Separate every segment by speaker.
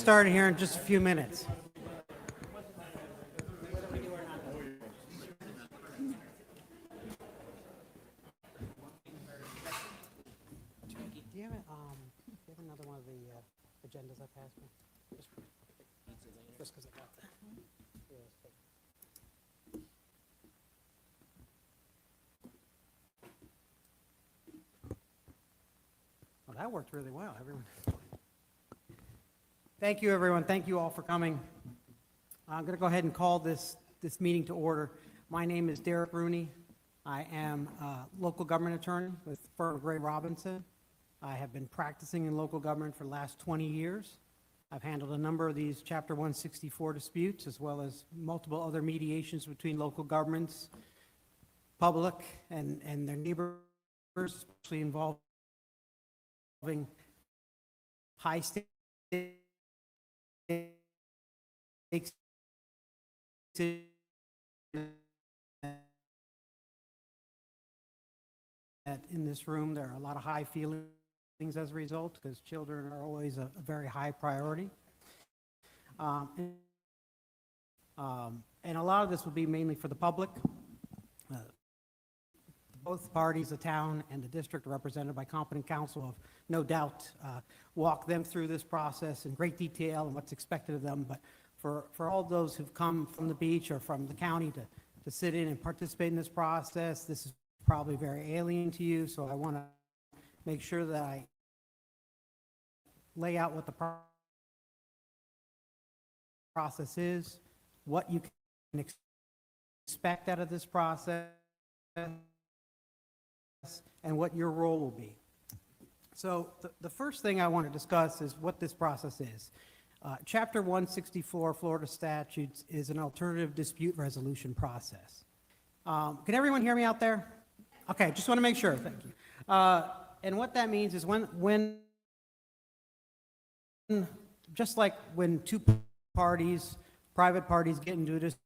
Speaker 1: started here in just a few minutes. Do you have another one of the agendas I passed me? Just because I got that. Well, that worked really well, everyone. Thank you, everyone. Thank you all for coming. I'm going to go ahead and call this meeting to order. My name is Derek Rooney. I am a local government attorney with the firm of Gray Robinson. I have been practicing in local government for the last 20 years. I've handled a number of these Chapter 164 disputes, as well as multiple other mediations between local governments, public, and their neighbors, especially involving high stakes that in this room there are a lot of high feelings as a result, because children are always a very high priority. And a lot of this will be mainly for the public. Both parties, the town and the district, are represented by competent counsel, have no doubt walk them through this process in great detail and what's expected of them. But for all those who've come from the beach or from the county to sit in and participate in this process, this is probably very alien to you, so I want to make sure that I lay out what the process is, what you can expect out of this process, and what your role will be. So the first thing I want to discuss is what this process is. Chapter 164 Florida statutes is an alternative dispute resolution process. Can everyone hear me out there? Okay, just want to make sure, thank you. And what that means is when just like when two parties, private parties, get into a dispute,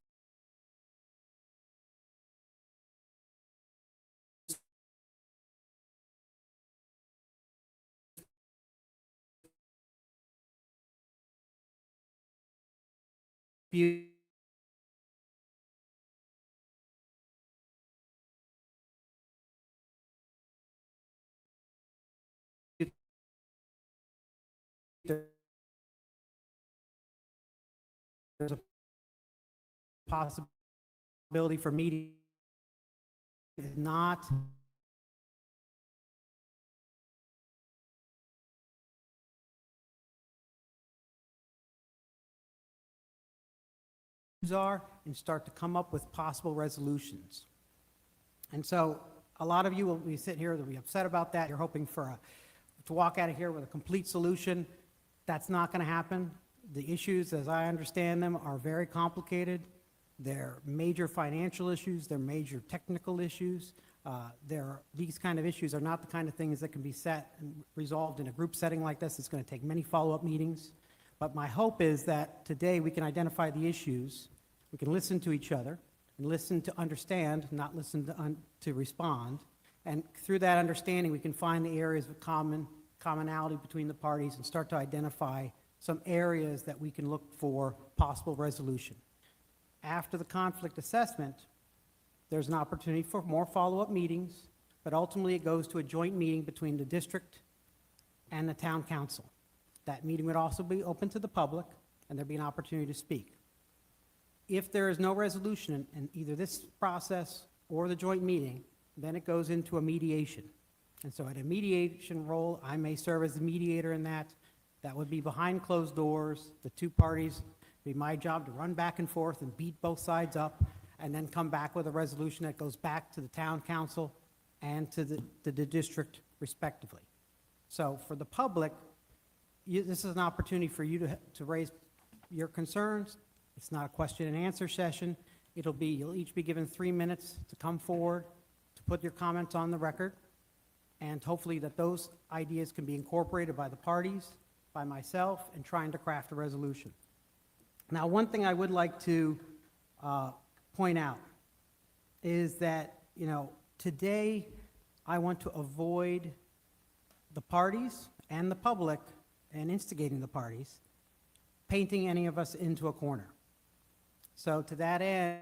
Speaker 1: there's a possibility for meeting, not are, and start to come up with possible resolutions. And so a lot of you will be sitting here, they'll be upset about that. You're hoping to walk out of here with a complete solution. That's not going to happen. The issues, as I understand them, are very complicated. They're major financial issues. They're major technical issues. These kind of issues are not the kind of things that can be set and resolved in a group setting like this. It's going to take many follow-up meetings. But my hope is that today we can identify the issues, we can listen to each other, and listen to understand, not listen to respond. And through that understanding, we can find the areas of commonality between the parties and start to identify some areas that we can look for possible resolution. After the conflict assessment, there's an opportunity for more follow-up meetings, but ultimately it goes to a joint meeting between the district and the town council. That meeting would also be open to the public, and there'd be an opportunity to speak. If there is no resolution in either this process or the joint meeting, then it goes into a mediation. And so at a mediation role, I may serve as the mediator in that. That would be behind closed doors. The two parties, it'd be my job to run back and forth and beat both sides up, and then come back with a resolution that goes back to the town council and to the district respectively. So for the public, this is an opportunity for you to raise your concerns. It's not a question and answer session. You'll each be given 3 minutes to come forward, to put your comments on the record, and hopefully that those ideas can be incorporated by the parties, by myself, and trying to craft a resolution. Now, one thing I would like to point out is that, today I want to avoid the parties and the public and instigating the parties painting any of us into a corner. So to that end,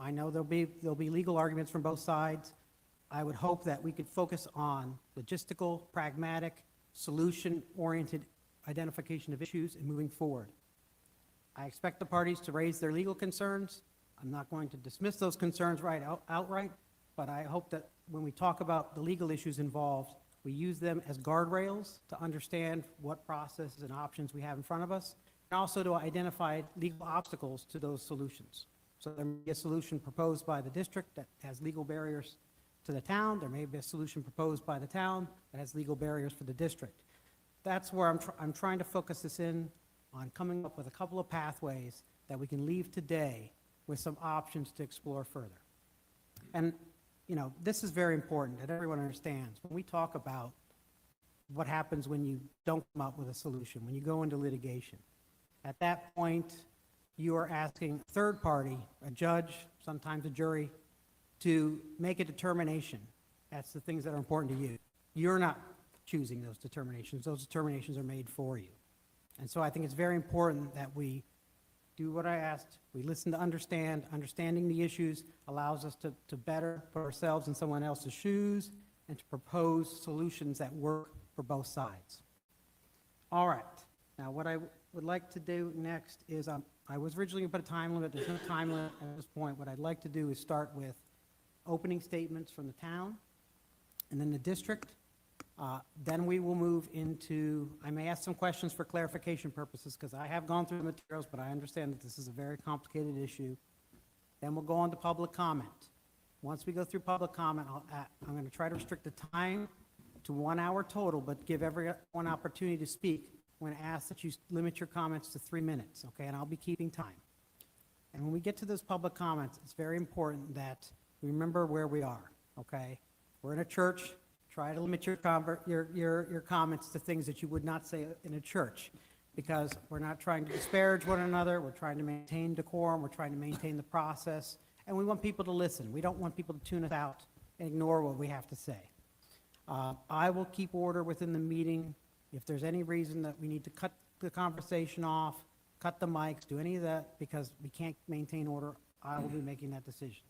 Speaker 1: I know there'll be legal arguments from both sides. I would hope that we could focus on logistical, pragmatic, solution-oriented identification of issues and moving forward. I expect the parties to raise their legal concerns. I'm not going to dismiss those concerns outright, but I hope that when we talk about the legal issues involved, we use them as guardrails to understand what processes and options we have in front of us, and also to identify legal obstacles to those solutions. So there may be a solution proposed by the district that has legal barriers to the town. There may be a solution proposed by the town that has legal barriers for the district. That's where I'm trying to focus this in on coming up with a couple of pathways that we can leave today with some options to explore further. And, this is very important that everyone understands. When we talk about what happens when you don't come up with a solution, when you go into litigation, at that point, you are asking a third party, a judge, sometimes a jury, to make a determination. That's the things that are important to you. You're not choosing those determinations. Those determinations are made for you. And so I think it's very important that we do what I asked. We listen to understand. Understanding the issues allows us to better put ourselves in someone else's shoes and to propose solutions that work for both sides. All right. Now, what I would like to do next is I was originally going to put a time limit. There's no time limit at this point. What I'd like to do is start with opening statements from the town and then the district. Then we will move into, I may ask some questions for clarification purposes because I have gone through the materials, but I understand that this is a very complicated issue. Then we'll go on to public comment. Once we go through public comment, I'm going to try to restrict the time to 1 hour total, but give everyone opportunity to speak. I'm going to ask that you limit your comments to 3 minutes, okay? And I'll be keeping time. And when we get to those public comments, it's very important that we remember where we are, okay? We're in a church. Try to limit your comments to things that you would not say in a church, because we're not trying to disparage one another. We're trying to maintain decorum. We're trying to maintain the process, and we want people to listen. We don't want people to tune us out and ignore what we have to say. I will keep order within the meeting. If there's any reason that we need to cut the conversation off, cut the mics, do any of that, because we can't maintain order, I will be making that decision.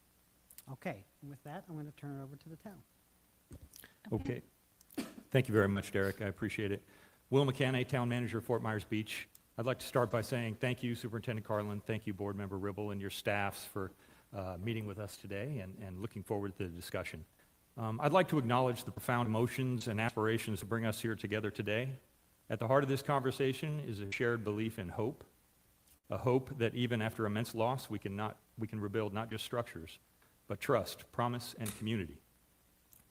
Speaker 1: Okay, and with that, I'm going to turn it over to the town.
Speaker 2: Okay. Thank you very much, Derek. I appreciate it. Will McCann, Town Manager, Fort Myers Beach. I'd like to start by saying thank you, Superintendent Carlin. Thank you, Board Member Ribble, and your staffs for meeting with us today and looking forward to the discussion. I'd like to acknowledge the profound emotions and aspirations that bring us here together today. At the heart of this conversation is a shared belief in hope, a hope that even after immense loss, we can rebuild not just structures, but trust, promise, and community.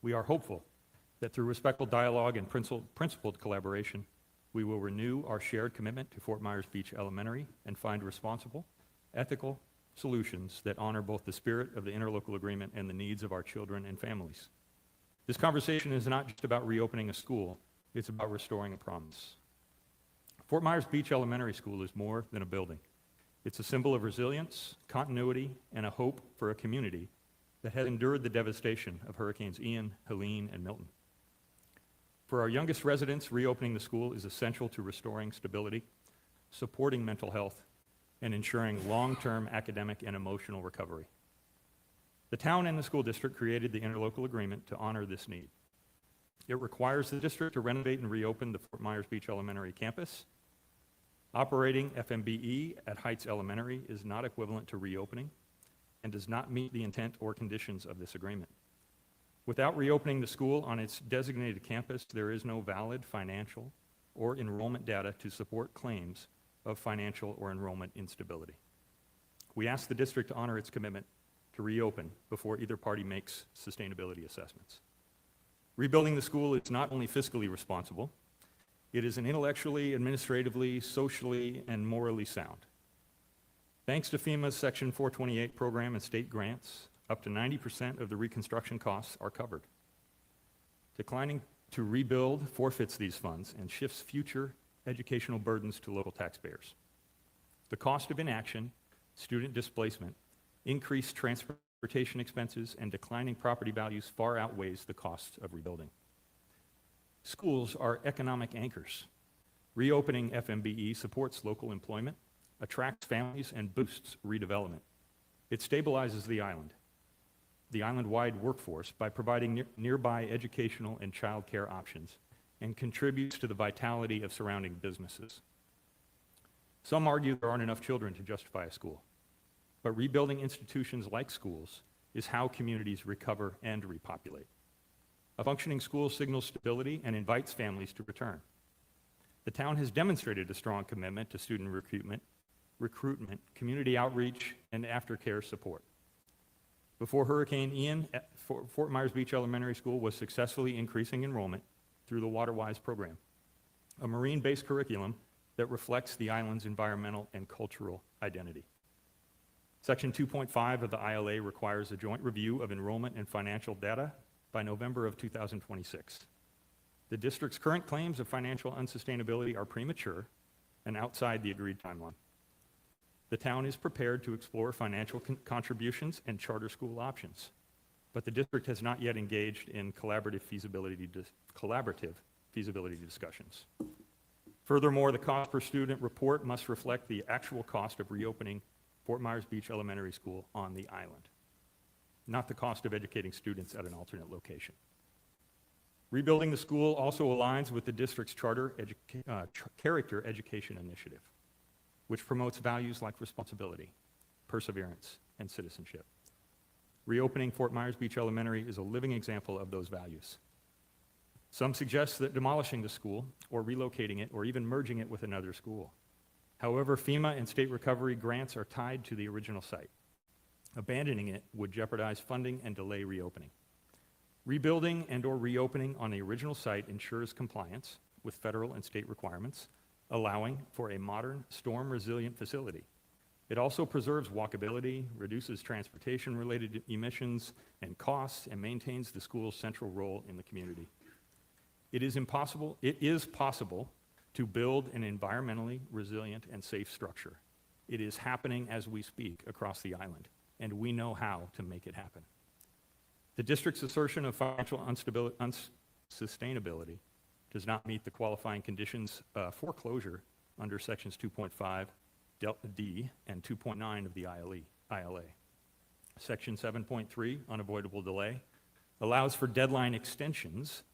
Speaker 2: We are hopeful that through respectful dialogue and principled collaboration, we will renew our shared commitment to Fort Myers Beach Elementary and find responsible, ethical solutions that honor both the spirit of the interlocal agreement and the needs of our children and families. This conversation is not just about reopening a school, it's about restoring a promise. Fort Myers Beach Elementary School is more than a building. It's a symbol of resilience, continuity, and a hope for a community that has endured the devastation of Hurricanes Ian, Helene, and Milton. For our youngest residents, reopening the school is essential to restoring stability, supporting mental health, and ensuring long-term academic and emotional recovery. The town and the school district created the interlocal agreement to honor this need. It requires the district to renovate and reopen the Fort Myers Beach Elementary campus. Operating FMBE at Heights Elementary is not equivalent to reopening and does not meet the intent or conditions of this agreement. Without reopening the school on its designated campus, there is no valid financial or enrollment data to support claims of financial or enrollment instability. We ask the district to honor its commitment to reopen before either party makes sustainability assessments. Rebuilding the school is not only fiscally responsible, it is an intellectually, administratively, socially, and morally sound. Thanks to FEMA's Section 428 program and state grants, up to 90% of the reconstruction costs are covered. Declining to rebuild forfeits these funds and shifts future educational burdens to local taxpayers. The cost of inaction, student displacement, increased transportation expenses, and declining property values far outweighs the costs of rebuilding. Schools are economic anchors. Reopening FMBE supports local employment, attracts families, and boosts redevelopment. It stabilizes the island-wide workforce by providing nearby educational and childcare options, and contributes to the vitality of surrounding businesses. Some argue there aren't enough children to justify a school, but rebuilding institutions like schools is how communities recover and repopulate. A functioning school signals stability and invites families to return. The town has demonstrated a strong commitment to student recruitment, community outreach, and aftercare support. Before Hurricane Ian, Fort Myers Beach Elementary School was successfully increasing enrollment through the WaterWise program, a marine-based curriculum that reflects the island's environmental and cultural identity. Section 2.5 of the ILA requires a joint review of enrollment and financial data by November of 2026. The district's current claims of financial unsustainability are premature and outside the agreed timeline. The town is prepared to explore financial contributions and charter school options, but the district has not yet engaged in collaborative feasibility discussions. Furthermore, the cost per student report must reflect the actual cost of reopening Fort Myers Beach Elementary School on the island, not the cost of educating students at an alternate location. Rebuilding the school also aligns with the district's charter character education initiative, which promotes values like responsibility, perseverance, and citizenship. Reopening Fort Myers Beach Elementary is a living example of those values. Some suggest that demolishing the school, or relocating it, or even merging it with another school. However, FEMA and state recovery grants are tied to the original site. Abandoning it would jeopardize funding and delay reopening. Rebuilding and/or reopening on the original site ensures compliance with federal and state requirements, allowing for a modern, storm-resilient facility. It also preserves walkability, reduces transportation-related emissions and costs, and maintains the school's central role in the community. It is possible to build an environmentally resilient and safe structure. It is happening as we speak across the island, and we know how to make it happen. The district's assertion of financial unsustainability does not meet the qualifying conditions for closure under sections 2.5 D and 2.9 of the ILA. Section 7.3, unavoidable delay, allows for deadline extensions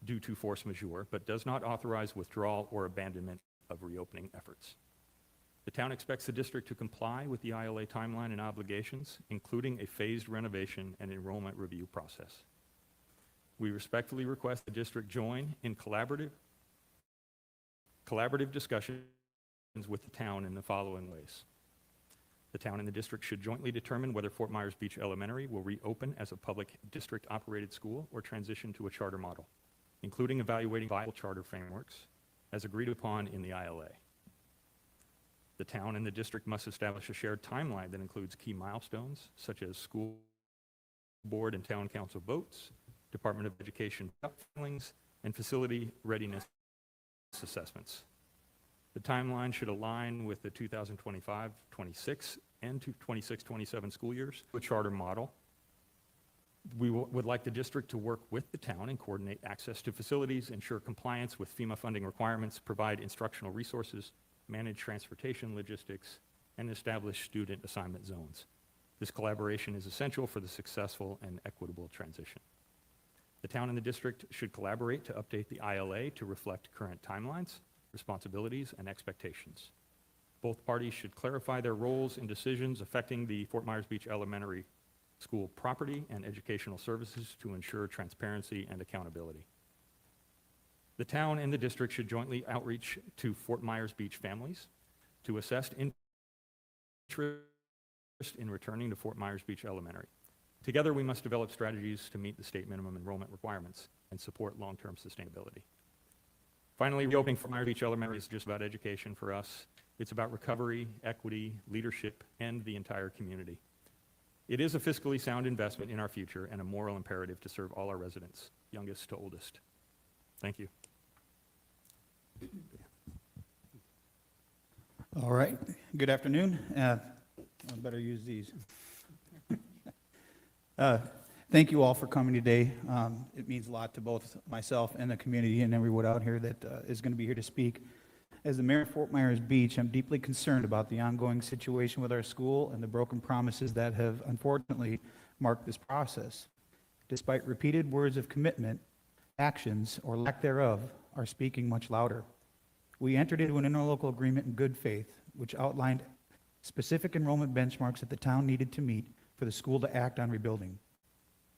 Speaker 2: due to force majeure, but does not authorize withdrawal or abandonment of reopening efforts. The town expects the district to comply with the ILA timeline and obligations, including a phased renovation and enrollment review process. We respectfully request the district join in collaborative discussions with the town in the following ways. The town and the district should jointly determine whether Fort Myers Beach Elementary will reopen as a public district-operated school or transition to a charter model, including evaluating viable charter frameworks as agreed upon in the ILA. The town and the district must establish a shared timeline that includes key milestones such as school board and town council votes, Department of Education filings, and facility readiness assessments. The timeline should align with the 2025-26 and 26-27 school years, a charter model. We would like the district to work with the town and coordinate access to facilities, ensure compliance with FEMA funding requirements, provide instructional resources, manage transportation logistics, and establish student assignment zones. This collaboration is essential for the successful and equitable transition. The town and the district should collaborate to update the ILA to reflect current timelines, responsibilities, and expectations. Both parties should clarify their roles in decisions affecting the Fort Myers Beach Elementary School property and educational services to ensure transparency and accountability. The town and the district should jointly outreach to Fort Myers Beach families to assess interest in returning to Fort Myers Beach Elementary. Together, we must develop strategies to meet the state minimum enrollment requirements and support long-term sustainability. Finally, reopening Fort Myers Beach Elementary is just about education for us. It's about recovery, equity, leadership, and the entire community. It is a fiscally sound investment in our future and a moral imperative to serve all our residents, youngest to oldest. Thank you.
Speaker 3: All right, good afternoon. I better use these. Thank you all for coming today. It means a lot to both myself and the community and everyone out here that is going to be here to speak. As the mayor of Fort Myers Beach, I'm deeply concerned about the ongoing situation with our school and the broken promises that have unfortunately marked this process. Despite repeated words of commitment, actions, or lack thereof, are speaking much louder. We entered into an interlocal agreement in good faith, which outlined specific enrollment benchmarks that the town needed to meet for the school to act on rebuilding.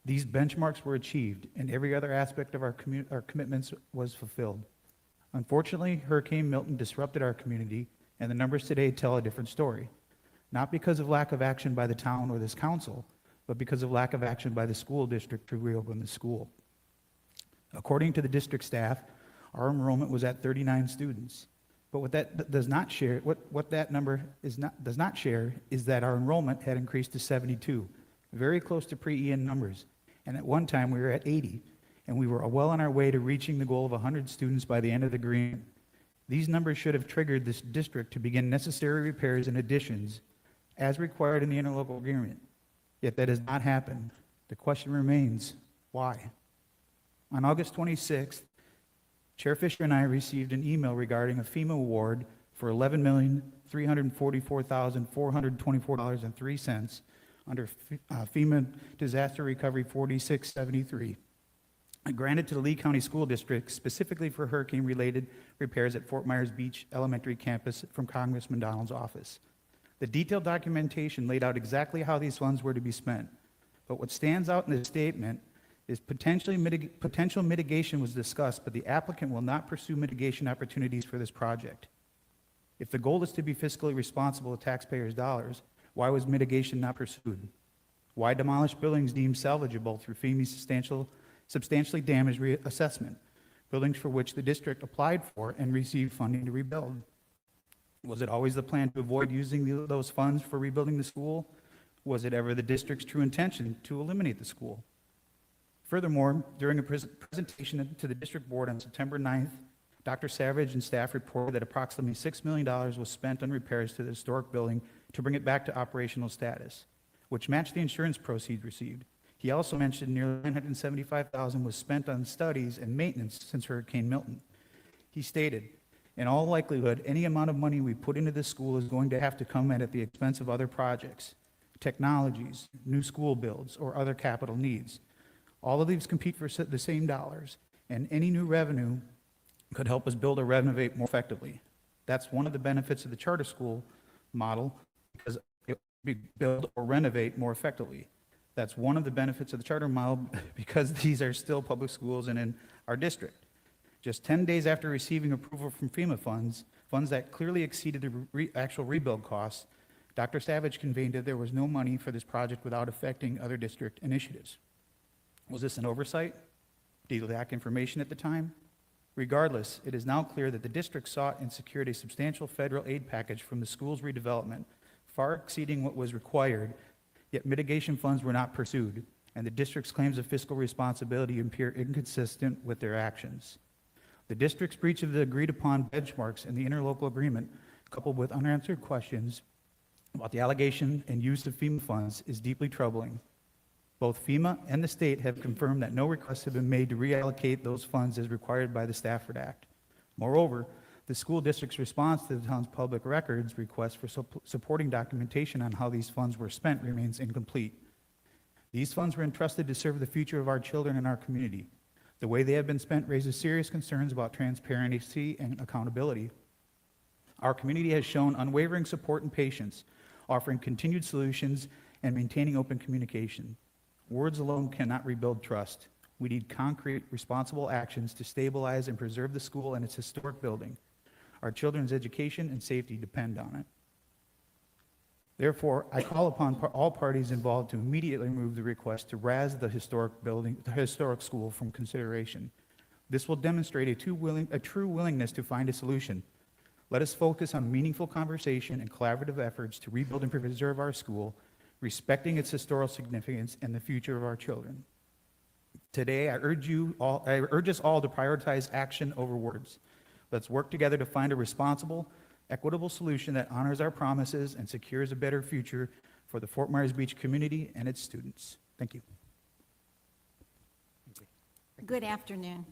Speaker 3: These benchmarks were achieved, and every other aspect of our commitments was fulfilled. Unfortunately, Hurricane Milton disrupted our community, and the numbers today tell a different story. Not because of lack of action by the town or this council, but because of lack of action by the school district to reopen the school. According to the district staff, our enrollment was at 39 students. But what that does not share, what that number does not share is that our enrollment had increased to 72, very close to pre-Ian numbers. And at one time, we were at 80, and we were well on our way to reaching the goal of 100 students by the end of the agreement. These numbers should have triggered this district to begin necessary repairs and additions as required in the interlocal agreement. Yet that has not happened. The question remains, why? On August 26th, Chair Fisher and I received an email regarding a FEMA award for $11,344,424.03 under FEMA Disaster Recovery 4673, granted to the Lee County School District specifically for hurricane-related repairs at Fort Myers Beach Elementary campus from Congressman Donald's office. The detailed documentation laid out exactly how these funds were to be spent, but what stands out in the statement is potential mitigation was discussed, but the applicant will not pursue mitigation opportunities for this project. If the goal is to be fiscally responsible with taxpayers' dollars, why was mitigation not pursued? Why demolish buildings deemed salvageable through FEMA's substantially damaged reassessment, buildings for which the district applied for and received funding to rebuild? Was it always the plan to avoid using those funds for rebuilding the school? Was it ever the district's true intention to eliminate the school? Furthermore, during a presentation to the district board on September 9th, Dr. Savage and staff reported that approximately $6 million was spent on repairs to the historic building to bring it back to operational status, which matched the insurance proceeds received. He also mentioned nearly $975,000 was spent on studies and maintenance since Hurricane Milton. He stated, in all likelihood, any amount of money we put into this school is going to have to come at the expense of other projects, technologies, new school builds, or other capital needs. All of these compete for the same dollars, and any new revenue could help us build or renovate more effectively. That's one of the benefits of the charter school model, because it will be build or renovate more effectively. That's one of the benefits of the charter model, because these are still public schools and in our district. Just 10 days after receiving approval from FEMA funds that clearly exceeded the actual rebuild costs, Dr. Savage conveyed that there was no money for this project without affecting other district initiatives. Was this an oversight? Did he lack information at the time? Regardless, it is now clear that the district sought and secured a substantial federal aid package from the school's redevelopment, far exceeding what was required, yet mitigation funds were not pursued, and the district's claims of fiscal responsibility appear inconsistent with their actions. The district's breach of the agreed-upon benchmarks in the interlocal agreement, coupled with unanswered questions about the allegation and use of FEMA funds, is deeply troubling. Both FEMA and the state have confirmed that no requests have been made to reallocate those funds as required by the Stafford Act. Moreover, the school district's response to the town's public records request for supporting documentation on how these funds were spent remains incomplete. These funds were entrusted to serve the future of our children and our community. The way they have been spent raises serious concerns about transparency and accountability. Our community has shown unwavering support and patience, offering continued solutions and maintaining open communication. Words alone cannot rebuild trust. We need concrete, responsible actions to stabilize and preserve the school and its historic building. Our children's education and safety depend on it. Therefore, I call upon all parties involved to immediately remove the request to razz the historic school from consideration. This will demonstrate a true willingness to find a solution. Let us focus on meaningful conversation and collaborative efforts to rebuild and preserve our school, respecting its historical significance and the future of our children. Today, I urge us all to prioritize action over words. Let's work together to find a responsible, equitable solution that honors our promises and secures a better future for the Fort Myers Beach community and its students. Thank you.
Speaker 4: Good afternoon.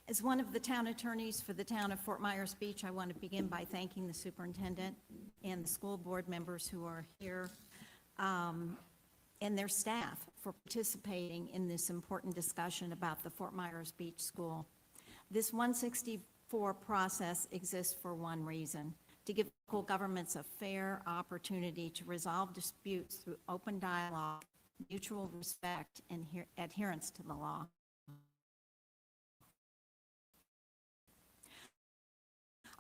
Speaker 4: As one of the town attorneys for the town of Fort Myers Beach, I want to begin by thanking the superintendent and the school board members who are here, and their staff for participating in this important discussion about the Fort Myers Beach School. This 164 process exists for one reason: to give local governments a fair opportunity to resolve disputes through open dialogue, mutual respect, and adherence to the law.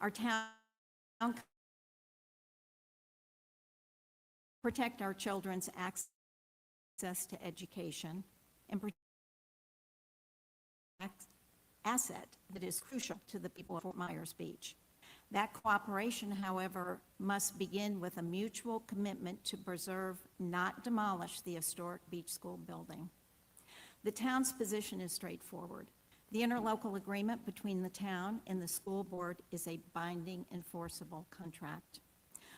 Speaker 4: Our town protect our children's access to education and protect asset that is crucial to the people of Fort Myers Beach. That cooperation, however, must begin with a mutual commitment to preserve, not demolish, the historic beach school building. The town's position is straightforward. The interlocal agreement between the town and the school board is a binding, enforceable contract.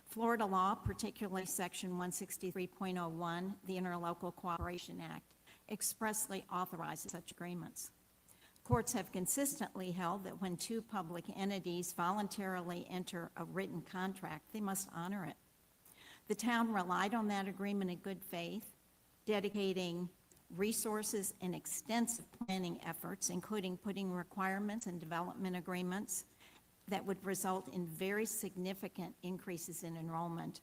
Speaker 4: Florida law, particularly Section 163.01, the Interlocal Cooperation Act, expressly authorizes such agreements. Courts have consistently held that when two public entities voluntarily enter a written contract, they must honor it. The town relied on that agreement in good faith, dedicating resources and extensive planning efforts, including putting requirements and development agreements that would result in very significant increases in enrollment,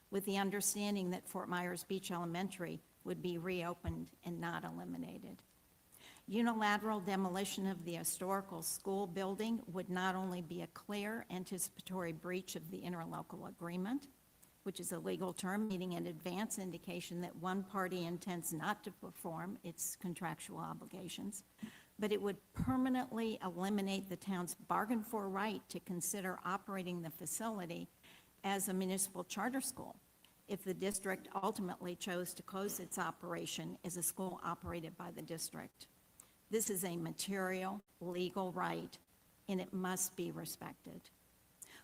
Speaker 4: with the understanding that Fort Myers Beach Elementary would be reopened and not eliminated. Unilateral demolition of the historical school building would not only be a clear anticipatory breach of the interlocal agreement, which is a legal term meaning an advance indication that one party intends not to perform its contractual obligations, but it would permanently eliminate the town's bargained for right to consider operating the facility as a municipal charter school if the district ultimately chose to close its operation as a school operated by the district. This is a material, legal right, and it must be respected.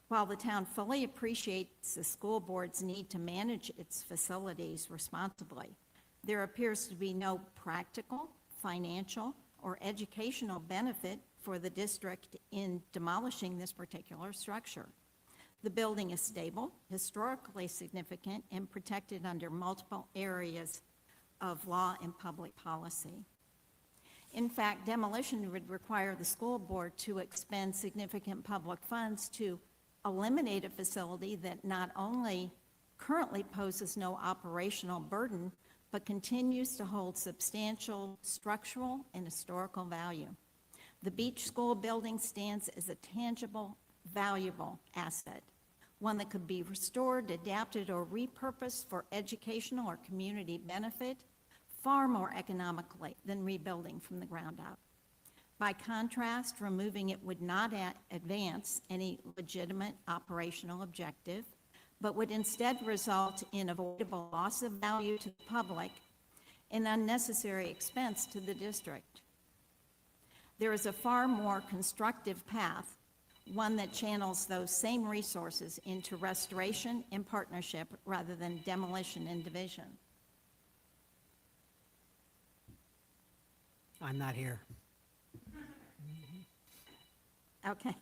Speaker 4: While the town fully appreciates the school board's need to manage its facilities responsibly, there appears to be no practical, financial, or educational benefit for the district in demolishing this particular structure. The building is stable, historically significant, and protected under multiple areas of law and public policy. In fact, demolition would require the school board to expend significant public funds to eliminate a facility that not only currently poses no operational burden, but continues to hold substantial structural and historical value. The beach school building stands as a tangible, valuable asset, one that could be restored, adapted, or repurposed for educational or community benefit far more economically than rebuilding from the ground up. By contrast, removing it would not advance any legitimate operational objective, but would instead result in avoidable loss of value to the public and unnecessary expense to the district. There is a far more constructive path, one that channels those same resources into restoration and partnership rather than demolition and division.
Speaker 1: I'm not here.
Speaker 4: Okay.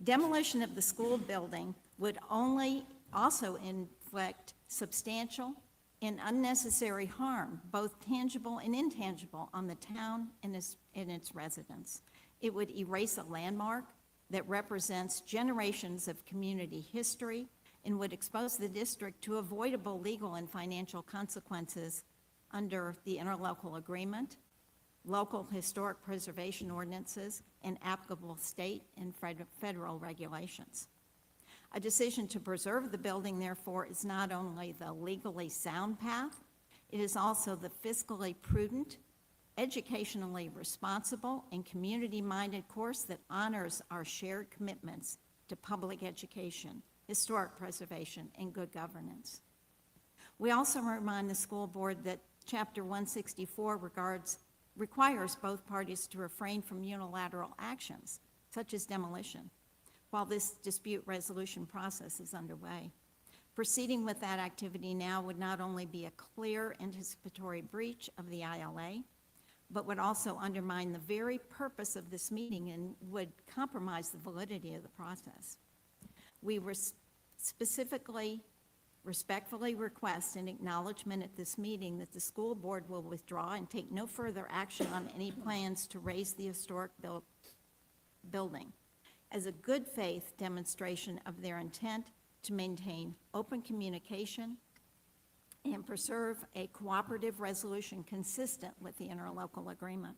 Speaker 4: Demolition of the school building would only also inflict substantial and unnecessary harm, both tangible and intangible, on the town and its residents. It would erase a landmark that represents generations of community history and would expose the district to avoidable legal and financial consequences under the interlocal agreement, local historic preservation ordinances, and applicable state and federal regulations. A decision to preserve the building, therefore, is not only the legally sound path, it is also the fiscally prudent, educationally responsible, and community-minded course that honors our shared commitments to public education, historic preservation, and good governance. We also remind the school board that Chapter 164 requires both parties to refrain from unilateral actions, such as demolition, while this dispute resolution process is underway. Proceeding with that activity now would not only be a clear anticipatory breach of the ILA, but would also undermine the very purpose of this meeting and would compromise the validity of the process. We respectfully request an acknowledgement at this meeting that the school board will withdraw and take no further action on any plans to raise the historic building as a good faith demonstration of their intent to maintain open communication and preserve a cooperative resolution consistent with the interlocal agreement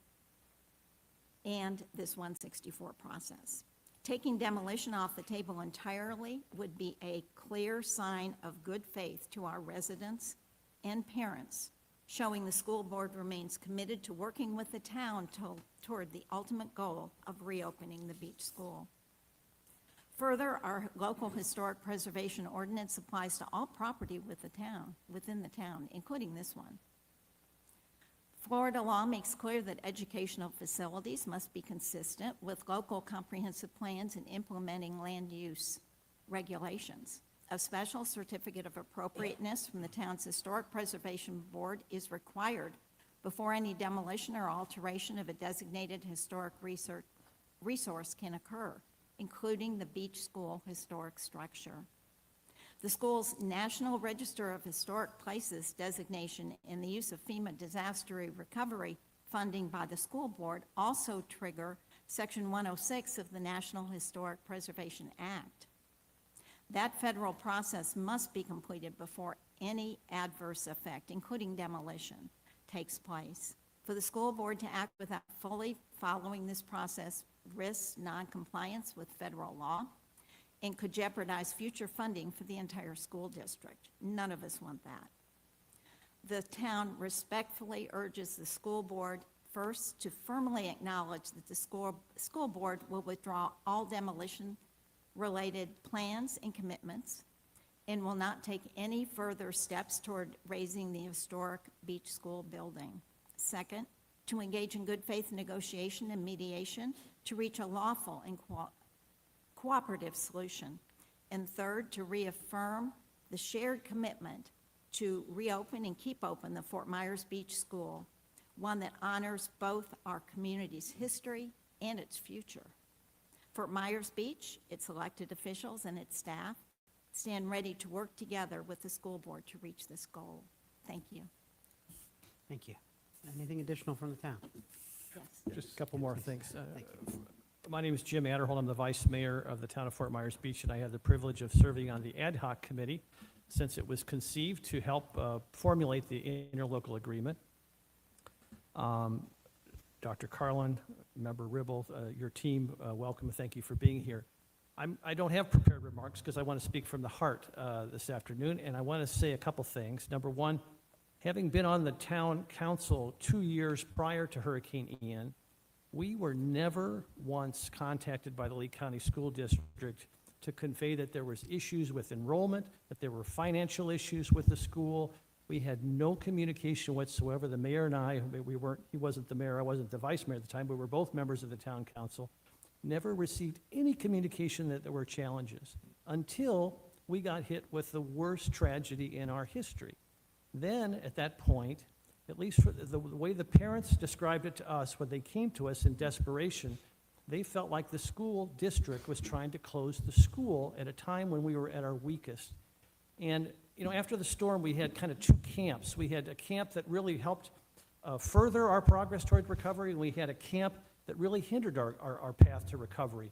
Speaker 4: and this 164 process. Taking demolition off the table entirely would be a clear sign of good faith to our residents and parents, showing the school board remains committed to working with the town toward the ultimate goal of reopening the beach school. Further, our local historic preservation ordinance applies to all property within the town, including this one. Florida law makes clear that educational facilities must be consistent with local comprehensive plans and implementing land use regulations. A special certificate of appropriateness from the town's Historic Preservation Board is required before any demolition or alteration of a designated historic resource can occur, including the beach school historic structure. The school's National Register of Historic Places designation and the use of FEMA disaster recovery funding by the school board also trigger Section 106 of the National Historic Preservation Act. That federal process must be completed before any adverse effect, including demolition, takes place. For the school board to act without fully following this process risks non-compliance with federal law and could jeopardize future funding for the entire school district. None of us want that. The town respectfully urges the school board first to firmly acknowledge that the school board will withdraw all demolition-related plans and commitments and will not take any further steps toward raising the historic beach school building. Second, to engage in good faith negotiation and mediation to reach a lawful and cooperative solution. And third, to reaffirm the shared commitment to reopen and keep open the Fort Myers Beach School, one that honors both our community's history and its future. Fort Myers Beach, its elected officials, and its staff stand ready to work together with the school board to reach this goal. Thank you.
Speaker 1: Thank you. Anything additional from the town?
Speaker 4: Yes.
Speaker 5: Just a couple more things.
Speaker 1: Thank you.
Speaker 5: My name is Jim Adderhold. I'm the vice mayor of the town of Fort Myers Beach, and I have the privilege of serving on the ad hoc committee since it was conceived to help formulate the interlocal agreement. Dr. Carlin, Member Ribble, your team, welcome and thank you for being here. I don't have prepared remarks because I want to speak from the heart this afternoon, and I want to say a couple things. Number one, having been on the town council 2 years prior to Hurricane Ian, we were never once contacted by the Lee County School District to convey that there was issues with enrollment, that there were financial issues with the school. We had no communication whatsoever. The mayor and I, he wasn't the mayor, I wasn't the vice mayor at the time, but we were both members of the town council, never received any communication that there were challenges until we got hit with the worst tragedy in our history. Then, at that point, at least for the way the parents described it to us when they came to us in desperation, they felt like the school district was trying to close the school at a time when we were at our weakest. And, you know, after the storm, we had kind of two camps. We had a camp that really helped further our progress toward recovery, and we had a camp that really hindered our path to recovery.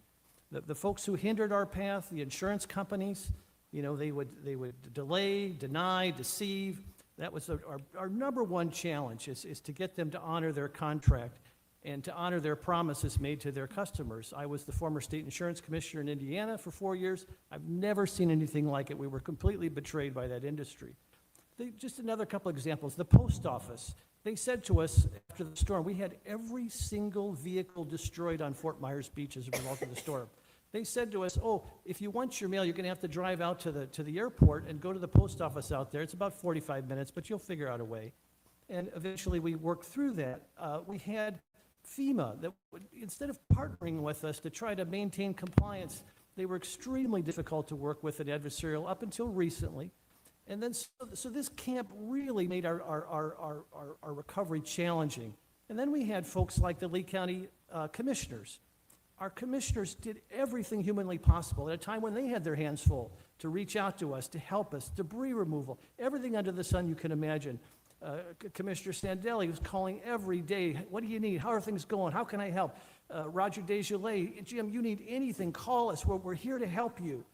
Speaker 5: The folks who hindered our path, the insurance companies, you know, they would delay, deny, deceive. That was our number one challenge, is to get them to honor their contract and to honor their promises made to their customers. I was the former state insurance commissioner in Indiana for 4 years. I've never seen anything like it. We were completely betrayed by that industry. Just another couple examples. The post office, they said to us after the storm, we had every single vehicle destroyed on Fort Myers Beach as a result of the storm. They said to us, oh, if you want your mail, you're going to have to drive out to the airport and go to the post office out there. It's about 45 minutes, but you'll figure out a way. And eventually we worked through that. We had FEMA that instead of partnering with us to try to maintain compliance, they were extremely difficult to work with and adversarial up until recently. And then, so this camp really made our recovery challenging. And then we had folks like the Lee County commissioners. Our commissioners did everything humanly possible at a time when they had their hands full to reach out to us, to help us, debris removal, everything under the sun you can imagine. Commissioner Sandelli was calling every day, what do you need? How are things going? How can I help? Roger Desjardins, Jim, you need anything, call us. We're here to help you.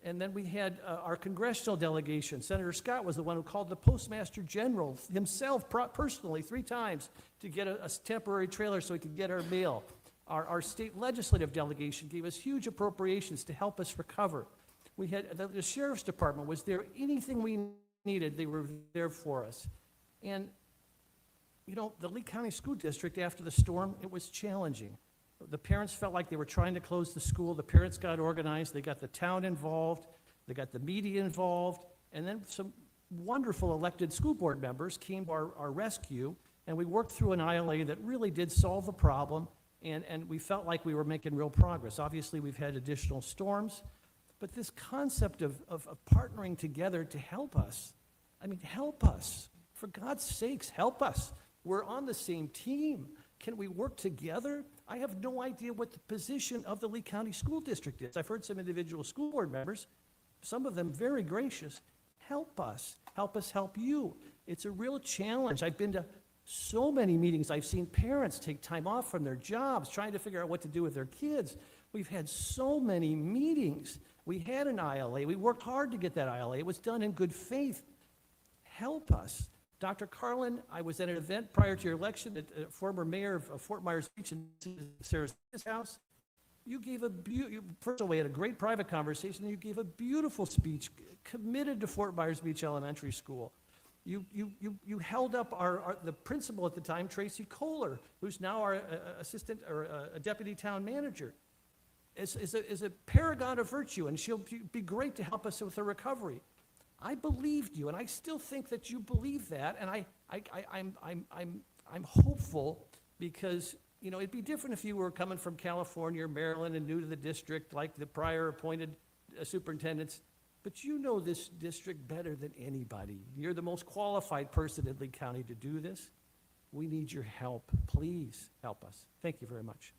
Speaker 5: And then we had our congressional delegation. Senator Scott was the one who called the Postmaster General himself personally 3 times to get a temporary trailer so he could get our mail. Our state legislative delegation gave us huge appropriations to help us recover. We had the sheriff's department was there. Anything we needed, they were there for us. And, you know, the Lee County School District, after the storm, it was challenging. The parents felt like they were trying to close the school. The parents got organized. They got the town involved. They got the media involved. And then some wonderful elected school board members came to our rescue, and we worked through an ILA that really did solve the problem, and we felt like we were making real progress. Obviously, we've had additional storms, but this concept of partnering together to help us, I mean, help us. For God's sakes, help us. We're on the same team. Can we work together? I have no idea what the position of the Lee County School District is. I've heard some individual school board members, some of them very gracious. Help us help you. It's a real challenge. I've been to so many meetings. I've seen parents take time off from their jobs, trying to figure out what to do with their kids. We've had so many meetings. We had an ILA. We worked hard to get that ILA. It was done in good faith. Help us. Dr. Carlin, I was at an event prior to your election at former mayor of Fort Myers Beach in Sarah's house. You gave first of all, we had a great private conversation, and you gave a beautiful speech committed to Fort Myers Beach Elementary School. You held up the principal at the time, Tracy Kohler, who's now our assistant or a deputy town manager, is a paragon of virtue, and she'll be great to help us with the recovery. I believed you, and I still think that you believe that, and I'm hopeful because, you know, it'd be different if you were coming from California or Maryland and new to the district like the prior appointed superintendents, but you know this district better than anybody. You're the most qualified person in Lee County to do this. We need your help. Please help us. Thank you very much.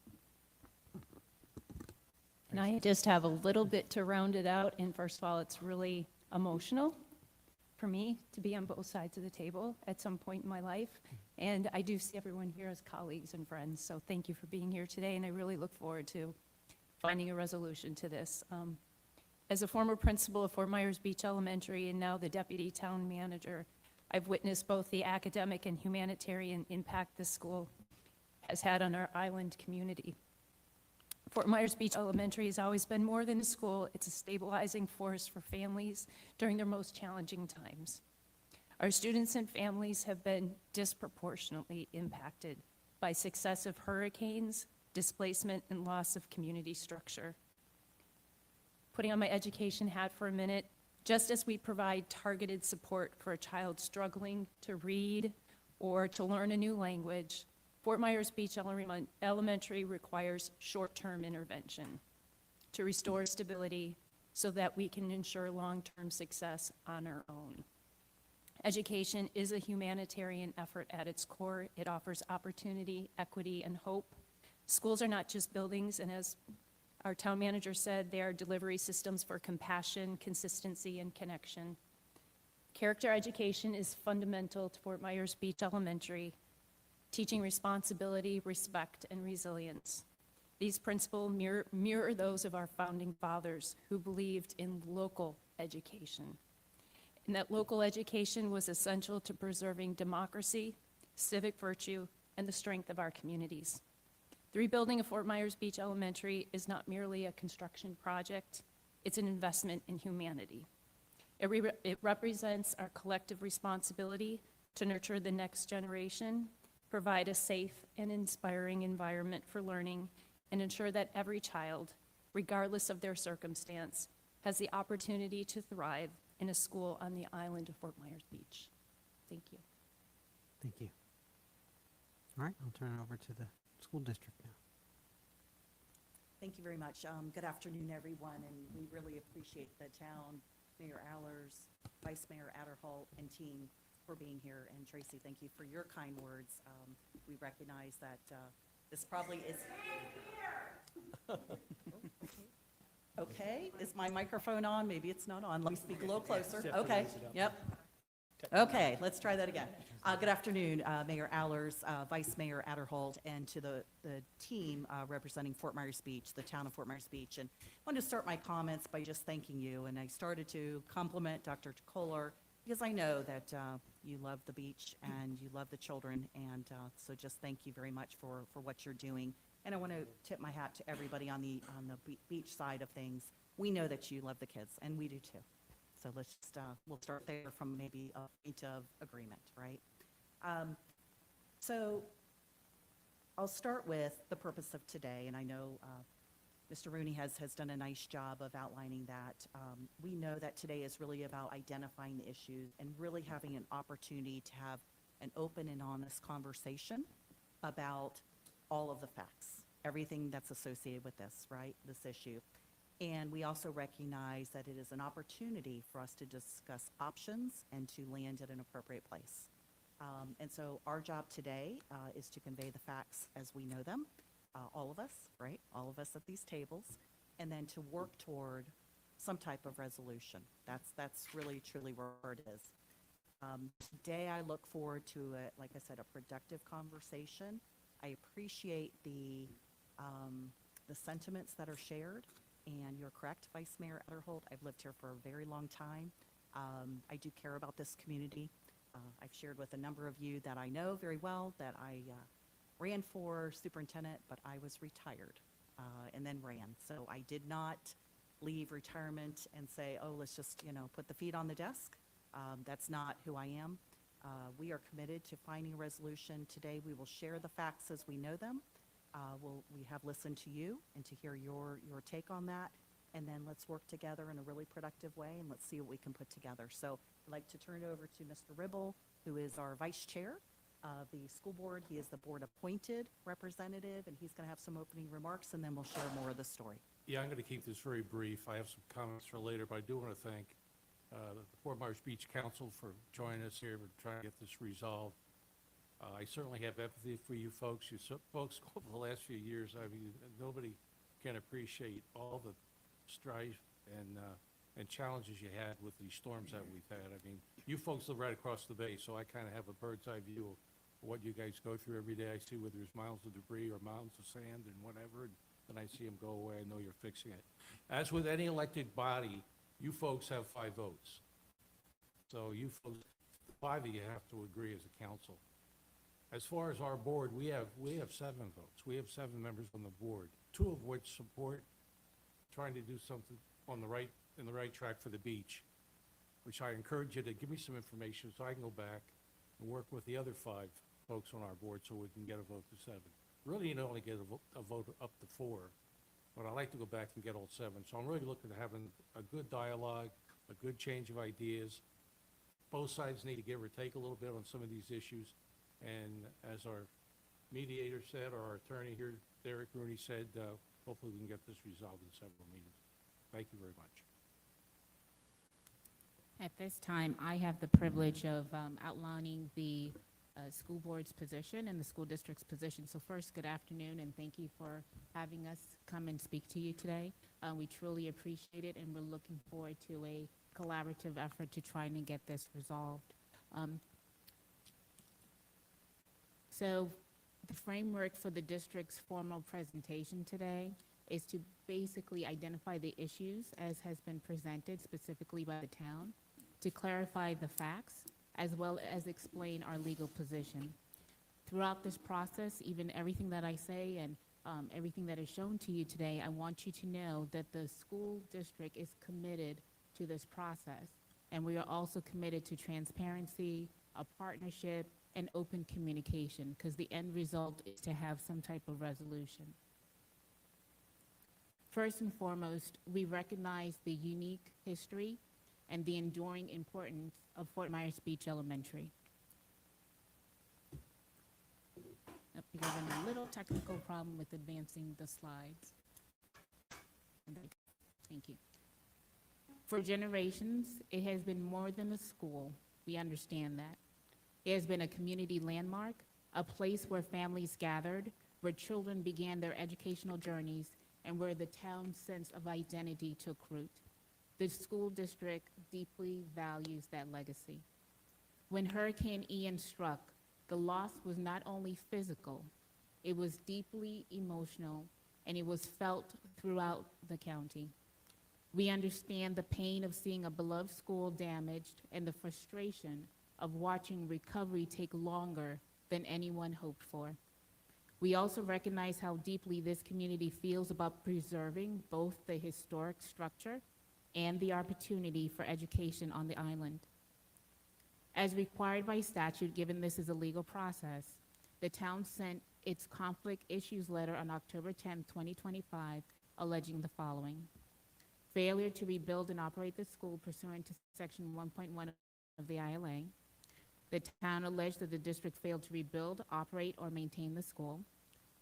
Speaker 6: And I just have a little bit to round it out, and first of all, it's really emotional for me to be on both sides of the table at some point in my life. And I do see everyone here as colleagues and friends, so thank you for being here today, and I really look forward to finding a resolution to this. As a former principal of Fort Myers Beach Elementary and now the deputy town manager, I've witnessed both the academic and humanitarian impact this school has had on our island community. Fort Myers Beach Elementary has always been more than a school. It's a stabilizing force for families during their most challenging times. Our students and families have been disproportionately impacted by successive hurricanes, displacement, and loss of community structure. Putting on my education hat for a minute, just as we provide targeted support for a child struggling to read or to learn a new language, Fort Myers Beach Elementary requires short-term intervention to restore stability so that we can ensure long-term success on our own. Education is a humanitarian effort at its core. It offers opportunity, equity, and hope. Schools are not just buildings, and as our town manager said, they are delivery systems for compassion, consistency, and connection. Character education is fundamental to Fort Myers Beach Elementary, teaching responsibility, respect, and resilience. These principles mirror those of our founding fathers who believed in local education, and that local education was essential to preserving democracy, civic virtue, and the strength of our communities. The rebuilding of Fort Myers Beach Elementary is not merely a construction project, it's an investment in humanity. It represents our collective responsibility to nurture the next generation, provide a safe and inspiring environment for learning, and ensure that every child, regardless of their circumstance, has the opportunity to thrive in a school on the island of Fort Myers Beach. Thank you.
Speaker 1: Thank you. All right, I'll turn it over to the school district now.
Speaker 7: Thank you very much. Good afternoon, everyone, and we really appreciate the town, Mayor Allers, Vice Mayor Adderholt, and team for being here. And Tracy, thank you for your kind words. We recognize that this probably is. Okay, is my microphone on? Maybe it's not on. Let me speak a little closer.
Speaker 5: Just have to
Speaker 7: Okay,
Speaker 5: raise it up.
Speaker 7: yep. Okay, let's try that again. Good afternoon, Mayor Allers, Vice Mayor Adderholt, and to the team representing Fort Myers Beach, the town of Fort Myers Beach. And I wanted to start my comments by just thanking you. And I started to compliment Dr. Kohler because I know that you love the beach and you love the children. And so just thank you very much for what you're doing. And I want to tip my hat to everybody on the beach side of things. We know that you love the kids, and we do too. So let's just, we'll start there from maybe a point of agreement, right? So I'll start with the purpose of today, and I know Mr. Rooney has done a nice job of outlining that. We know that today is really about identifying the issues and really having an opportunity to have an open and honest conversation about all of the facts, everything that's associated with this, right, this issue. And we also recognize that it is an opportunity for us to discuss options and to land at an appropriate place. And so our job today is to convey the facts as we know them, all of us, right? All of us at these tables, and then to work toward some type of resolution. That's really, truly where it is. Today, I look forward to, like I said, a productive conversation. I appreciate the sentiments that are shared. And you're correct, Vice Mayor Adderholt. I've lived here for a very long time. I do care about this community. I've shared with a number of you that I know very well that I ran for superintendent, but I was retired and then ran. So I did not leave retirement and say, oh, let's just, put the feet on the desk. That's not who I am. We are committed to finding a resolution. Today, we will share the facts as we know them. We have listened to you and to hear your take on that. And then let's work together in a really productive way, and let's see what we can put together. So I'd like to turn it over to Mr. Ribble, who is our vice chair of the school board. He is the board-appointed representative, and he's going to have some opening remarks, and then we'll share more of the story.
Speaker 8: Yeah, I'm going to keep this very brief. I have some comments for later, but I do want to thank the Fort Myers Beach Council for joining us here to try to get this resolved. I certainly have empathy for you folks. Folks, over the last few years, I mean, nobody can appreciate all the strife and challenges you had with these storms that we've had. I mean, you folks live right across the bay, so I kind of have a bird's eye view of what you guys go through every day. I see whether there's miles of debris or mountains of sand and whatever, and then I see them go away. I know you're fixing it. As with any elected body, you folks have 5 votes. So you folks, 5 of you have to agree as a council. As far as our board, we have 7 votes. We have 7 members on the board, 2 of which support trying to do something in the right track for the beach, which I encourage you to give me some information so I can go back and work with the other 5 folks on our board so we can get a vote to 7. Really, you only get a vote up to 4, but I like to go back and get all 7. So I'm really looking at having a good dialogue, a good change of ideas. Both sides need to give or take a little bit on some of these issues. And as our mediator said, or our attorney here, Derek Rooney said, hopefully we can get this resolved in several meetings. Thank you very much.
Speaker 9: At this time, I have the privilege of outlining the school board's position and the school district's position. So first, good afternoon, and thank you for having us come and speak to you today. We truly appreciate it, and we're looking forward to a collaborative effort to try and get this resolved. So the framework for the district's formal presentation today is to basically identify the issues as has been presented specifically by the town, to clarify the facts, as well as explain our legal position. Throughout this process, even everything that I say and everything that is shown to you today, I want you to know that the school district is committed to this process. And we are also committed to transparency, a partnership, and open communication, because the end result is to have some type of resolution. First and foremost, we recognize the unique history and the enduring importance of Fort Myers Beach Elementary. We're having a little technical problem with advancing the slides. Thank you. For generations, it has been more than a school. We understand that. It has been a community landmark, a place where families gathered, where children began their educational journeys, and where the town's sense of identity took root. The school district deeply values that legacy. When Hurricane Ian struck, the loss was not only physical, it was deeply emotional, and it was felt throughout the county. We understand the pain of seeing a beloved school damaged and the frustration of watching recovery take longer than anyone hoped for. We also recognize how deeply this community feels about preserving both the historic structure and the opportunity for education on the island. As required by statute, given this is a legal process, the town sent its conflict issues letter on October 10, 2025, alleging the following: failure to rebuild and operate the school pursuant to Section 1.1 of the ILA. The town alleged that the district failed to rebuild, operate, or maintain the school.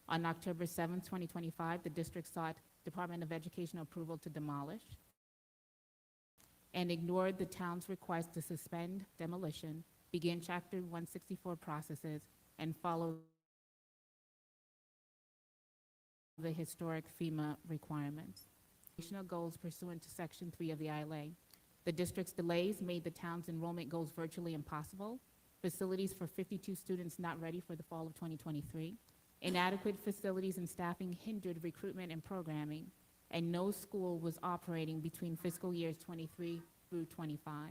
Speaker 9: On October 7, 2025, the district sought Department of Education approval to demolish and ignored the town's request to suspend demolition, begin Chapter 164 processes, and follow the historic FEMA requirements. Educational goals pursuant to Section 3 of the ILA. The district's delays made the town's enrollment goals virtually impossible. Facilities for 52 students not ready for the fall of 2023. Inadequate facilities and staffing hindered recruitment and programming, and no school was operating between fiscal years 23 through 25.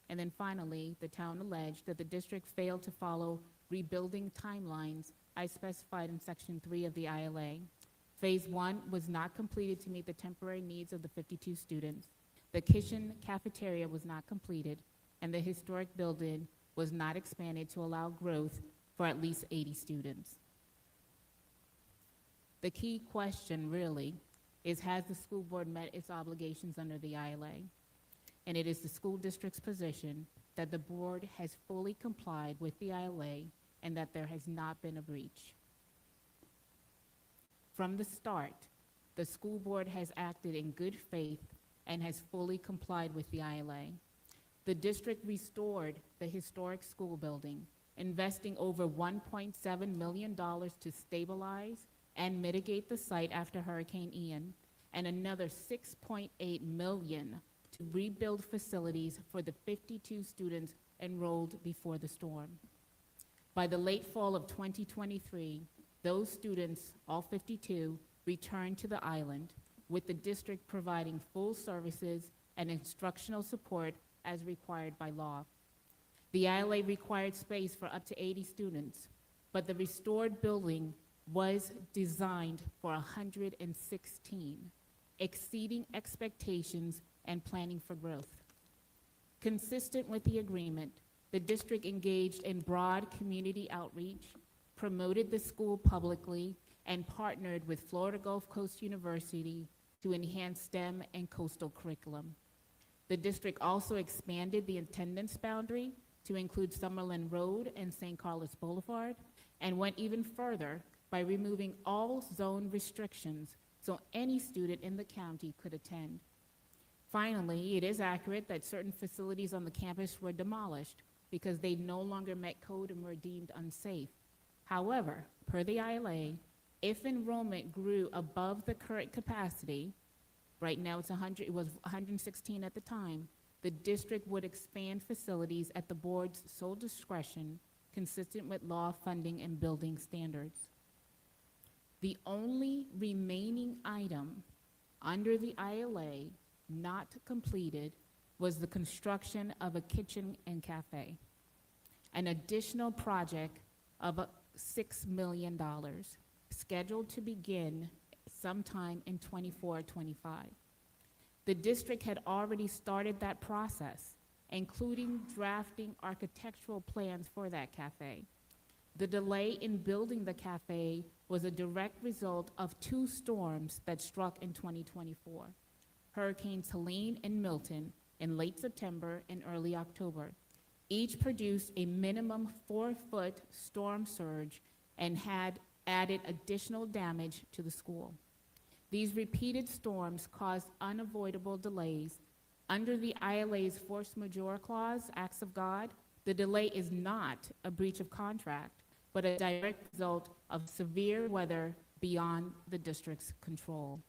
Speaker 9: And then finally, the town alleged that the district failed to follow rebuilding timelines as specified in Section 3 of the ILA. Phase 1 was not completed to meet the temporary needs of the 52 students. The kitchen cafeteria was not completed, and the historic building was not expanded to allow growth for at least 80 students. The key question really is, has the school board met its obligations under the ILA? And it is the school district's position that the board has fully complied with the ILA and that there has not been a breach. From the start, the school board has acted in good faith and has fully complied with the ILA. The district restored the historic school building, investing over $1.7 million to stabilize and mitigate the site after Hurricane Ian, and another $6.8 million to rebuild facilities for the 52 students enrolled before the storm. By the late fall of 2023, those students, all 52, returned to the island, with the district providing full services and instructional support as required by law. The ILA required space for up to 80 students, but the restored building was designed for 116, exceeding expectations and planning for growth. Consistent with the agreement, the district engaged in broad community outreach, promoted the school publicly, and partnered with Florida Gulf Coast University to enhance STEM and coastal curriculum. The district also expanded the attendance boundary to include Summerlin Road and St. Carlos Boulevard, and went even further by removing all zone restrictions so any student in the county could attend. Finally, it is accurate that certain facilities on the campus were demolished because they no longer met code and were deemed unsafe. However, per the ILA, if enrollment grew above the current capacity, right now it's 100, it was 116 at the time, the district would expand facilities at the board's sole discretion, consistent with law, funding, and building standards. The only remaining item under the ILA not completed was the construction of a kitchen and cafe, an additional project of $6 million, scheduled to begin sometime in 24-25. The district had already started that process, including drafting architectural plans for that cafe. The delay in building the cafe was a direct result of two storms that struck in 2024, Hurricanes Helene and Milton in late September and early October. Each produced a minimum 4-foot storm surge and had added additional damage to the school. These repeated storms caused unavoidable delays under the ILA's force majeure clause, acts of God, The delay is not a breach of contract, but a direct result of severe weather beyond the district's control.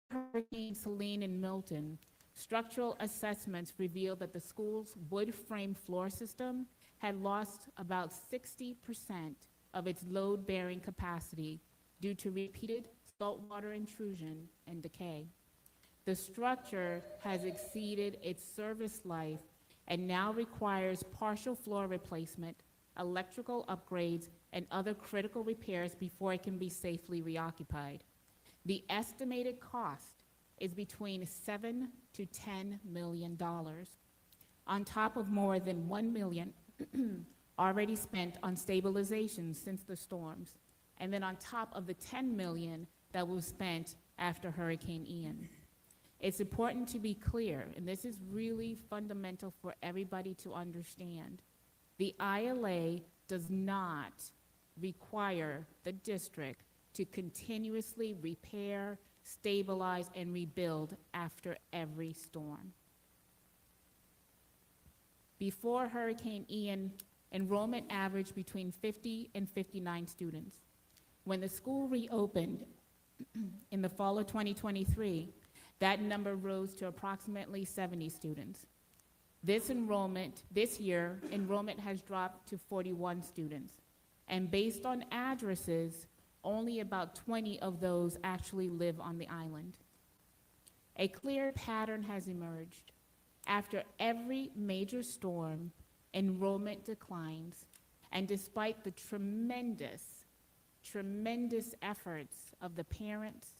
Speaker 9: Hurricane Helene and Milton, structural assessments revealed that the school's wood frame floor system had lost about 60% of its load-bearing capacity due to repeated saltwater intrusion and decay. The structure has exceeded its service life and now requires partial floor replacement, electrical upgrades, and other critical repairs before it can be safely reoccupied. The estimated cost is between $7 to $10 million, on top of more than $1 million already spent on stabilization since the storms, and then on top of the $10 million that was spent after Hurricane Ian. It's important to be clear, and this is really fundamental for everybody to understand. The ILA does not require the district to continuously repair, stabilize, and rebuild after every storm. Before Hurricane Ian, enrollment averaged between 50 and 59 students. When the school reopened in the fall of 2023, that number rose to approximately 70 students. This year, enrollment has dropped to 41 students. And based on addresses, only about 20 of those actually live on the island. A clear pattern has emerged. After every major storm, enrollment declines, and despite the tremendous efforts of the parents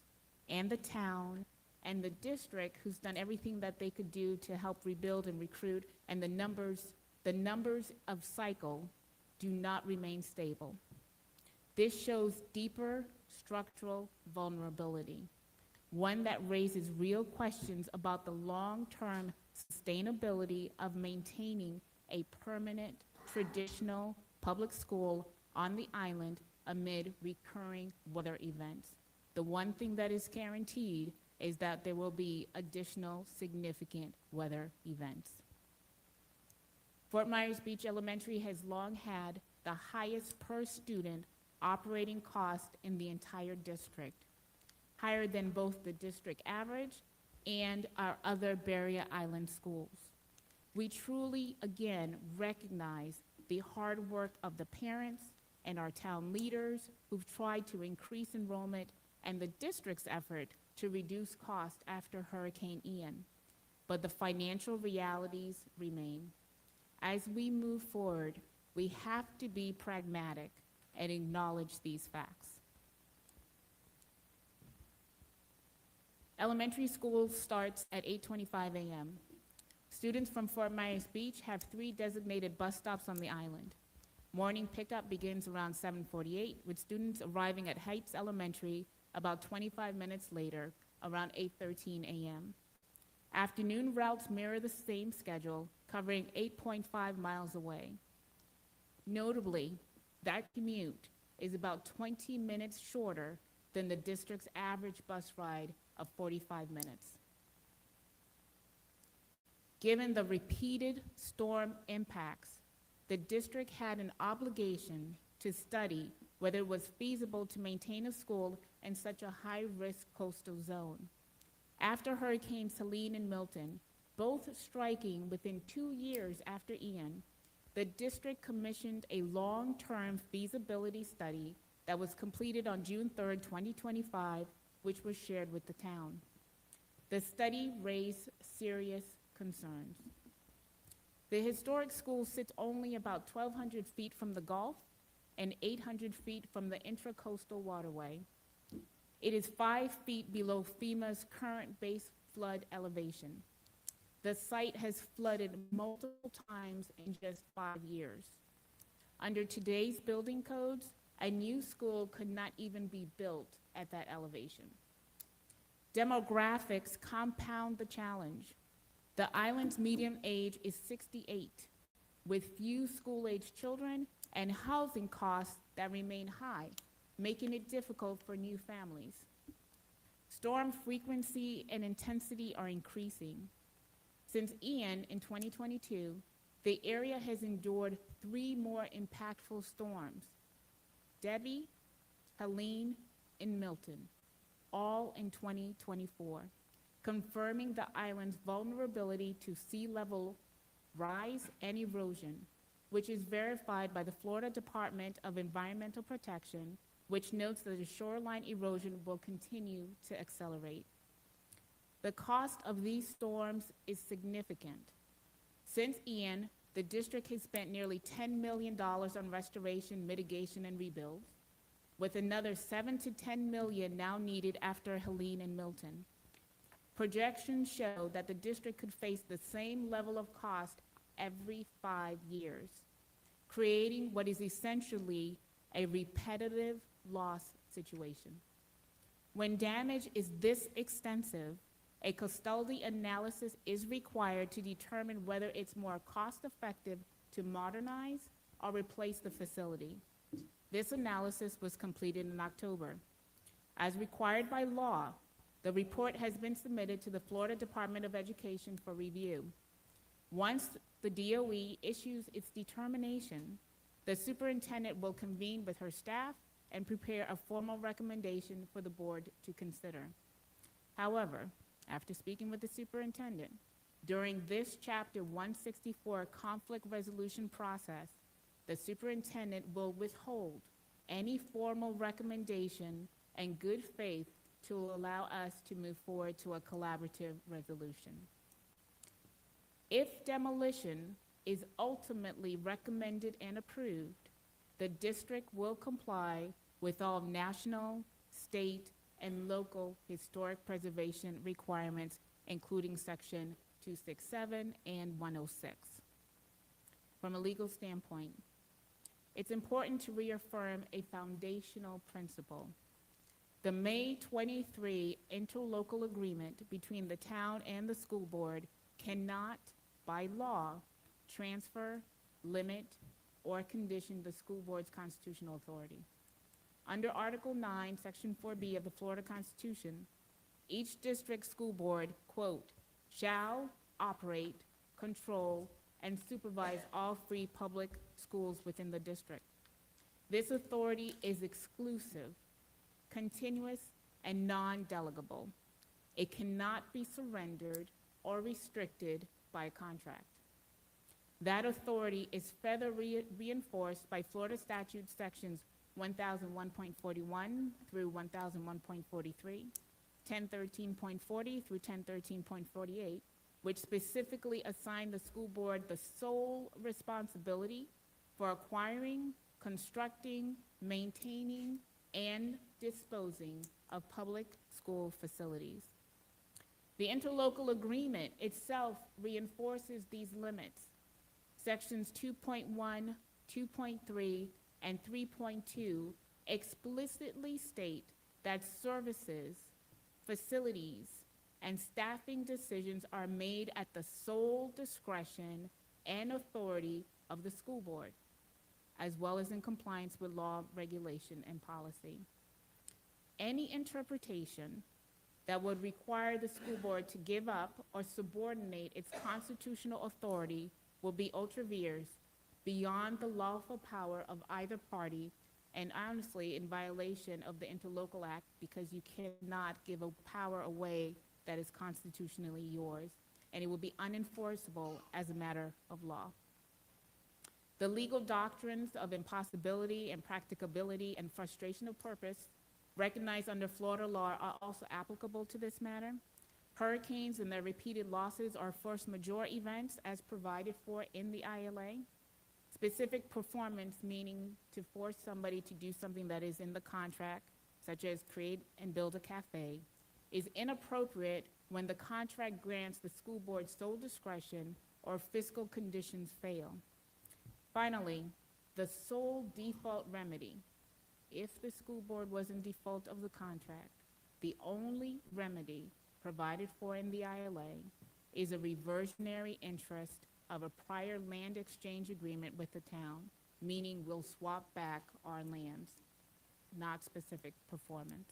Speaker 9: and the town and the district, who's done everything that they could do to help rebuild and recruit, and the numbers of cycle do not remain stable. This shows deeper structural vulnerability, one that raises real questions about the long-term sustainability of maintaining a permanent, traditional public school on the island amid recurring weather events. The one thing that is guaranteed is that there will be additional significant weather events. Fort Myers Beach Elementary has long had the highest per student operating cost in the entire district, higher than both the district average and our other Barrier Island schools. We truly, again, recognize the hard work of the parents and our town leaders who've tried to increase enrollment, and the district's effort to reduce cost after Hurricane Ian. But the financial realities remain. As we move forward, we have to be pragmatic and acknowledge these facts. Elementary school starts at 8:25 a.m. Students from Fort Myers Beach have 3 designated bus stops on the island. Morning pickup begins around 7:48, with students arriving at Heights Elementary about 25 minutes later, around 8:13 a.m. Afternoon routes mirror the same schedule, covering 8.5 miles away. Notably, that commute is about 20 minutes shorter than the district's average bus ride of 45 minutes. Given the repeated storm impacts, the district had an obligation to study whether it was feasible to maintain a school in such a high-risk coastal zone. After Hurricanes Helene and Milton, both striking within 2 years after Ian, the district commissioned a long-term feasibility study that was completed on June 3rd, 2025, which was shared with the town. The study raised serious concerns. The historic school sits only about 1,200 feet from the Gulf and 800 feet from the intracoastal waterway. It is 5 feet below FEMA's current base flood elevation. The site has flooded multiple times in just 5 years. Under today's building codes, a new school could not even be built at that elevation. Demographics compound the challenge. The island's median age is 68, with few school-age children and housing costs that remain high, making it difficult for new families. Storm frequency and intensity are increasing. Since Ian in 2022, The area has endured 3 more impactful storms: Debbie, Helene, and Milton, all in 2024, confirming the island's vulnerability to sea level rise and erosion, which is verified by the Florida Department of Environmental Protection, which notes that the shoreline erosion will continue to accelerate. The cost of these storms is significant. Since Ian, the district has spent nearly $10 million on restoration, mitigation, and rebuild, with another $7 to $10 million now needed after Helene and Milton. Projections show that the district could face the same level of cost every 5 years, creating what is essentially a repetitive loss situation. When damage is this extensive, a custody analysis is required to determine whether it's more cost-effective to modernize or replace the facility. This analysis was completed in October. As required by law, the report has been submitted to the Florida Department of Education for review. Once the DOE issues its determination, the superintendent will convene with her staff and prepare a formal recommendation for the board to consider. However, after speaking with the superintendent, during this Chapter 164 conflict resolution process, the superintendent will withhold any formal recommendation in good faith to allow us to move forward to a collaborative resolution. If demolition is ultimately recommended and approved, the district will comply with all national, state, and local historic preservation requirements, including Section 267 and 106. From a legal standpoint, it's important to reaffirm a foundational principle. The May 23 interlocal agreement between the town and the school board cannot, by law, transfer, limit, or condition the school board's constitutional authority. Under Article 9, Section 4B of the Florida Constitution, each district school board, quote, shall operate, control, and supervise all free public schools within the district. This authority is exclusive, continuous, and non-delegable. It cannot be surrendered or restricted by a contract. That authority is further reinforced by Florida statute sections 1001.41 through 1001.43, 1013.40 through 1013.48, which specifically assign the school board the sole responsibility for acquiring, constructing, maintaining, and disposing of public school facilities. The interlocal agreement itself reinforces these limits. Sections 2.1, 2.3, and 3.2 explicitly state that services, facilities, and staffing decisions are made at the sole discretion and authority of the school board, as well as in compliance with law, regulation, and policy. Any interpretation that would require the school board to give up or subordinate its constitutional authority will be ultra vires, beyond the lawful power of either party, and honestly in violation of the Interlocal Act, because you cannot give a power away that is constitutionally yours, and it will be unenforceable as a matter of law. The legal doctrines of impossibility and practicability and frustration of purpose recognized under Florida law are also applicable to this matter. Hurricanes and their repeated losses are force majeure events as provided for in the ILA. Specific performance, meaning to force somebody to do something that is in the contract, such as create and build a cafe, is inappropriate when the contract grants the school board sole discretion or fiscal conditions fail. Finally, the sole default remedy, if the school board was in default of the contract, the only remedy provided for in the ILA is a reversionary interest of a prior land exchange agreement with the town, meaning we'll swap back our lands, not specific performance.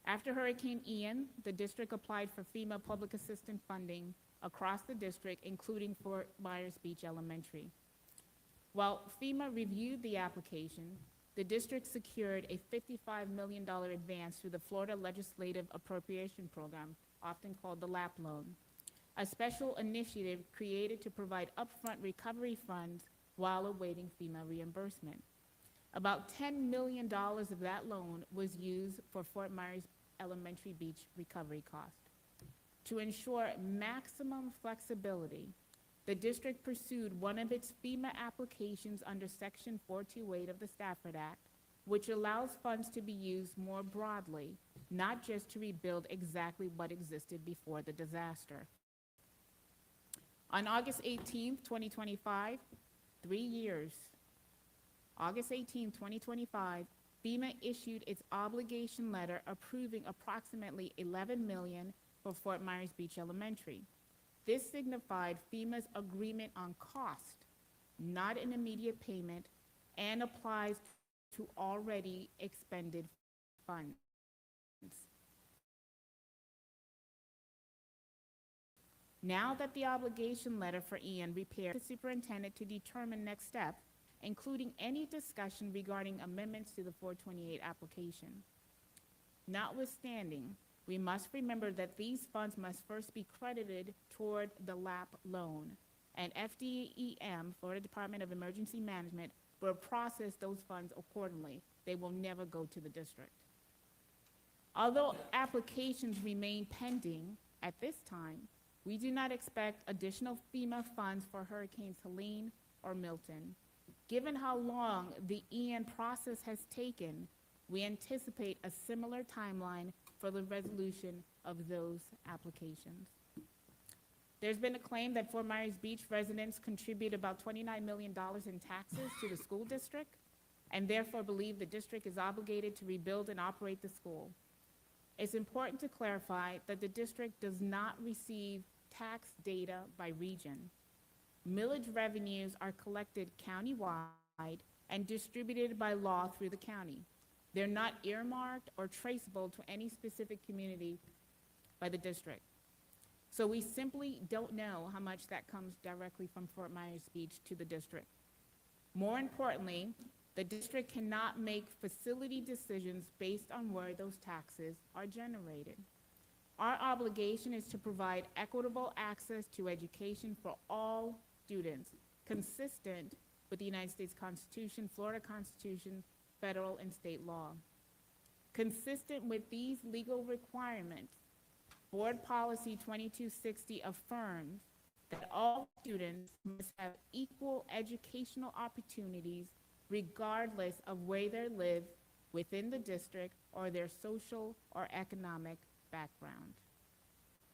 Speaker 9: After Hurricane Ian, the district applied for FEMA public assistance funding across the district, including Fort Myers Beach Elementary. While FEMA reviewed the application, the district secured a $55 million advance through the Florida Legislative Appropriation Program, often called the LAP loan, a special initiative created to provide upfront recovery funds while awaiting FEMA reimbursement. About $10 million of that loan was used for Fort Myers Elementary Beach recovery cost. To ensure maximum flexibility, the district pursued one of its FEMA applications under Section 428 of the Stafford Act, which allows funds to be used more broadly, not just to rebuild exactly what existed before the disaster. On August 18, 2025, 3 years, August 18, 2025, FEMA issued its obligation letter approving approximately $11 million for Fort Myers Beach Elementary. This signified FEMA's agreement on cost, not an immediate payment, and applies to already expended funds. Now that the obligation letter for Ian repaired, the superintendent to determine next steps, including any discussion regarding amendments to the 428 application. Notwithstanding, we must remember that these funds must first be credited toward the LAP loan, and FDEM, Florida Department of Emergency Management, will process those funds accordingly. They will never go to the district. Although applications remain pending at this time, we do not expect additional FEMA funds for Hurricanes Helene or Milton. Given how long the Ian process has taken, we anticipate a similar timeline for the resolution of those applications. There's been a claim that Fort Myers Beach residents contribute about $29 million in taxes to the school district, and therefore believe the district is obligated to rebuild and operate the school. It's important to clarify that the district does not receive tax data by region. Millage revenues are collected countywide and distributed by law through the county. They're not earmarked or traceable to any specific community by the district. So we simply don't know how much that comes directly from Fort Myers Beach to the district. More importantly, the district cannot make facility decisions based on where those taxes are generated. Our obligation is to provide equitable access to education for all students, consistent with the United States Constitution, Florida Constitution, federal and state law. Consistent with these legal requirements, Board Policy 2260 affirms that all students must have equal educational opportunities regardless of where they live within the district or their social or economic background.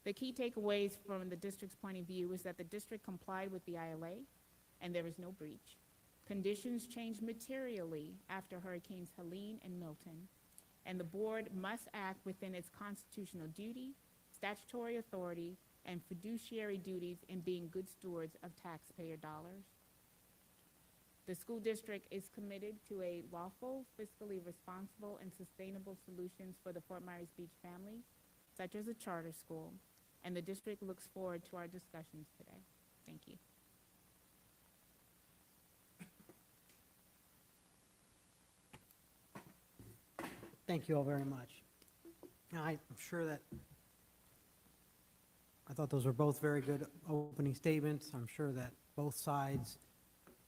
Speaker 9: The key takeaways from the district's point of view is that the district complied with the ILA and there is no breach. Conditions changed materially after Hurricanes Helene and Milton, and the board must act within its constitutional duty, statutory authority, and fiduciary duties in being good stewards of taxpayer dollars. The school district is committed to a lawful, fiscally responsible, and sustainable solutions for the Fort Myers Beach families, such as a charter school, and the district looks forward to our discussions today. Thank you.
Speaker 1: Thank you all very much. Now, I'm sure that, I thought those were both very good opening statements. I'm sure that both sides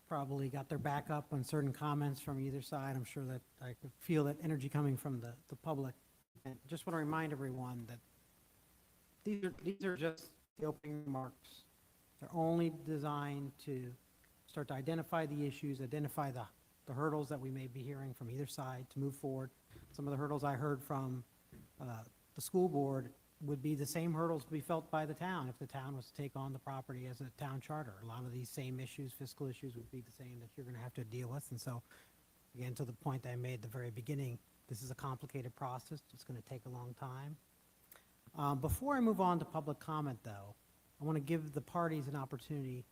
Speaker 1: probably got their back up on certain comments from either side. I'm sure that I could feel that energy coming from the public. And just want to remind everyone that these are just the opening remarks. They're only designed to start to identify the issues, identify the hurdles that we may be hearing from either side to move forward. Some of the hurdles I heard from the school board would be the same hurdles to be felt by the town if the town was to take on the property as a town charter. A lot of these same issues, fiscal issues, would be the same that you're going to have to deal with. And so, again, to the point that I made at the very beginning, this is a complicated process. It's going to take a long time. Before I move on to public comment, though, I want to give the parties an opportunity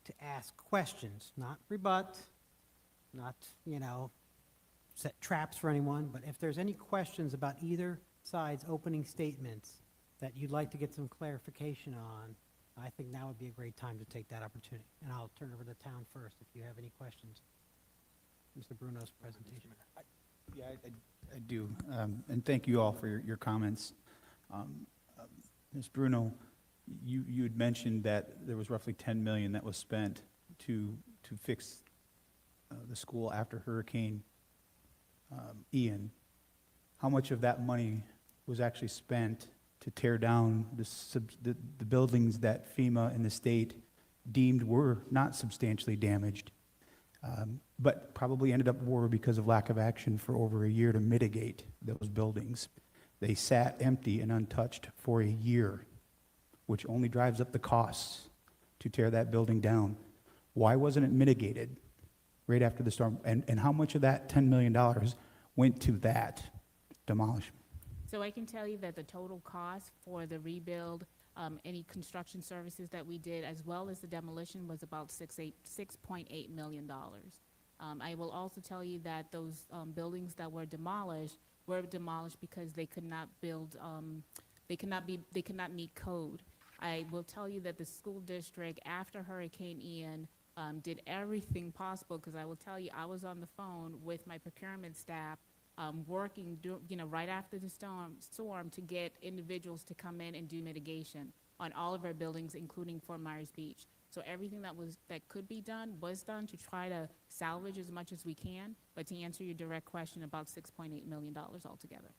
Speaker 1: to ask questions, not rebut, not, set traps for anyone, but if there's any questions about either sides' opening statements that you'd like to get some clarification on, I think now would be a great time to take that opportunity. And I'll turn it over to the town first if you have any questions. Mr. Bruno's presentation.
Speaker 3: Yeah, I do. And thank you all for your comments. Ms. Bruno, you had mentioned that there was roughly 10 million that was spent to fix the school after Hurricane Ian. How much of that money was actually spent to tear down the buildings that FEMA and the state deemed were not substantially damaged, but probably ended up war because of lack of action for over a year to mitigate those buildings? They sat empty and untouched for a year, which only drives up the costs to tear that building down. Why wasn't it mitigated right after the storm? And how much of that $10 million went to that demolition?
Speaker 9: So I can tell you that the total cost for the rebuild, any construction services that we did, as well as the demolition, was about $6.8 million. I will also tell you that those buildings that were demolished because they could not build, they could not meet code. I will tell you that the school district, after Hurricane Ian, did everything possible, because I will tell you, I was on the phone with my procurement staff, working, right after the storm to get individuals to come in and do mitigation on all of our buildings, including Fort Myers Beach. So everything that could be done was done to try to salvage as much as we can. But to answer your direct question, about $6.8 million altogether.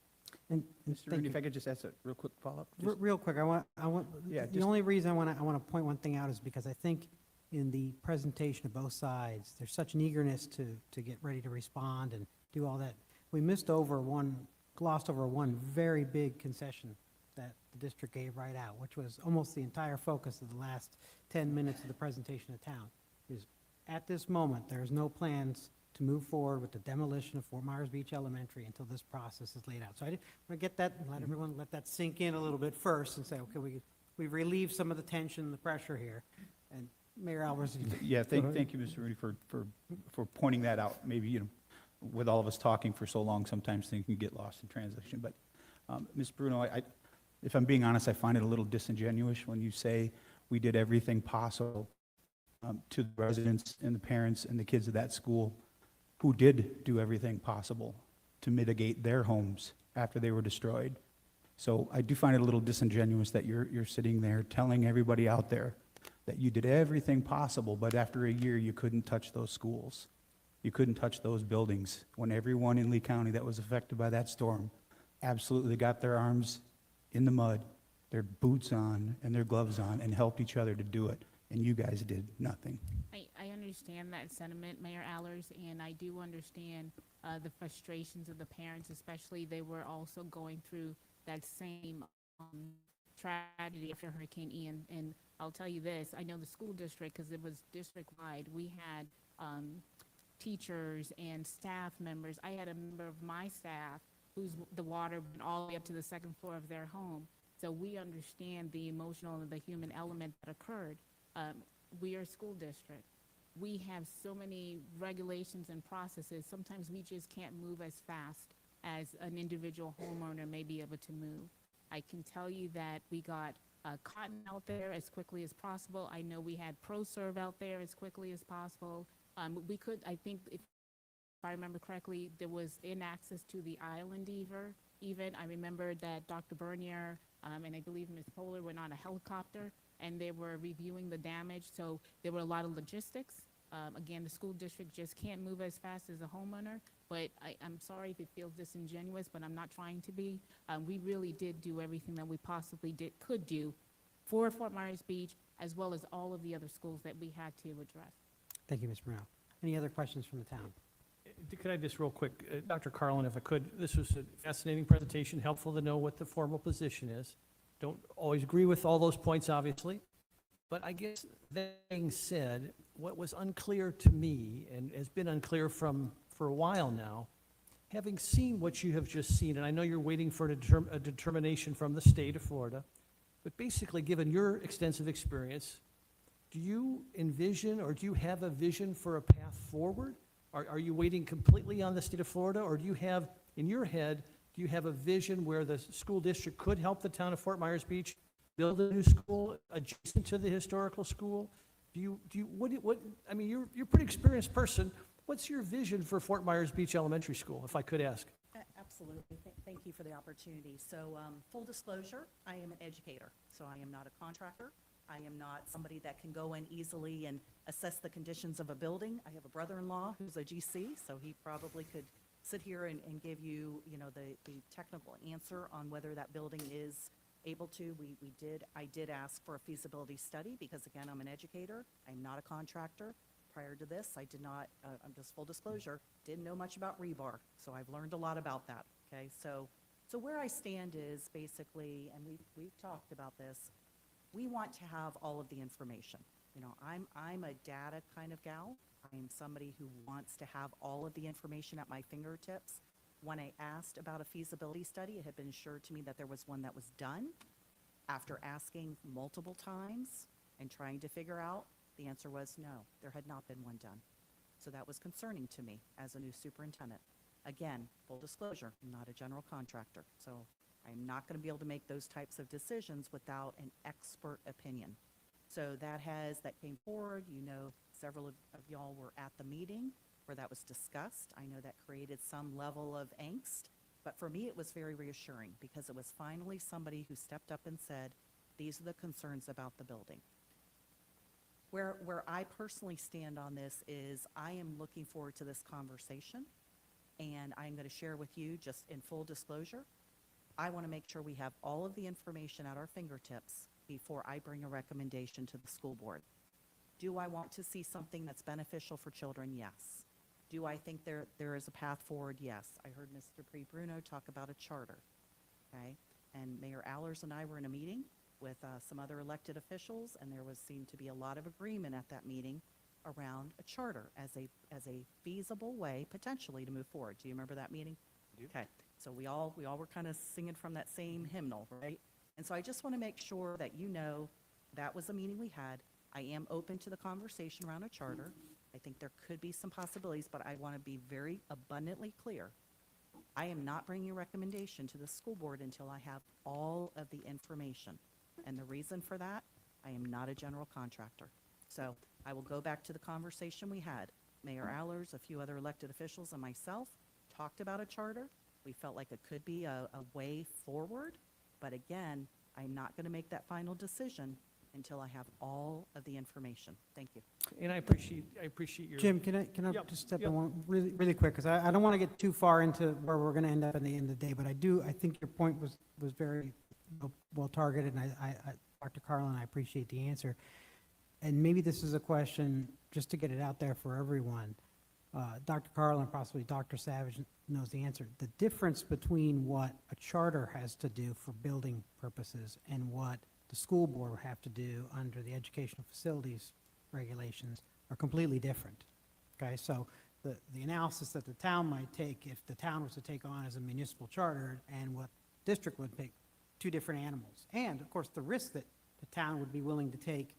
Speaker 1: And
Speaker 3: Mr.
Speaker 1: thank
Speaker 3: Rooney,
Speaker 1: you.
Speaker 3: if I could just ask a real quick follow-up?
Speaker 1: Real quick,
Speaker 3: Yeah,
Speaker 1: the
Speaker 3: just-
Speaker 1: only reason I want to point one thing out is because I think in the presentation of both sides, there's such an eagerness to get ready to respond and do all that. We glossed over one very big concession that the district gave right out, which was almost the entire focus of the last 10 minutes of the presentation of town, is at this moment, there's no plans to move forward with the demolition of Fort Myers Beach Elementary until this process is laid out. So I want to get that, and let everyone, let that sink in a little bit first and say, okay, we've relieved some of the tension, the pressure here. And Mayor Alvarez.
Speaker 3: Yeah, thank you, Mr. Rooney, for pointing that out. Maybe, with all of us talking for so long, sometimes things can get lost in translation. But, Ms. Bruno, if I'm being honest, I find it a little disingenuous when you say we did everything possible to the residents and the parents and the kids of that school who did do everything possible to mitigate their homes after they were destroyed. So I do find it a little disingenuous that you're sitting there telling everybody out there that you did everything possible, but after a year, you couldn't touch those schools. You couldn't touch those buildings when everyone in Lee County that was affected by that storm absolutely got their arms in the mud, their boots on, and their gloves on, and helped each other to do it. And you guys did nothing.
Speaker 9: I understand that sentiment, Mayor Allers, and I do understand the frustrations of the parents, especially they were also going through that same tragedy after Hurricane Ian. And I'll tell you this, I know the school district, because it was district-wide, we had teachers and staff members. I had a member of my staff whose the water went all the way up to the second floor of their home. So we understand the emotional and the human element that occurred. We are a school district. We have so many regulations and processes. Sometimes we just can't move as fast as an individual homeowner may be able to move. I can tell you that we got cotton out there as quickly as possible. I know we had ProServe out there as quickly as possible. We could, I think, if I remember correctly, there was access to the island even. I remember that Dr. Bernier and I believe Ms. Poehler went on a helicopter and they were reviewing the damage. So there were a lot of logistics. Again, the school district just can't move as fast as a homeowner, but I'm sorry if it feels disingenuous, but I'm not trying to be. We really did do everything that we possibly could do for Fort Myers Beach, as well as all of the other schools that we had to address.
Speaker 1: Thank you, Ms. Brown. Any other questions from the town?
Speaker 5: Could I just real quick, Dr. Carlin, if I could, this was a fascinating presentation, helpful to know what the formal position is. Don't always agree with all those points, obviously, but I guess that being said, what was unclear to me, and has been unclear for a while now, having seen what you have just seen, and I know you're waiting for a determination from the state of Florida, but basically, given your extensive experience, do you envision or do you have a vision for a path forward? Are you waiting completely on the state of Florida, or do you have in your head Do you have a vision where the school district could help the town of Fort Myers Beach build a new school adjacent to the historical school? I mean, you're a pretty experienced person. What's your vision for Fort Myers Beach Elementary School, if I could ask?
Speaker 7: Absolutely. Thank you for the opportunity. So, full disclosure, I am an educator, so I am not a contractor. I am not somebody that can go in easily and assess the conditions of a building. I have a brother-in-law who's a GC, so he probably could sit here and give you, the technical answer on whether that building is able to. I did ask for a feasibility study because, again, I'm an educator. I'm not a contractor. Prior to this, I did not, I'm just full disclosure, didn't know much about rebar, so I've learned a lot about that, okay? So where I stand is basically, and we've talked about this, we want to have all of the information. I'm a data kind of gal. I'm somebody who wants to have all of the information at my fingertips. When I asked about a feasibility study, it had been assured to me that there was one that was done. After asking multiple times and trying to figure out, the answer was no, there had not been one done. So that was concerning to me as a new superintendent. Again, full disclosure, I'm not a general contractor, so I'm not going to be able to make those types of decisions without an expert opinion. So that came forward. Several of y'all were at the meeting where that was discussed. I know that created some level of angst, but for me, it was very reassuring because it was finally somebody who stepped up and said, these are the concerns about the building. Where I personally stand on this is I am looking forward to this conversation, and I'm going to share with you, just in full disclosure, I want to make sure we have all of the information at our fingertips before I bring a recommendation to the school board. Do I want to see something that's beneficial for children? Yes. Do I think there is a path forward? Yes. I heard Mr. Bruno talk about a charter, okay? And Mayor Allers and I were in a meeting with some other elected officials, and there seemed to be a lot of agreement at that meeting around a charter as a feasible way potentially to move forward. Do you remember that meeting? Okay, so we all were kind of singing from that same hymnal, right? And so I just want to make sure that that was a meeting we had. I am open to the conversation around a charter. I think there could be some possibilities, but I want to be very abundantly clear. I am not bringing a recommendation to the school board until I have all of the information. And the reason for that, I am not a general contractor. So I will go back to the conversation we had. Mayor Allers, a few other elected officials, and myself talked about a charter. We felt like it could be a way forward. But again, I'm not going to make that final decision until I have all of the information. Thank you.
Speaker 5: And I appreciate your.
Speaker 1: Jim, can I
Speaker 5: Yep,
Speaker 1: just step
Speaker 5: yep.
Speaker 1: in one really, really quick? Because I don't want to get too far into where we're going to end up at the end of the day, but I think your point was very well targeted, and Dr. Carlin, I appreciate the answer. And maybe this is a question, just to get it out there for everyone. Dr. Carlin, possibly Dr. Savage knows the answer. The difference between what a charter has to do for building purposes and what the school board will have to do under the educational facilities regulations are completely different. Okay, so the analysis that the town might take, if the town was to take on as a municipal charter, and what district would take, two different animals. And, of course, the risk that the town would be willing to take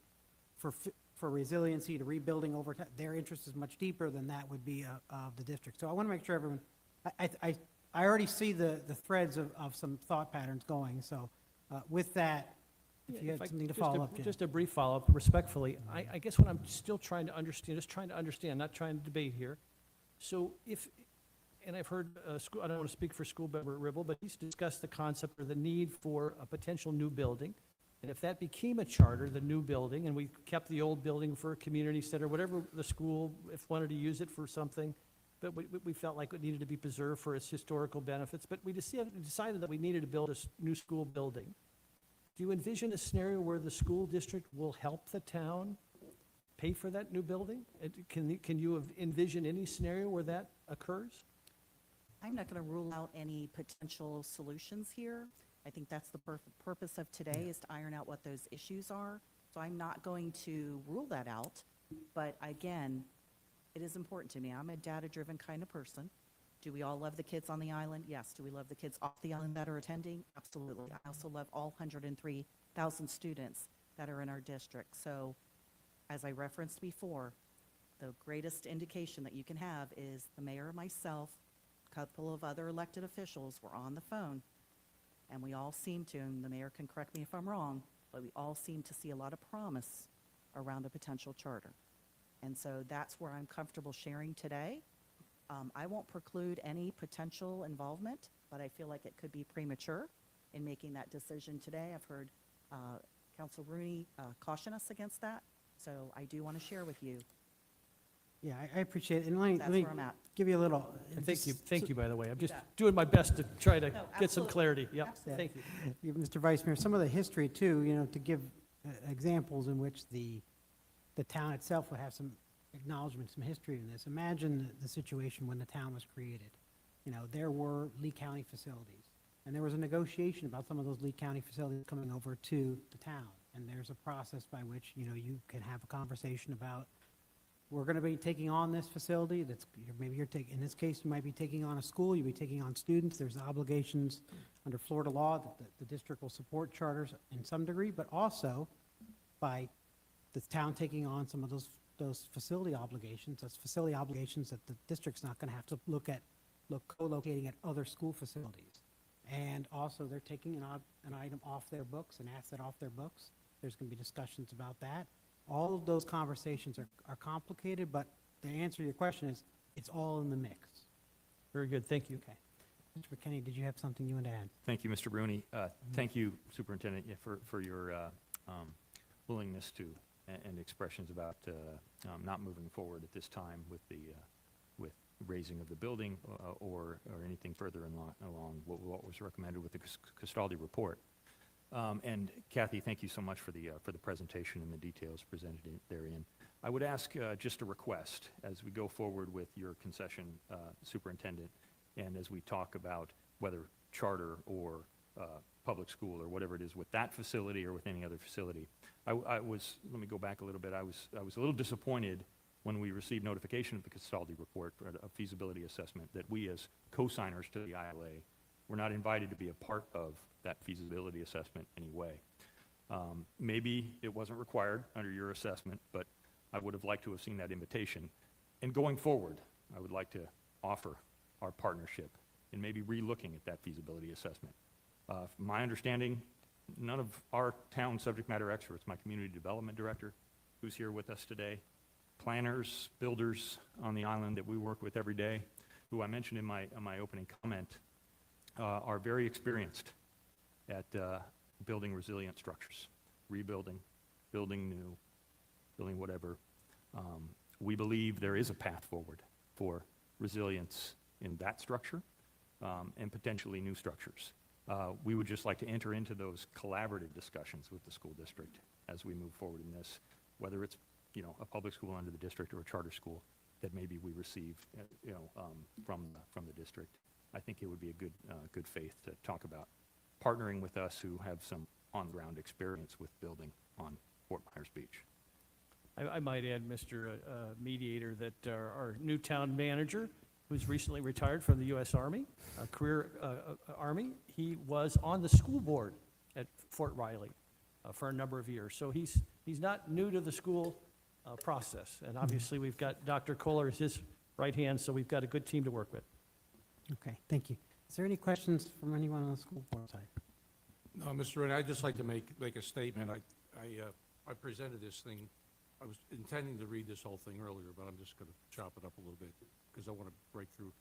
Speaker 1: for resiliency to rebuilding over time, their interest is much deeper than that would be of the district. So I want to make sure everyone, I already see the threads of some thought patterns going. So with that, if you had something to follow up, Jim.
Speaker 5: Just a brief follow-up, respectfully. I guess what I'm still trying to understand, not trying to debate here. So and I've heard, I don't want to speak for school member Ribble, but he's discussed the concept or the need for a potential new building. And if that became a charter, the new building, and we kept the old building for a community center, whatever the school, if wanted to use it for something, but we felt like it needed to be preserved for its historical benefits, but we decided that we needed to build a new school building. Do you envision a scenario where the school district will help the town pay for that new building? Can you envision any scenario where that occurs?
Speaker 7: I'm not going to rule out any potential solutions here. I think that's the purpose of today, is to iron out what those issues are. So I'm not going to rule that out. But again, it is important to me. I'm a data-driven kind of person. Do we all love the kids on the island? Yes. Do we love the kids off the island that are attending? Absolutely. I also love all 103,000 students that are in our district. So as I referenced before, the greatest indication that you can have is the mayor, myself, a couple of other elected officials were on the phone, and we all seem to, and the mayor can correct me if I'm wrong, but we all seem to see a lot of promise around a potential charter. And so that's where I'm comfortable sharing today. I won't preclude any potential involvement, but I feel like it could be premature in making that decision today. I've heard Council Rooney caution us against that, so I do want to share with you.
Speaker 1: Yeah, I appreciate it. And let
Speaker 7: That's
Speaker 1: me
Speaker 7: where I'm at.
Speaker 1: give you a little.
Speaker 5: And thank you, by the way. I'm just
Speaker 7: Yeah.
Speaker 5: doing my best to try to
Speaker 7: No,
Speaker 5: get some
Speaker 7: absolutely.
Speaker 5: clarity. Yep,
Speaker 7: Absolutely.
Speaker 5: thank you.
Speaker 1: Mr. Vice Mayor, some of the history too, to give examples in which the town itself would have some acknowledgement, some history in this. Imagine the situation when the town was created. There were Lee County facilities, and there was a negotiation about some of those Lee County facilities coming over to the town. And there's a process by which, you can have a conversation about, we're going to be taking on this facility, maybe you're taking, in this case, you might be taking on a school, you'll be taking on students, there's obligations under Florida law that the district will support charters in some degree, but also by the town taking on some of those facility obligations, those facility obligations that the district's not going to have to look co-locating at other school facilities. And also, they're taking an item off their books, an asset off their books. There's going to be discussions about that. All of those conversations are complicated, but the answer to your question is, it's all in the mix.
Speaker 5: Very good, thank you.
Speaker 1: Okay. Mr. McKinney, did you have something you want to add?
Speaker 2: Thank you, Mr. Rooney. Thank you, Superintendent, for your willingness to, and expressions about not moving forward at this time with with raising of the building or anything further along what was recommended with the Castaldi report. And Kathy, thank you so much for the presentation and the details presented therein. I would ask just a request as we go forward with your concession, Superintendent, and as we talk about whether charter or public school or whatever it is with that facility or with any other facility. Let me go back a little bit. I was a little disappointed when we received notification of the Castaldi report for a feasibility assessment that we as co-signers to the ILA were not invited to be a part of that feasibility assessment anyway. Maybe it wasn't required under your assessment, but I would have liked to have seen that invitation. And going forward, I would like to offer our partnership in maybe re-looking at that feasibility assessment. From my understanding, none of our town subject matter experts, my community development director, who's here with us today, planners, builders on the island that we work with every day, who I mentioned in my opening comment, are very experienced at building resilient structures, rebuilding, building new, building whatever. We believe there is a path forward for resilience in that structure and potentially new structures. We would just like to enter into those collaborative discussions with the school district as we move forward in this, whether it's a public school under the district or a charter school that maybe we receive from the district. I think it would be a good faith to talk about partnering with us who have some on-ground experience with building on Fort Myers Beach.
Speaker 5: I might add, Mr. Mediator, that our new town manager, who's recently retired from the U.S. Army, a career Army, he was on the school board at Fort Riley for a number of years. So he's not new to the school process. And obviously, we've got Dr. Kohler as his right hand, so we've got a good team to work with.
Speaker 1: Okay, thank you. Is there any questions from anyone on the school board side?
Speaker 8: No, Mr. Rooney, I'd just like to make a statement. I presented this thing, I was intending to read this whole thing earlier, but I'm just going to chop it up a little bit because I want to break through.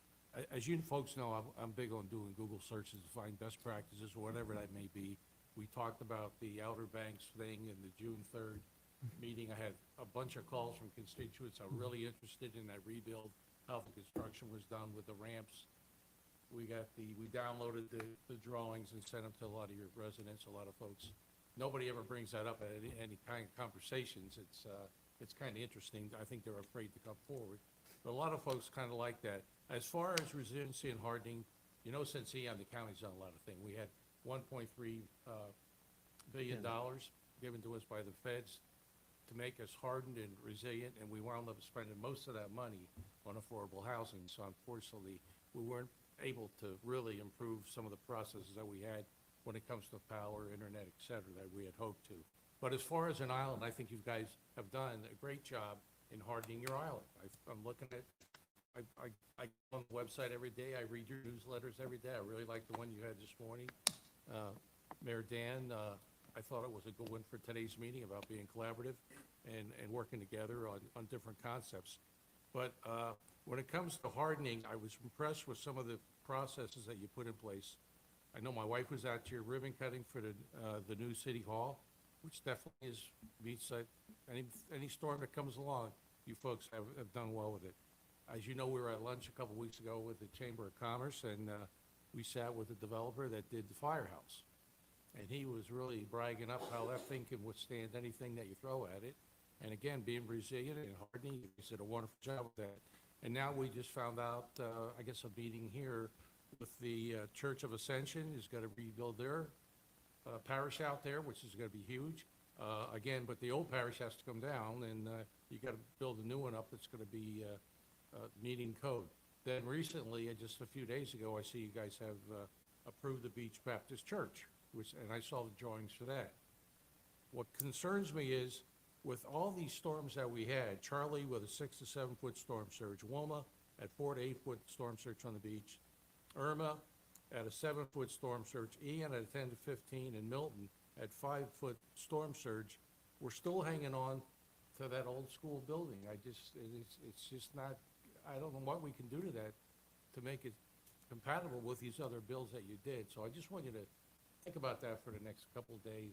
Speaker 8: As you folks know, I'm big on doing Google searches to find best practices or whatever that may be. We talked about the Outer Banks thing in the June 3rd meeting. I had a bunch of calls from constituents who are really interested in that rebuild, how the construction was done with the ramps. We downloaded the drawings and sent them to a lot of your residents, a lot of folks. Nobody ever brings that up at any kind of conversations. It's kind of interesting. I think they're afraid to come forward. But a lot of folks kind of like that. As far as resiliency and hardening, since the county's done a lot of things. We had $1.3 billion given to us by the feds to make us hardened and resilient, and we wound up spending most of that money on affordable housing. So unfortunately, we weren't able to really improve some of the processes that we had when it comes to power, internet, et cetera, that we had hoped to. But as far as an island, I think you guys have done a great job in hardening your island. I'm looking at I go on the website every day, I read your newsletters every day. I really like the one you had this morning. Mayor Dan, I thought it was a good one for today's meeting about being collaborative and working together on different concepts. But when it comes to hardening, I was impressed with some of the processes that you put in place. I know my wife was out here ribbon cutting for the new city hall, which definitely meets any storm that comes along. You folks have done well with it. As you know, we were at lunch a couple weeks ago with the Chamber of Commerce, and we sat with the developer that did the firehouse. And he was really bragging up how that thing can withstand anything that you throw at it. And again, being resilient and hardening, he did a wonderful job with that. And now we just found out, I guess, a meeting here with the Church of Ascension is going to rebuild their parish out there, which is going to be huge. Again, but the old parish has to come down, and you got to build a new one up that's going to be meeting code. Then recently, just a few days ago, I see you guys have approved the Beach Baptist Church, and I saw the drawings for that. What concerns me is, with all these storms that we had, Charlie with a 6 to 7 foot storm surge, Wilma at 4 to 8 foot storm surge on the beach, Irma at a 7 foot storm surge, Ian at a 10 to 15, and Milton at 5 foot storm surge, we're still hanging on to that old school building. It's just not, I don't know what we can do to that to make it compatible with these other bills that you did. So I just want you to think about that for the next couple of days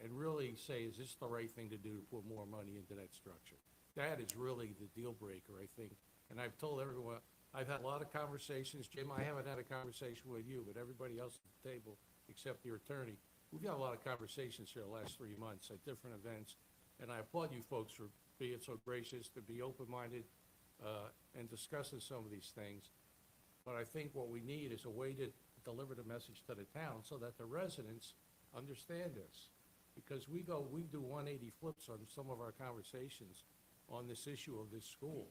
Speaker 8: and really say, is this the right thing to do to put more money into that structure? That is really the deal breaker, I think. And I've told everyone, I've had a lot of conversations. Jim, I haven't had a conversation with you, but everybody else at the table, except your attorney, we've had a lot of conversations here the last 3 months at different events. And I applaud you folks for being so gracious to be open-minded and discussing some of these things. But I think what we need is a way to deliver the message to the town so that the residents understand this. Because we do 180 flips on some of our conversations on this issue of this school.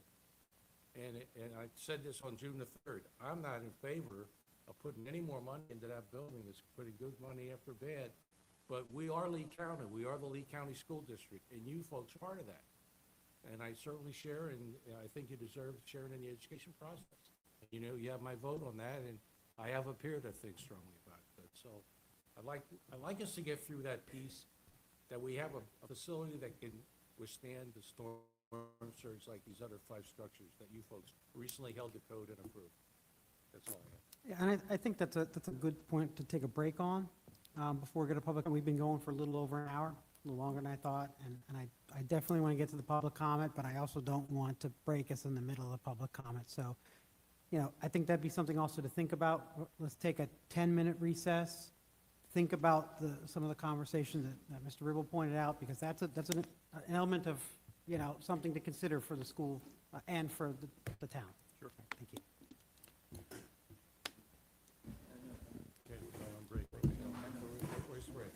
Speaker 8: And I said this on June the 3rd. I'm not in favor of putting any more money into that building. It's putting good money after bad. But we are Lee County. We are the Lee County School District, and you folks are part of that. And I certainly share, and I think you deserve sharing in the education process. You know, you have my vote on that, and I have appeared to think strongly about it. So I'd like us to get through that piece, that we have a facility that can withstand the storm surge like these other 5 structures that you folks recently held the code and approved. That's all I have.
Speaker 1: Yeah, and I think that's a good point to take a break on before we get to public. We've been going for a little over an hour, a little longer than I thought, and I definitely want to get to the public comment, but I also don't want to break us in the middle of the public comment. So, you know, I think that'd be something also to think about. Let's take a 10-minute recess. Think about some of the conversations that Mr. Ribble pointed out, because that's an element of, you know, something to consider for the school and for the town.
Speaker 2: Sure.
Speaker 1: Thank you.
Speaker 8: Okay, we're going on break. Where's Rick?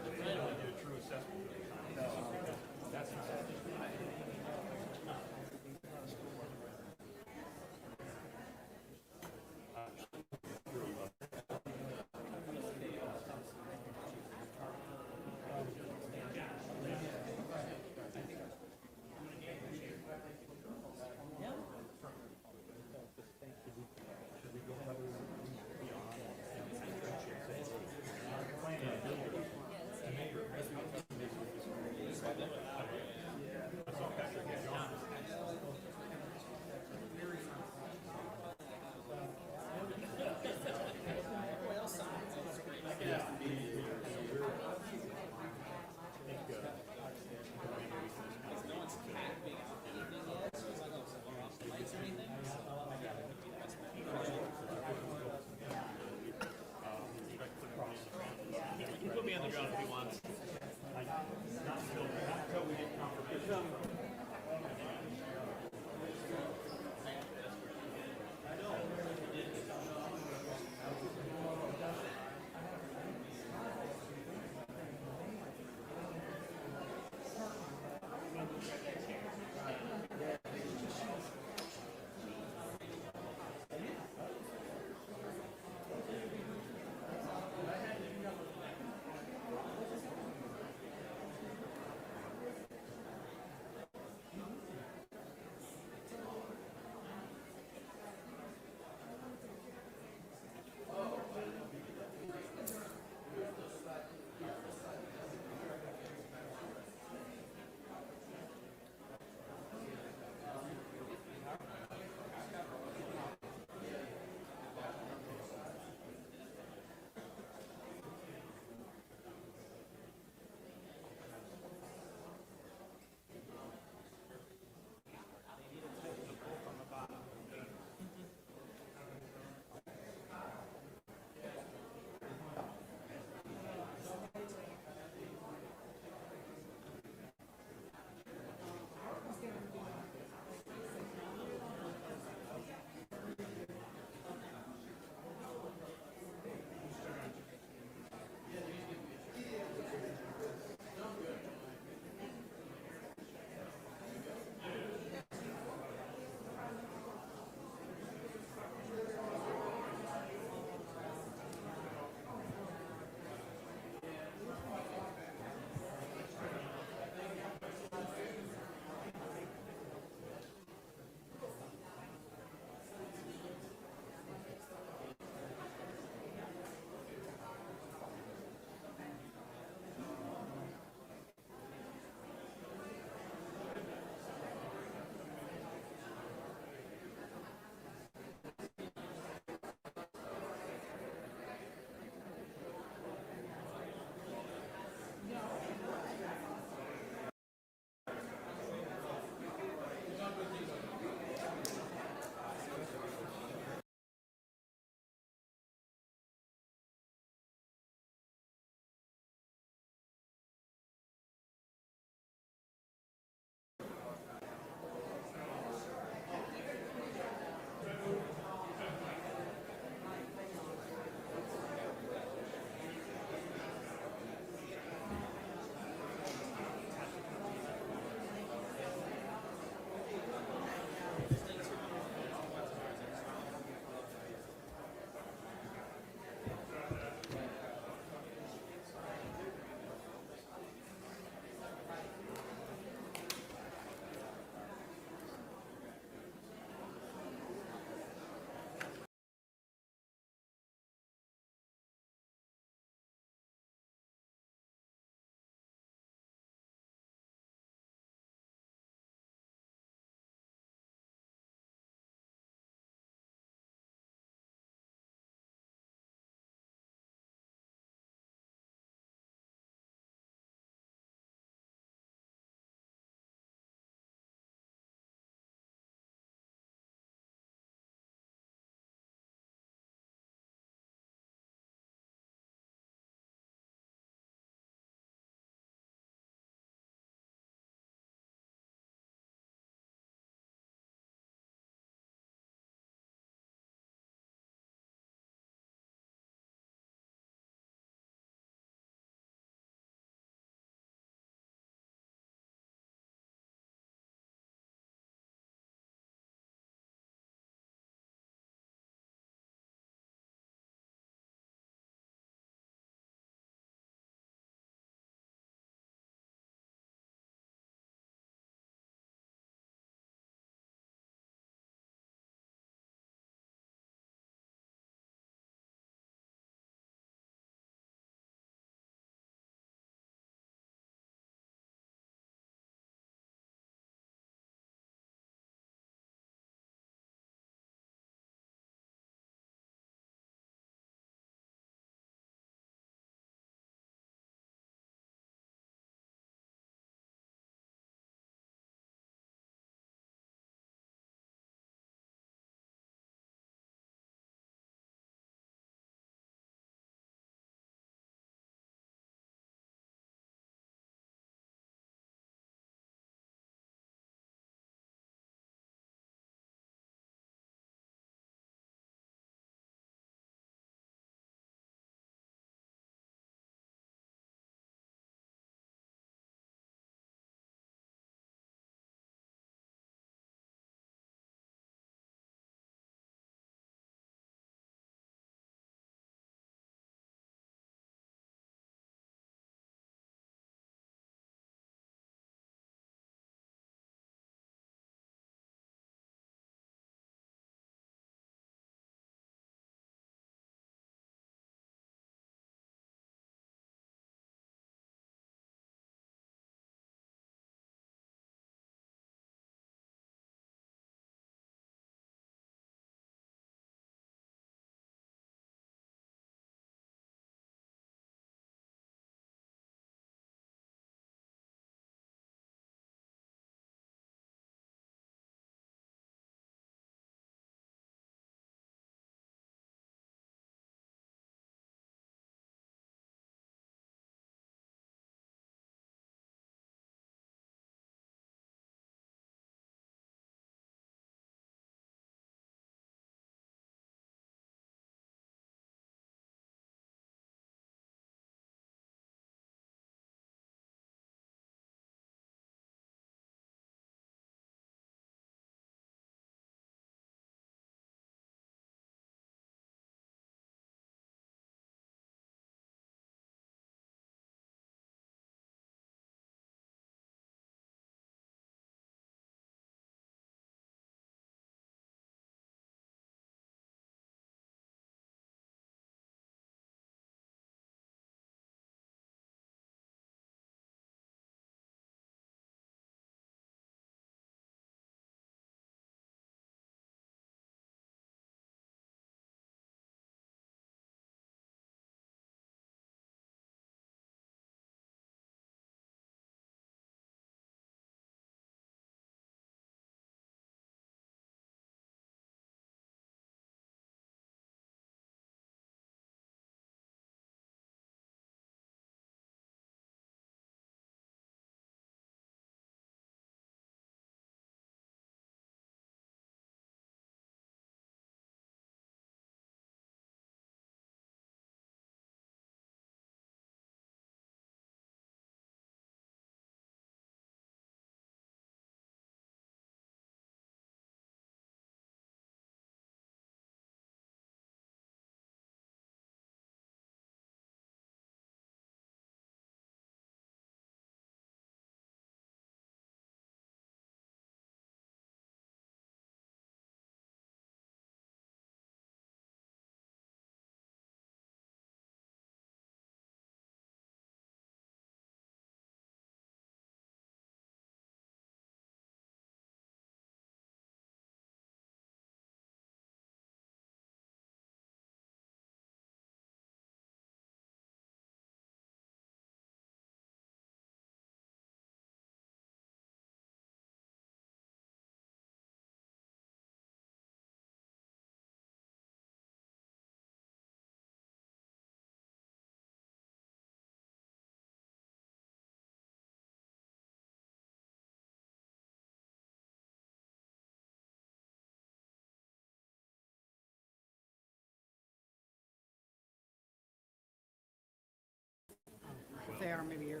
Speaker 1: they are, maybe you're.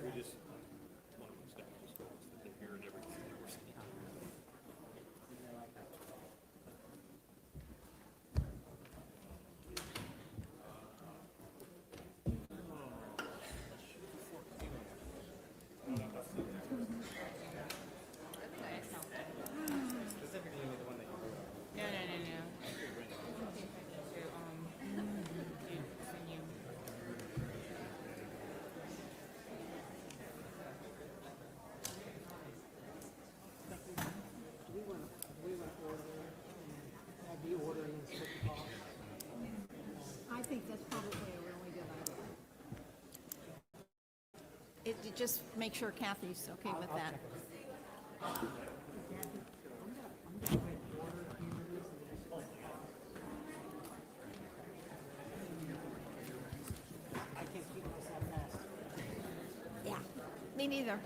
Speaker 9: No, no, no, no. Send you.
Speaker 4: I think that's probably a really good idea. Just make sure Kathy's okay with that. Yeah, me neither.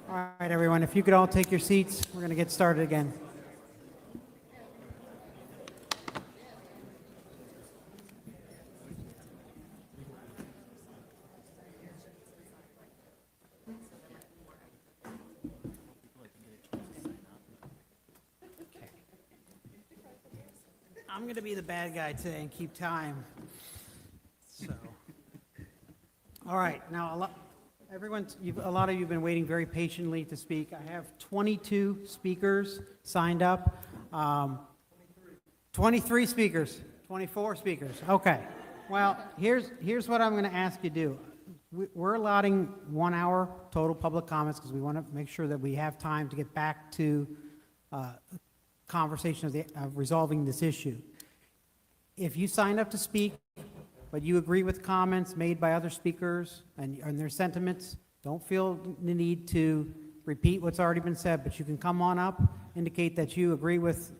Speaker 1: All right, everyone, if you could all take your seats, we're going to get started again. I'm going to be the bad guy today and keep time. So, all right, now a lot of you have been waiting very patiently to speak. I have 22 speakers signed up. 23 speakers, 24 speakers. Okay. Well, here's what I'm going to ask you to do. We're allotting 1 hour total public comments because we want to make sure that we have time to get back to conversation of resolving this issue. If you signed up to speak, but you agree with comments made by other speakers and their sentiments, don't feel the need to repeat what's already been said, but you can come on up, indicate that you agree with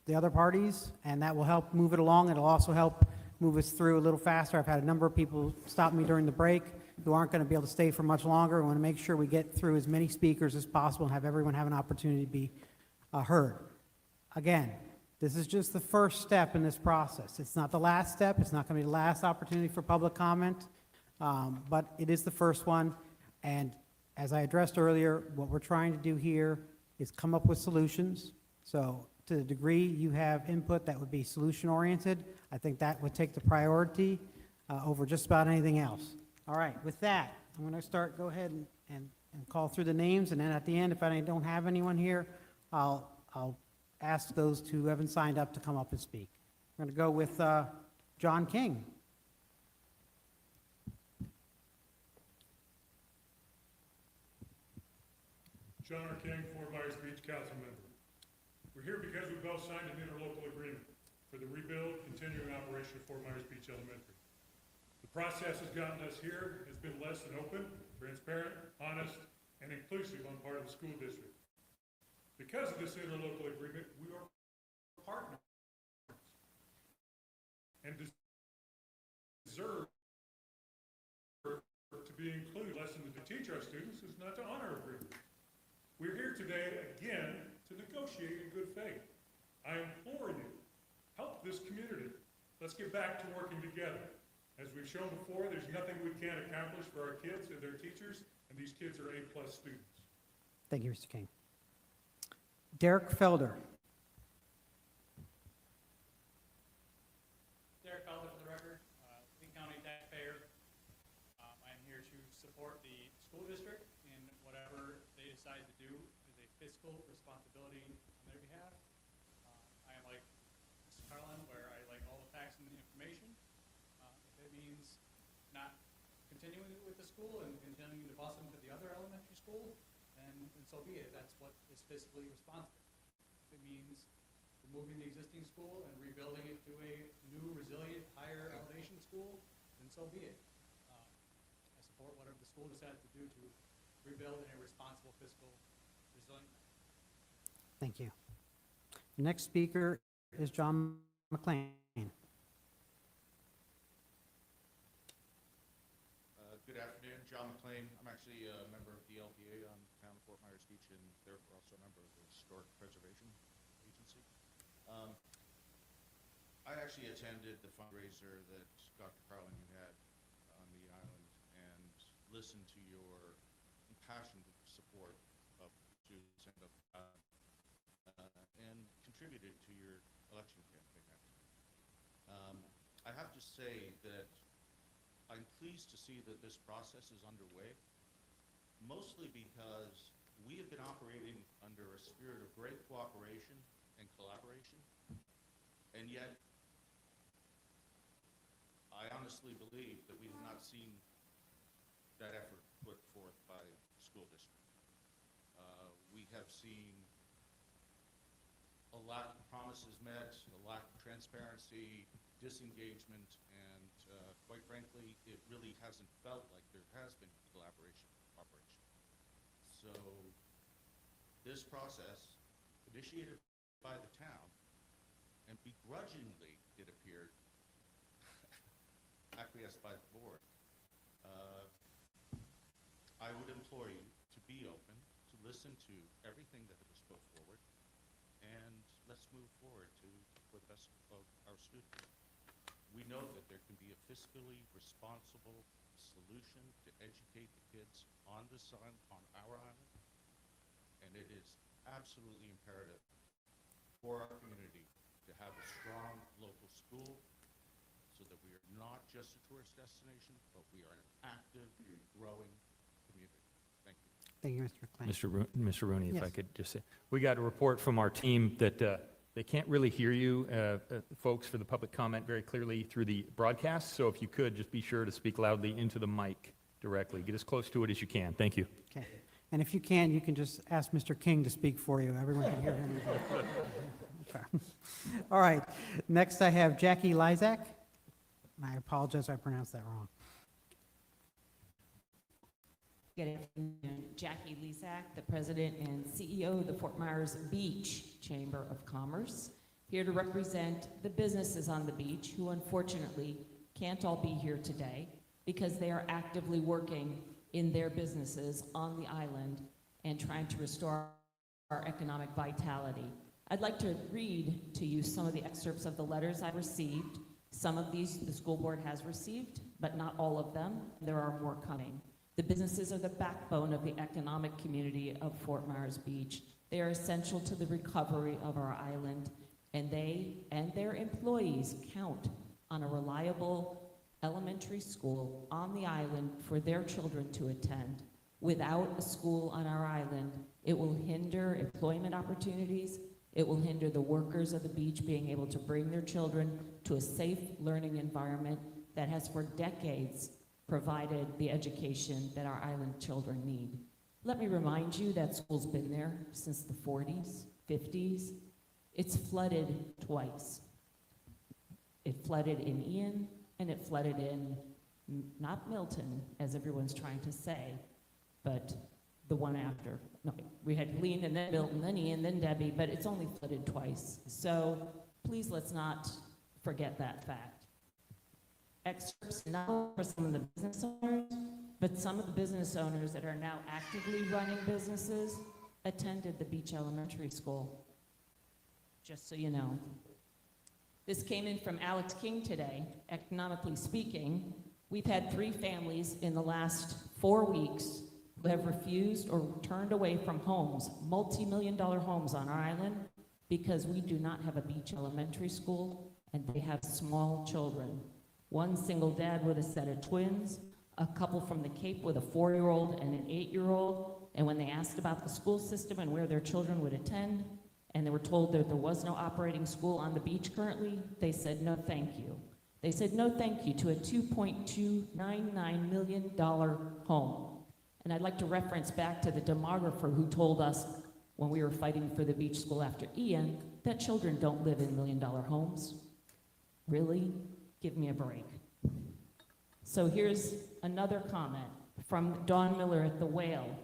Speaker 1: the other parties, and that will help move it along. It'll also help move us through a little faster. I've had a number of people stop me during the break who aren't going to be able to stay for much longer. We want to make sure we get through as many speakers as possible and have everyone have an opportunity to be heard. Again, this is just the first step in this process. It's not the last step. It's not going to be the last opportunity for public comment, but it is the first one. And as I addressed earlier, what we're trying to do here is come up with solutions. So to the degree you have input that would be solution-oriented, I think that would take the priority over just about anything else. All right, with that, I'm going to go ahead and call through the names, and then at the end, if I don't have anyone here, I'll ask those who haven't signed up to come up and speak. I'm going to go with John King.
Speaker 10: John R. King, Fort Myers Beach Council member. We're here because we both signed an interlocal agreement for the rebuild, continuing operation of Fort Myers Beach Elementary. The process has gotten us here has been less than open, transparent, honest, and inclusive on part of the school district. Because of this interlocal agreement, we are partners and deserve to be included. The lesson to teach our students is not to honor agreements. We're here today again to negotiate in good faith. I implore you, help this community. Let's get back to working together. As we've shown before, there's nothing we can't accomplish for our kids and their teachers, and these kids are A+ students.
Speaker 1: Thank you, Mr. King. Derek Felder.
Speaker 11: Derek Felder, for the record, Lee County taxpayer. I am here to support the school district in whatever they decide to do as a fiscal responsibility on their behalf. I am like Mr. Carlin, where I like all the facts and the information. If it means not continuing with the school and continuing to bus them to the other elementary school, then so be it. That's what is fiscally responsible. If it means removing the existing school and rebuilding it to a new, resilient, higher elevation school, then so be it. I support whatever the school decides to do to rebuild in a responsible, fiscal, resilient manner.
Speaker 1: Thank you. The next speaker is John McLean.
Speaker 12: Good afternoon, John McLean. I'm actually a member of the LPA on town of Fort Myers Beach, and therefore also a member of the Historic Preservation Agency. actually attended the fundraiser that Dr. Carlin you had on the island and listened to your impassioned support of students and of and contributed to your election campaign. I have to say that I'm pleased to see that this process is underway, mostly because we have been operating under a spirit of great cooperation and collaboration, and yet I honestly believe that we have not seen that effort put forth by the school district. We have seen a lack of promises met, a lack of transparency, disengagement, and quite frankly, it really hasn't felt like there has been collaboration, cooperation. So this process, initiated by the town, and begrudgingly, it appeared, acquiesced by the board, I would implore you to be open, to listen to everything that was put forward, and let's move forward for the best of our students. We know that there can be a fiscally responsible solution to educate the kids on this island, on our island, and it is absolutely imperative for our community to have a strong local school so that we are not just a tourist destination, but we are an active, growing community. Thank you.
Speaker 1: Thank you, Mr. McLean.
Speaker 2: Mr. Rooney, if I
Speaker 1: Yes.
Speaker 2: could just say, we got a report from our team that they can't really hear you, folks, for the public comment very clearly through the broadcast. So if you could, just be sure to speak loudly into the mic directly. Get as close to it as you can. Thank you.
Speaker 1: Okay. And if you can just ask Mr. King to speak for you. Everyone can hear him. Okay. All right. Next, I have Jackie Lysak. I apologize if I pronounced that wrong.
Speaker 13: Good afternoon. Jackie Lysak, the President and CEO of the Fort Myers Beach Chamber of Commerce, here to represent the businesses on the beach who unfortunately can't all be here today because they are actively working in their businesses on the island and trying to restore our economic vitality. I'd like to read to you some of the excerpts of the letters I received. Some of these the school board has received, but not all of them. There are more coming. The businesses are the backbone of the economic community of Fort Myers Beach. They are essential to the recovery of our island, and they and their employees count on a reliable elementary school on the island for their children to attend. Without a school on our island, it will hinder employment opportunities. It will hinder the workers of the beach being able to bring their children to a safe learning environment that has for decades provided the education that our island children need. Let me remind you that school's been there since the 40s, 50s. It's flooded twice. It flooded in Ian, and it flooded in, not Milton, as everyone's trying to say, but the one after. No, we had Helene, and then Milton, then Ian, then Debbie, but it's only flooded twice. So please let's not forget that fact. Excerpts not only for some of the business owners, but some of the business owners that are now actively running businesses attended the Beach Elementary School, just so you know. This came in from Alex King today. Economically speaking, we've had 3 families in the last 4 weeks who have refused or turned away from homes, multi-million-dollar homes on our island, because we do not have a beach elementary school and they have small children. One single dad with a set of twins, a couple from the Cape with a 4-year-old and an 8-year-old, and when they asked about the school system and where their children would attend, and they were told that there was no operating school on the beach currently, they said no thank you. They said no thank you to a $2.299 million home. And I'd like to reference back to the demographer who told us when we were fighting for the beach school after Ian that children don't live in million-dollar homes. Really? Give me a break. So here's another comment from Dawn Miller at The Whale.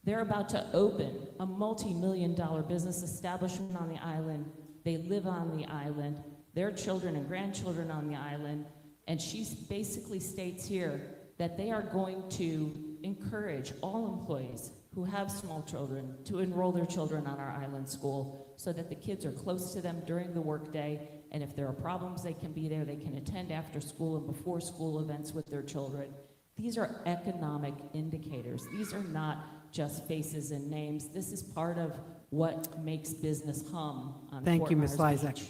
Speaker 13: They're about to open a multi-million-dollar business establishment on the island. They live on the island. Their children and grandchildren on the island. And she basically states here that they are going to encourage all employees who have small children to enroll their children on our island school so that the kids are close to them during the workday, and if there are problems, they can be there, they can attend after school and before school events with their children. These are economic indicators. These are not just faces and names. This is part of what makes business hum on
Speaker 1: Thank
Speaker 13: Fort
Speaker 1: you, Ms.
Speaker 13: Myers
Speaker 1: Lysak.
Speaker 13: Beach.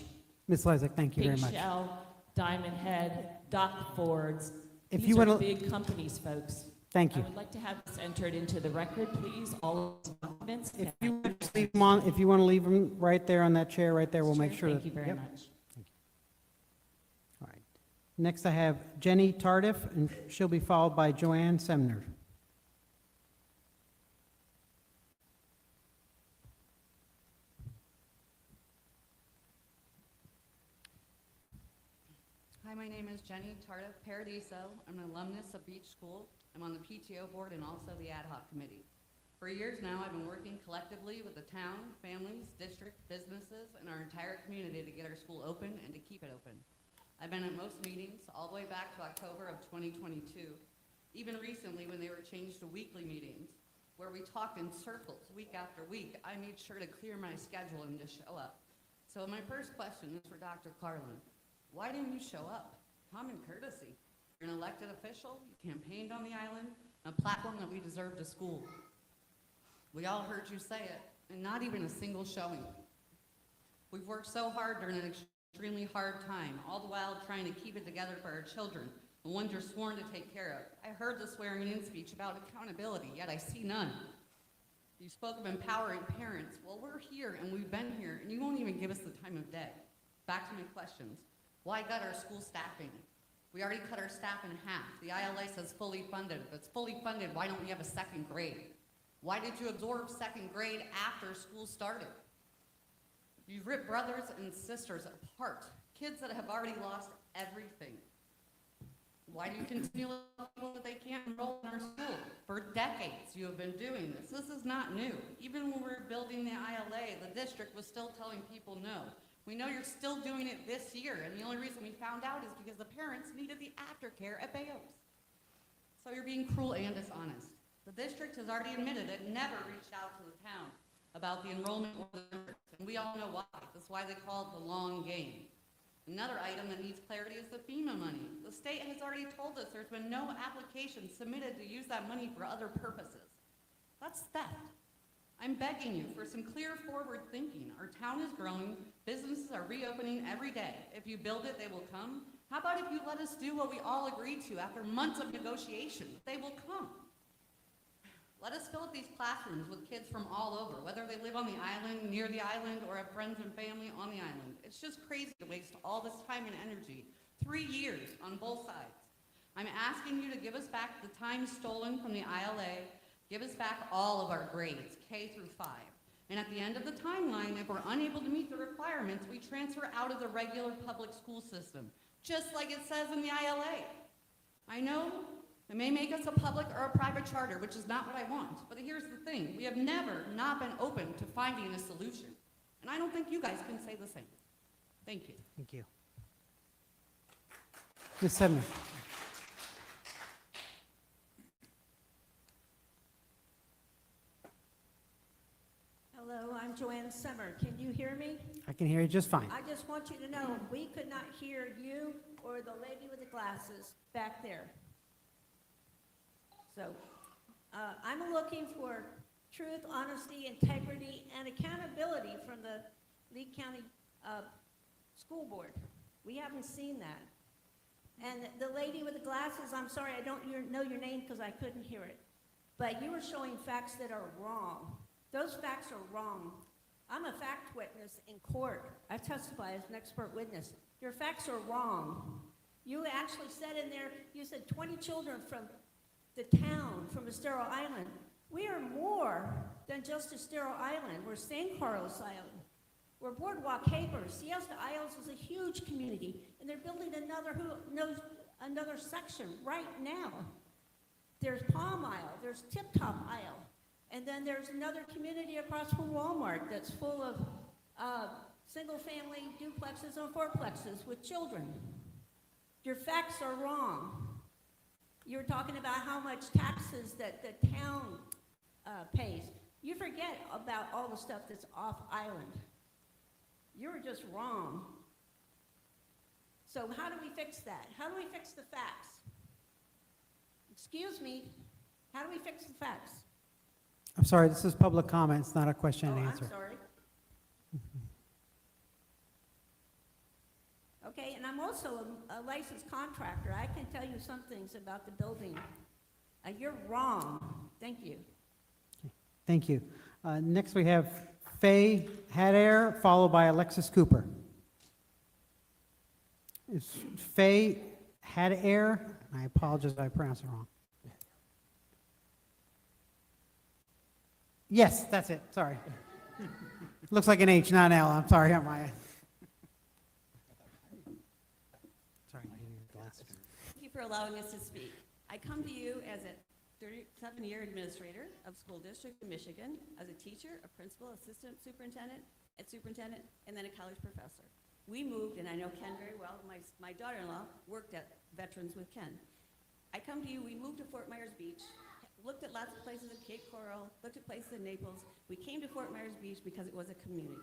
Speaker 1: Ms. Lysak, thank you very
Speaker 13: Big
Speaker 1: much.
Speaker 13: Shell, Diamond Head, Doc Fords.
Speaker 1: If
Speaker 13: These
Speaker 1: you
Speaker 13: are
Speaker 1: wanna-
Speaker 13: big companies, folks.
Speaker 1: Thank you.
Speaker 13: I would like to have this entered into the record, please, all of the documents.
Speaker 1: If you want to leave them on, if you want to leave them right there on that chair right there, we'll make sure.
Speaker 13: Thank
Speaker 1: that-
Speaker 13: you very
Speaker 1: yep.
Speaker 13: much.
Speaker 1: All right. Next, I have Jenny Tardif, and she'll be followed by Joanne Semner.
Speaker 14: Hi, my name is Jenny Tardif Paradiso. I'm an alumnus of Beach School. I'm on the PTO board and also the ad hoc committee. For years now, I've been working collectively with the town, families, district, businesses, and our entire community to get our school open and to keep it open. I've been at most meetings all the way back to October of 2022, even recently when they were changed to weekly meetings, where we talked in circles week after week. I made sure to clear my schedule and just show up. So my first question is for Dr. Carlin. Why didn't you show up? Common courtesy. You're an elected official, you campaigned on the island, a platform that we deserve to school. We all heard you say it, and not even a single showing. We've worked so hard during an extremely hard time, all the while trying to keep it together for our children, the ones you're sworn to take care of. I heard the swearing-in speech about accountability, yet I see none. You spoke of empowering parents. Well, we're here, and we've been here, and you won't even give us the time of day. Back to my questions. Why gut our school staffing? We already cut our staff in half. The ILA says fully funded. If it's fully funded, why don't we have a second grade? Why did you absorb second grade after school started? You've ripped brothers and sisters apart, kids that have already lost everything. Why do you continue to tell people that they can't enroll in our school? For decades, you have been doing this. This is not new. Even when we were building the ILA, the district was still telling people no. We know you're still doing it this year, and the only reason we found out is because the parents needed the aftercare at Bayos. So you're being cruel and dishonest. The district has already admitted it never reached out to the town about the enrollment or the numbers, and we all know why. That's why they call it the long game. Another item that needs clarity is the FEMA money. The state has already told us there's been no application submitted to use that money for other purposes. That's theft. I'm begging you for some clear forward thinking. Our town is growing, businesses are reopening every day. If you build it, they will come. How about if you let us do what we all agreed to after months of negotiation? They will come. Let us fill up these classrooms with kids from all over, whether they live on the island, near the island, or have friends and family on the island. It's just crazy to waste all this time and energy, 3 years on both sides. I'm asking you to give us back the time stolen from the ILA, give us back all of our grades, K through 5. And at the end of the timeline, if we're unable to meet the requirements, we transfer out of the regular public school system, just like it says in the ILA. I know it may make us a public or a private charter, which is not what I want. But here's the thing. We have never not been open to finding a solution. And I don't think you guys can say the same. Thank you.
Speaker 1: Thank you. Ms. Semner.
Speaker 15: Hello, I'm Joanne Summer. Can you hear me?
Speaker 1: I can hear you just fine.
Speaker 15: I just want you to know, we could not hear you or the lady with the glasses back there. So, I'm looking for truth, honesty, integrity, and accountability from the Lee County School Board. We haven't seen that. And the lady with the glasses, I'm sorry, I don't know your name because I couldn't hear it. But you were showing facts that are wrong. Those facts are wrong. I'm a fact witness in court. I testify as an expert witness. Your facts are wrong. You actually said in there, you said 20 children from the town, from Estero Island. We are more than just Estero Island. We're San Carlos Island. We're Boardwalk Capers. Siesta Isles is a huge community, and they're building another section right now. There's Palm Isle, there's Tip Top Isle, and then there's another community across from Walmart that's full of single-family duplexes and fourplexes with children. Your facts are wrong. You're talking about how much taxes that the town pays. You forget about all the stuff that's off island. You're just wrong. So how do we fix that? How do we fix the facts? Excuse me, how do we fix the facts?
Speaker 1: I'm sorry, this is public comment, it's not a question
Speaker 15: Oh,
Speaker 1: and
Speaker 15: I'm
Speaker 1: answer.
Speaker 15: sorry. Okay, and I'm also a licensed contractor. I can tell you some things about the building. You're wrong. Thank you.
Speaker 1: Thank you. Next, we have Faye Hadair, followed by Alexis Cooper. Is Faye Hadair? I apologize if I pronounced it wrong. Yes, that's it, sorry. Looks like an H, not an L, I'm sorry, I'm Maya. Sorry, I need glasses.
Speaker 16: Thank you for allowing us to speak. I come to you as a 37-year administrator of school district in Michigan, as a teacher, a principal, assistant superintendent, and then a college professor. We moved, and I know Ken very well. My daughter-in-law worked at Veterans with Ken. I come to you, we moved to Fort Myers Beach, looked at lots of places at Cape Coral, looked at places in Naples. We came to Fort Myers Beach because it was a community.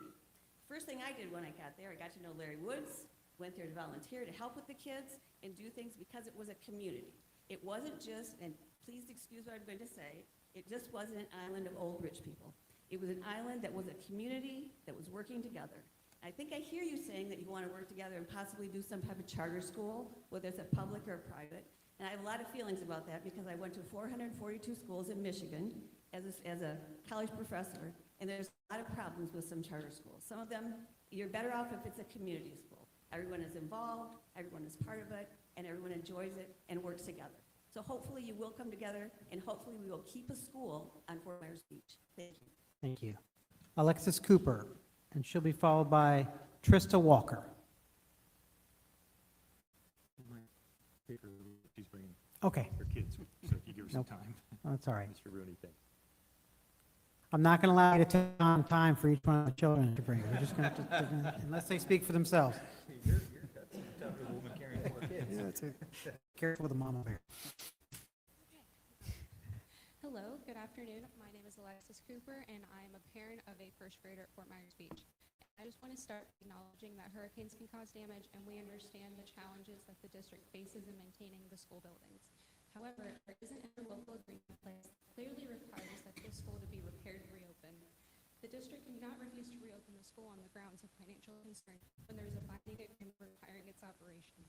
Speaker 16: First thing I did when I got there, I got to know Larry Woods, went there to volunteer to help with the kids and do things because it was a community. It wasn't just, and please excuse what I'm going to say, it just wasn't an island of old rich people. It was an island that was a community that was working together. I think I hear you saying that you want to work together and possibly do some type of charter school, whether it's a public or a private. And I have a lot of feelings about that because I went to 442 schools in Michigan as a college professor, and there's a lot of problems with some charter schools. Some of them, you're better off if it's a community school. Everyone is involved, everyone is part of it, and everyone enjoys it and works together. So hopefully you will come together, and hopefully we will keep a school on Fort Myers Beach. Thank you.
Speaker 1: Thank you. Alexis Cooper, and she'll be followed by Trista Walker.
Speaker 2: She's bringing
Speaker 1: Okay,
Speaker 2: her kids, so if you give her some
Speaker 1: Nope.
Speaker 2: time.
Speaker 1: that's all right.
Speaker 2: Mr. Rooney, thanks.
Speaker 1: I'm not going to allow you to take on time for each one of the children to bring. We're just going to, unless they speak for themselves.
Speaker 3: You're a tougher woman carrying 4 kids.
Speaker 1: Yeah, that's it. Careful with the mama bear.
Speaker 17: Hello, good afternoon. My name is Alexis Cooper, and I'm a parent of a first grader at Fort Myers Beach. I just want to start acknowledging that hurricanes can cause damage, and we understand the challenges that the district faces in maintaining the school buildings. However, there is an interlocal agreement in place that clearly requires that this school to be repaired and reopened. The district cannot refuse to reopen the school on the grounds of financial concern when there is a binding agreement requiring its operation.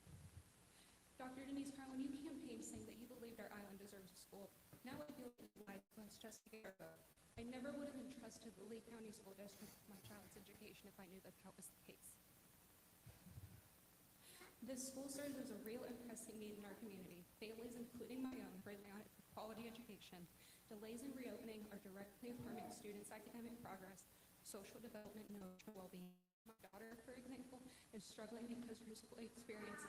Speaker 17: Dr. Denise Carlin, you campaigned saying that you believed our island deserves a school. Now I feel like you lied to us just a year ago. I never would have entrusted the Lee County School District with my child's education if I knew that that was the case. This school serves as a real and pressing need in our community. Families, including my own, rely on it for quality education. Delays in reopening are directly harming students' academic progress, social development, and emotional well-being. My daughter, for example, is struggling because her school experience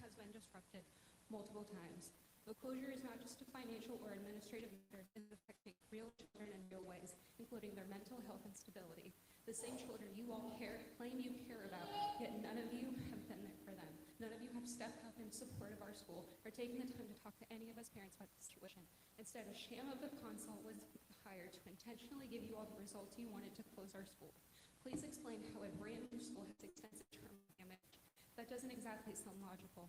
Speaker 17: has been disrupted multiple times. The closure is not just a financial or administrative matter, it is affecting real children in real ways, including their mental health and stability. The same children you all claim you care about, yet none of you have been there for them. None of you have stepped up in support of our school or taken the time to talk to any of us parents about the situation. Instead, a sham of a consult was hired to intentionally give you all the results you wanted to close our school. Please explain how a brand new school has extensive term damage. That doesn't exactly sound logical.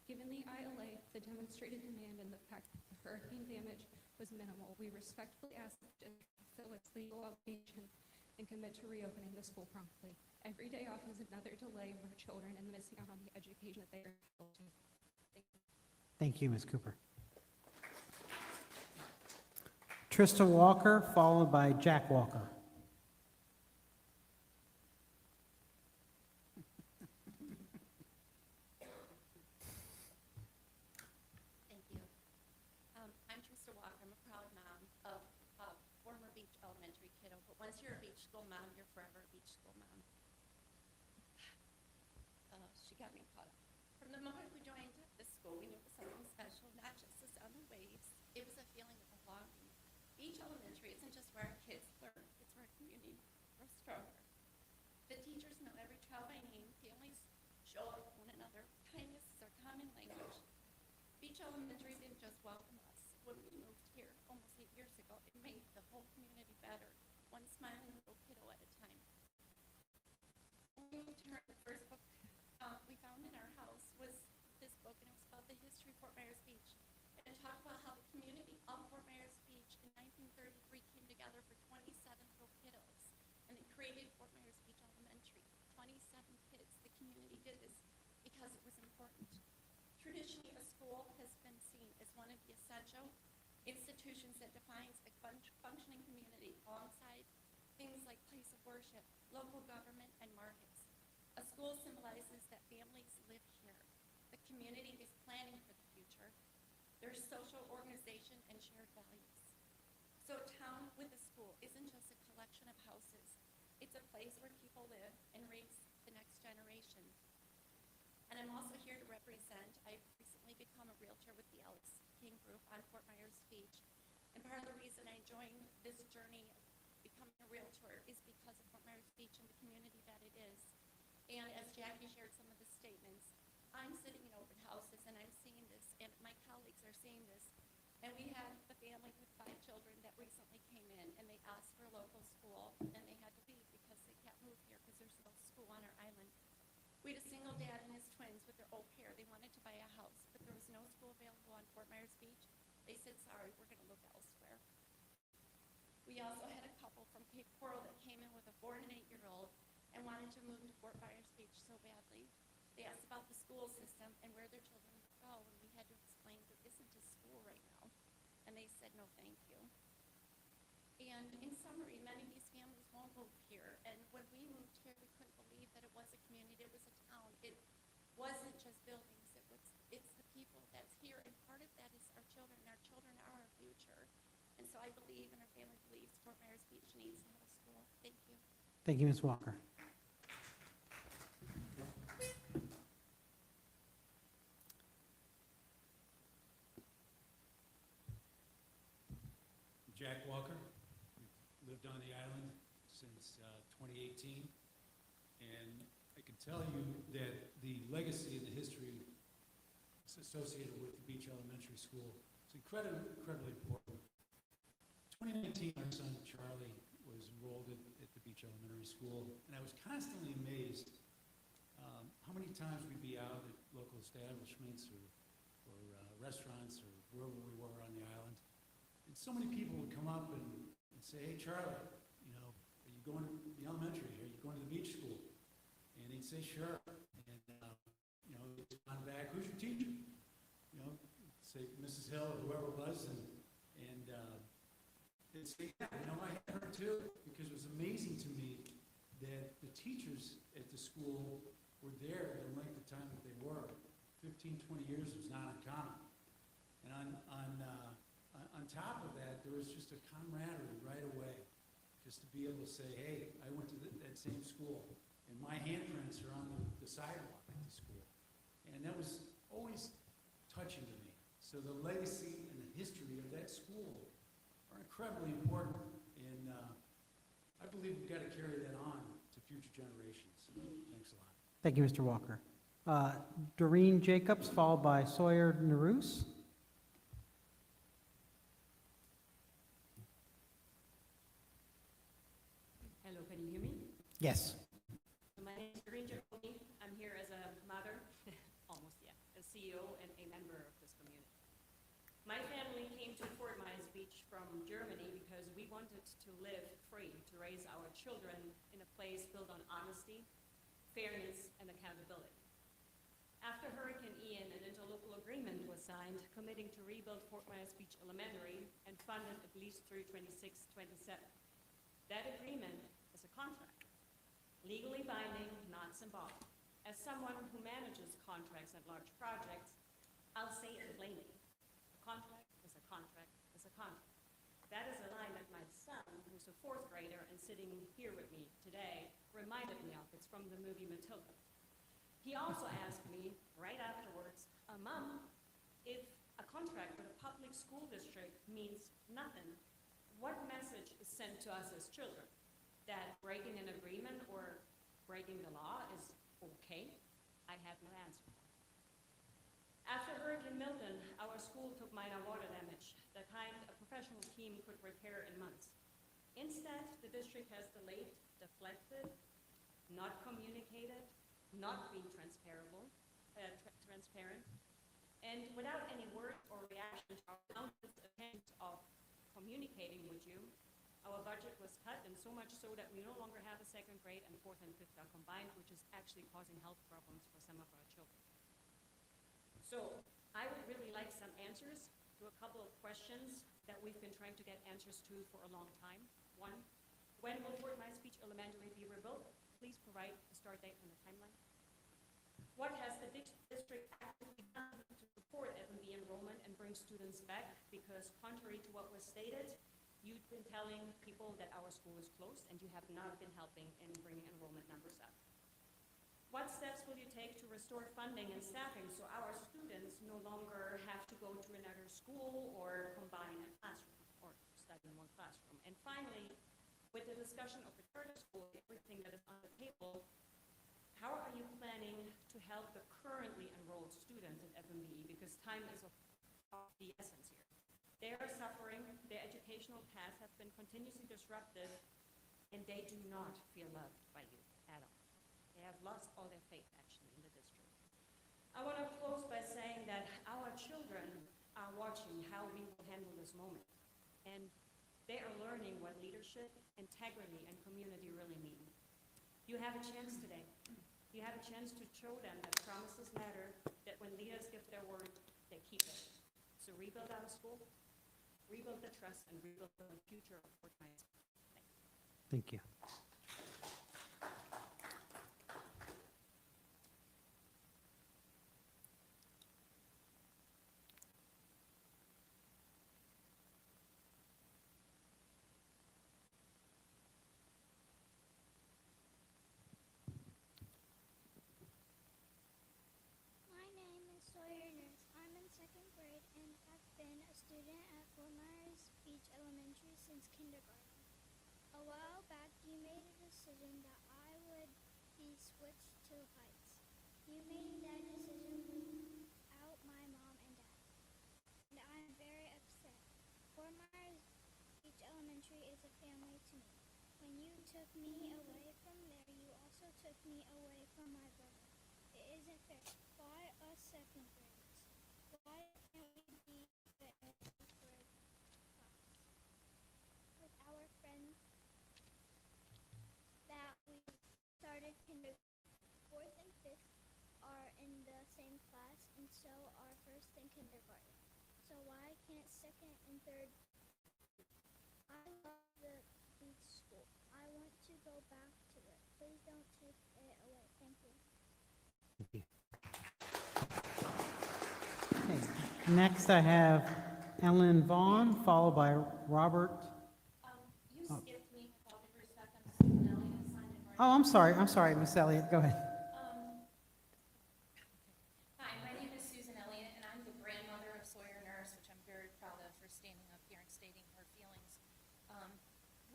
Speaker 17: Given the ILA, the demonstrated demand, and the fact that the hurricane damage was minimal, we respectfully ask the district to fulfill its legal obligation and commit to reopening the school promptly. Every day off is another delay for children and missing out on the education that they are entitled to. Thank you.
Speaker 1: Thank you, Ms. Cooper. Trista Walker, followed by Jack Walker.
Speaker 18: Thank you. I'm Trista Walker. I'm a proud mom of a former Beach Elementary kiddo, but once you're a Beach School mom, you're forever a Beach School mom. She got me caught up. From the moment we joined the school, we knew it was something special, not just the sound of waves. It was a feeling of belonging. Beach Elementary isn't just where our kids learn, it's where our community grows stronger. The teachers know every child by name, families show up for one another. Kindness is our common language. Beach Elementary didn't just welcome us when we moved here almost 8 years ago. Traditionally, a school has been seen as one of the essential institutions that defines a functioning community alongside things like place of worship, local government, and markets. A school symbolizes that families live here. The community is planning for the future. There's social organization and shared values. So a town with a school isn't just a collection of houses. It's a place where people live and raise the next generation. And I'm also here to represent, I've recently become a realtor with the Alex King Group on Fort Myers Beach. And part of the reason I joined this journey of becoming a realtor is because of Fort Myers Beach and the community that it is. And as Jackie shared some of the statements, I'm sitting in open houses and I'm seeing this, and my colleagues are seeing this. And we had a family with 5 children that recently came in and they asked for a local school and they had to leave because they can't move here because there's no school on our island. We had a single dad and his twins with their au pair. They wanted to buy a house, but there was no school available on Fort Myers Beach. They said, sorry, we're going to look elsewhere. We also had a couple from Cape Coral that came in with a 4 and an 8-year-old and wanted to move to Fort Myers Beach so badly. They asked about the school system and where their children would go, and we had to explain there isn't a school right now. And they said, no, thank you. And in summary, many of these families won't move here. And when we moved here, we couldn't believe that it was a community, it was a town. It wasn't just buildings, it's the people that's here. And part of that is our children. Our children are our future. And so I believe, and our family believes, Fort Myers Beach needs to have a school. Thank you.
Speaker 1: Thank you, Ms. Walker.
Speaker 19: Jack Walker. We've lived on the island since 2018, and I can tell you that the legacy and the history associated with the Beach Elementary School is incredibly important. 2019, our son Charlie was enrolled at the Beach Elementary School, and I was constantly amazed how many times we'd be out at local establishments or restaurants or wherever we were on the island. And so many people would come up and say, hey, Charlie, you know, are you going to the elementary? Are you going to the beach school? And he'd say, sure. And, you know, he'd on back, who's your teacher? You know, say Mrs. Hill or whoever it was. And they'd say, yeah, you know, I had her too, because it was amazing to me that the teachers at the school were there the length of time that they were. 15, 20 years was not uncommon. And on top of that, there was just a camaraderie right away, just to be able to say, hey, I went to that same school, and my handprints are on the sidewalk at the school. And that was always touching to me. So the legacy and the history of that school are incredibly important, and I believe we've got to carry that on to future generations. Thanks a lot.
Speaker 1: Thank you, Mr. Walker. Doreen Jacobs, followed by Sawyer Naroos.
Speaker 20: Hello, can you hear me?
Speaker 1: Yes.
Speaker 20: My name is Doreen Jacobs. I'm here as a mother, almost, yeah, a CEO and a member of this community. My family came to Fort Myers Beach from Germany because we wanted to live free, to raise our children in a place built on honesty, fairness, and accountability. After Hurricane Ian, an interlocal agreement was signed committing to rebuild Fort Myers Beach Elementary and fund it at least through 26-27. That agreement is a contract, legally binding, not symbolic. As someone who manages contracts at large projects, I'll say it plainly. A contract is a contract is a contract. That is a line that my son, who's a 4th grader and sitting here with me today, reminded me of. It's from the movie Matilda. He also asked me right afterwards, Mom, if a contract with a public school district means nothing, what message is sent to us as children? That breaking an agreement or breaking the law is okay? I had no answer. After Hurricane Milton, our school took minor water damage, the kind a professional team could repair in months. Instead, the district has delayed, deflected, not communicated, not being transparent, and without any word or reaction to our countless attempts of communicating with you, our budget was cut, and so much so that we no longer have a 2nd grade and 4th and 5th are combined, which is actually causing health problems for some of our children. So So I would really like some answers to a couple of questions that we've been trying to get answers to for a long time. One, when will Fort Myers Beach Elementary be rebuilt? Please provide a start date and a timeline. What has the district actively done to support F&B enrollment and bring students back? Because contrary to what was stated, you've been telling people that our school is closed and you have not been helping in bringing enrollment numbers up. What steps will you take to restore funding and staffing so our students no longer have to go to another school or combine a classroom or study in one classroom? And finally, with the discussion of the charter school, everything that is on the table, how are you planning to help the currently enrolled students at FMB? Because time is of the essence here. They are suffering, their educational paths have been continuously disrupted, and they do not feel loved by you at all. They have lost all their faith, actually, in the district. I want to close by saying that our children are watching how we will handle this moment. And they are learning what leadership, integrity, and community really mean. You have a chance today. You have a chance to show them that promises matter, that when leaders give their word, they keep it. So rebuild our school, rebuild the trust, and rebuild the future of Fort Myers.
Speaker 1: Thank you.
Speaker 21: My name is Sawyer Nurse. I'm in second grade and have been a student at Fort Myers Beach Elementary since kindergarten. A while back, you made a decision that I would be switched to Heights. You made that decision without my mom and dad, and I am very upset. Fort Myers Beach Elementary is a family to me. When you took me away from there, you also took me away from my brother. It isn't fair. Why us second graders? Why can't we be the first grade class? With our friends that we started kindergarten, fourth and fifth are in the same class, and so are first and kindergarten. So why can't second and third? I love the beach school. I want to go back to it. Please don't take it away. Thank you.
Speaker 1: Okay. Next, I have Ellen Vaughn, followed by Robert.
Speaker 18: You skipped me with all due respect. I'm Susan Elliott, signed in right.
Speaker 1: Oh, I'm sorry, Miss Elliott, go ahead.
Speaker 18: Hi, my name is Susan Elliott, and I'm the grandmother of Sawyer Nurse, which I'm very proud of for standing up here and stating her feelings.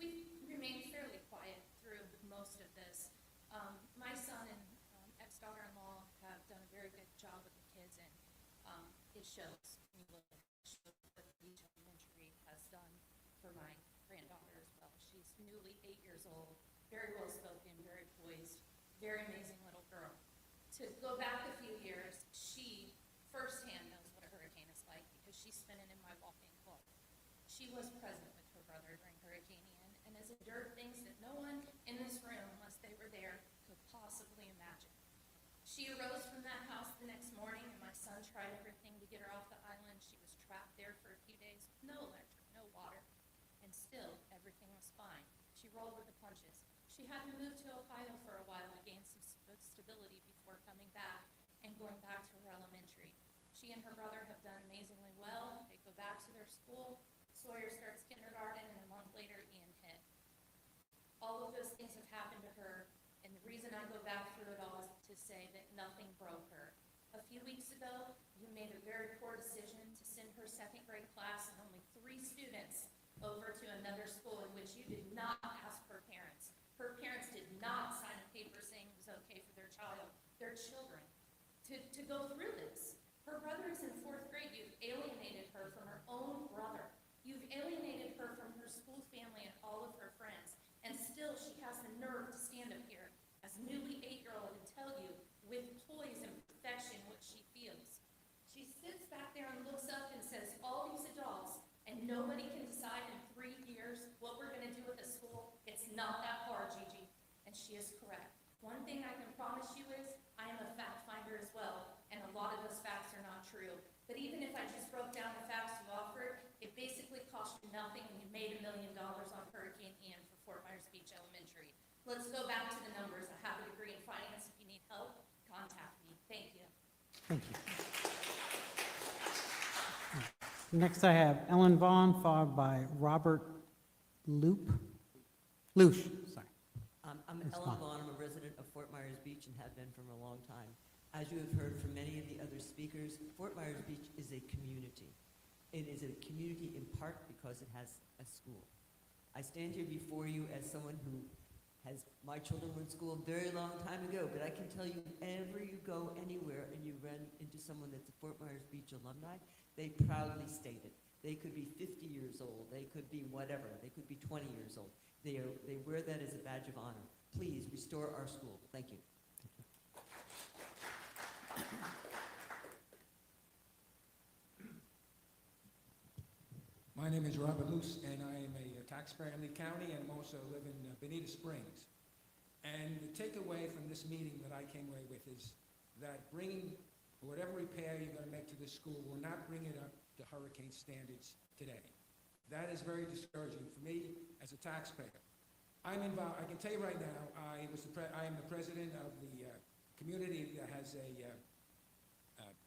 Speaker 18: We've remained fairly quiet through most of this. My son and ex-daughter-in-law have done a very good job with the kids, and it shows. When you look at what Beach Elementary has done for my granddaughter as well. She's newly 8 years old, very well-spoken, very poised, very amazing little girl. To go back a few years, she firsthand knows what a hurricane is like because she's spinning in my walk-in club. She was present with her brother during Hurricane Ian and has endured things that no one in this room, unless they were there, could possibly imagine. She arose from that house the next morning, and my son tried everything to get her off the island. She was trapped there for a few days, no electric, no water, and still everything was fine. She rolled with the punches. She had to move to Ohio for a while to gain some stability before coming back and going back to her elementary. She and her brother have done amazingly well. They go back to their school. Sawyer starts kindergarten, and a month later, Ian hit. All of those things have happened to her, and the reason I go back through it all is to say that nothing broke her. A few weeks ago, you made a very poor decision to send her second grade class and only 3 students over to another school in which you did not ask her parents. Her parents did not sign a paper saying it was okay for their child, their children, to go through this. Her brother is in 4th grade. You've alienated her from her own brother. You've alienated her from her school family and all of her friends. And still she has the nerve to stand up here as a newly 8-year-old and tell you with poise and perfection what she feels. She sits back there and looks up and says, all these adults, and nobody can decide in 3 years what we're going to do with the school. It's not that hard, Gigi. And she is correct. One thing I can promise you is I am a fact finder as well, and a lot of those facts are not true.
Speaker 1: Thank you. Next, I have Ellen Vaughn, followed by Robert Loosh, sorry.
Speaker 6: I'm
Speaker 1: Ms.
Speaker 6: Ellen
Speaker 1: Vaughn.
Speaker 6: Vaughn. I'm a resident of Fort Myers Beach and have been for a long time. As you have heard from many of the other speakers, Fort Myers Beach is a community. It is a community in part because it has a school. I stand here before you as someone who my children were in school a very long time ago, but I can tell you, whenever you go anywhere and you run into someone that's a Fort Myers Beach alumni, they proudly state it. They could be 50 years old, they could be whatever, they could be 20 years old. They wear that as a badge of honor. Please restore our school. Thank you.
Speaker 22: My name is Robert Luce, and I am a taxpayer in Lee County, and I also live in Bonita Springs. And the takeaway from this meeting that I came away with is that bringing whatever repair you're going to make to this school will not bring it up to hurricane standards today. That is very discouraging for me as a taxpayer. I'm involved. I can tell you right now, I am the president of the community that has a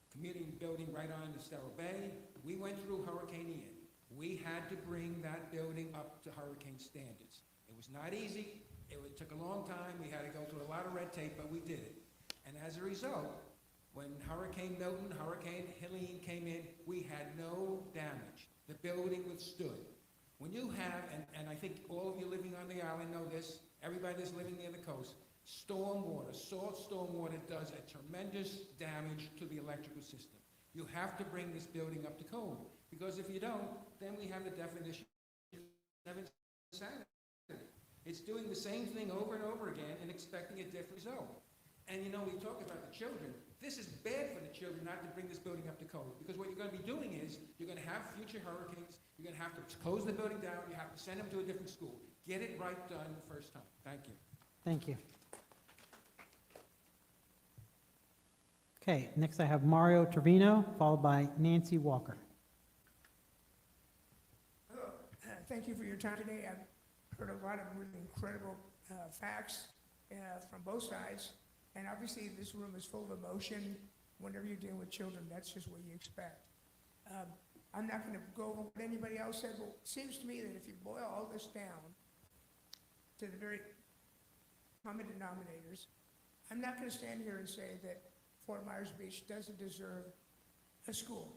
Speaker 22: community building right on Estero Bay. We went through Hurricane Ian. We had to bring that building up to hurricane standards. It was not easy. It took a long time. We had to go through a lot of red tape, but we did it. And as a result, when Hurricane Milton, Hurricane Helene came in, we had no damage. The building withstood. When you have, and I think all of you living on the island know this, everybody that's living near the coast, stormwater, salt stormwater does a tremendous damage to the electrical system. You have to bring this building up to code, because if you don't, then we have the definition of insanity. It's doing the same thing over and over again and expecting a different result. And you know, we talk about the children. This is bad for the children not to bring this building up to code, because what you're going to be doing is you're going to have future hurricanes. You're going to have to close the building down. You have to send them to a different school. Get it right done the first time. Thank you.
Speaker 1: Thank you. Okay, next I have Mario Trevino, followed by Nancy Walker.
Speaker 23: Hello. Thank you for your time today. I've heard a lot of really incredible facts from both sides. And obviously, this room is full of emotion. Whenever you're dealing with children, that's just what you expect. I'm not going to go over what anybody else said, but it seems to me that if you boil all this down to the very common denominators, I'm not going to stand here and say that Fort Myers Beach doesn't deserve a school,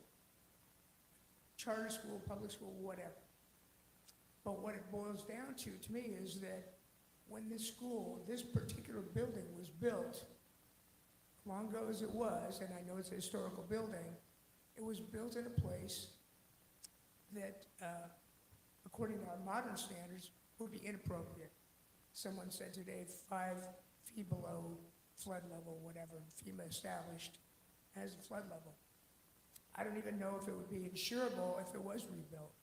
Speaker 23: charter school, public school, whatever. But what it boils down to me, is that when this school, this particular building was built, long ago as it was, and I know it's a historical building, it was built in a place that, according to our modern standards, would be inappropriate. Someone said today 5 feet below flood level, whatever FEMA established as a flood level. I don't even know if it would be insurable if it was rebuilt.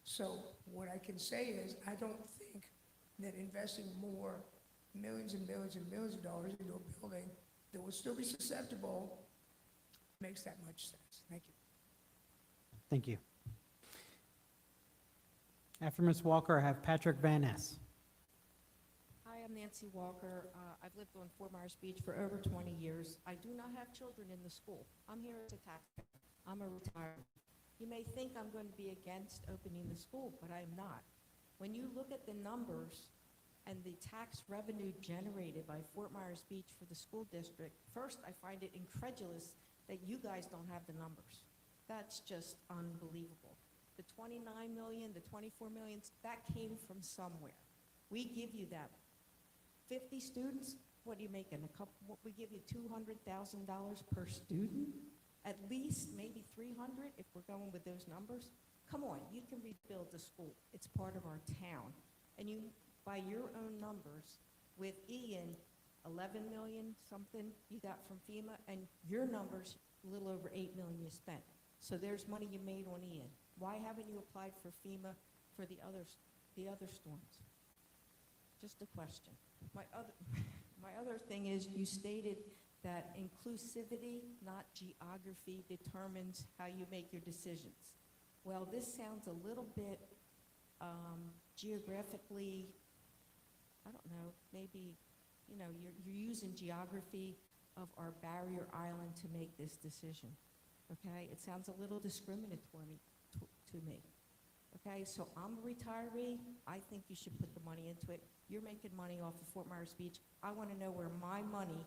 Speaker 23: So what I can say is, I don't think that investing more millions and millions and millions of dollars into a building that will still be susceptible makes that much sense. Thank you.
Speaker 1: Thank you. After Ms. Walker, I have Patrick Van Ness.
Speaker 24: Hi, I'm Nancy Walker. I've lived on Fort Myers Beach for over 20 years. I do not have children in the school. I'm here as a taxpayer. I'm a retired. You may think I'm going to be against opening the school, but I am not. When you look at the numbers and the tax revenue generated by Fort Myers Beach for the school district, first, I find it incredulous that you guys don't have the numbers. That's just unbelievable. The 29 million, the 24 million, that came from somewhere. We give you that. 50 students, what are you making? We give you $200,000 per student? At least maybe 300 if we're going with those numbers. Come on, you can rebuild the school. It's part of our town. And you, by your own numbers, with Ian, 11 million something you got from FEMA, and your numbers, a little over 8 million you spent. So there's money you made on Ian. Why haven't you applied for FEMA for the other storms? Just a question. My other thing is, you stated that inclusivity, not geography, determines how you make your decisions. Well, this sounds a little bit geographically, I don't know, maybe, you're using geography of our barrier island to make this decision, okay? It sounds a little discriminatory to me, okay? So I'm a retiree. I think you should put the money into it. You're making money off of Fort Myers Beach. I want to know where my money,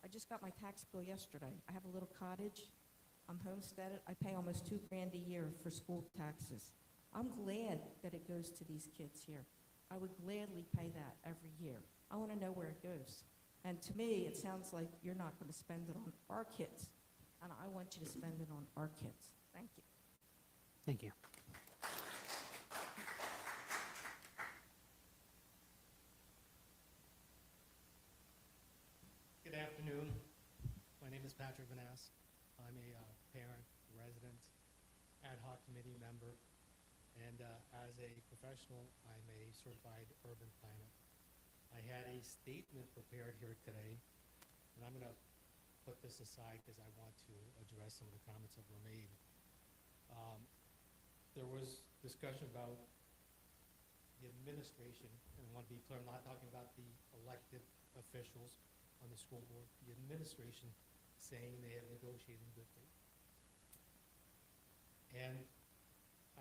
Speaker 24: I just got my tax bill yesterday. I have a little cottage. I'm homesteaded. I pay almost $2,000 a year for school taxes. I'm glad that it goes to these kids here. I would gladly pay that every year. I want to know where it goes. And to me, it sounds like you're not going to spend it on our kids, and I want you to spend it on our kids. Thank you.
Speaker 1: Thank you.
Speaker 5: Good afternoon. My name is Patrick Vanass. I'm a parent, resident, ad hoc committee member, and as a professional, I'm a certified urban planner. I had a statement prepared here today, and I'm going to put this aside because I want to address some of the comments that were made. There was discussion about the administration, and I want to be clear, I'm not talking about the elected officials on the school board, the administration saying they have negotiated in good faith. And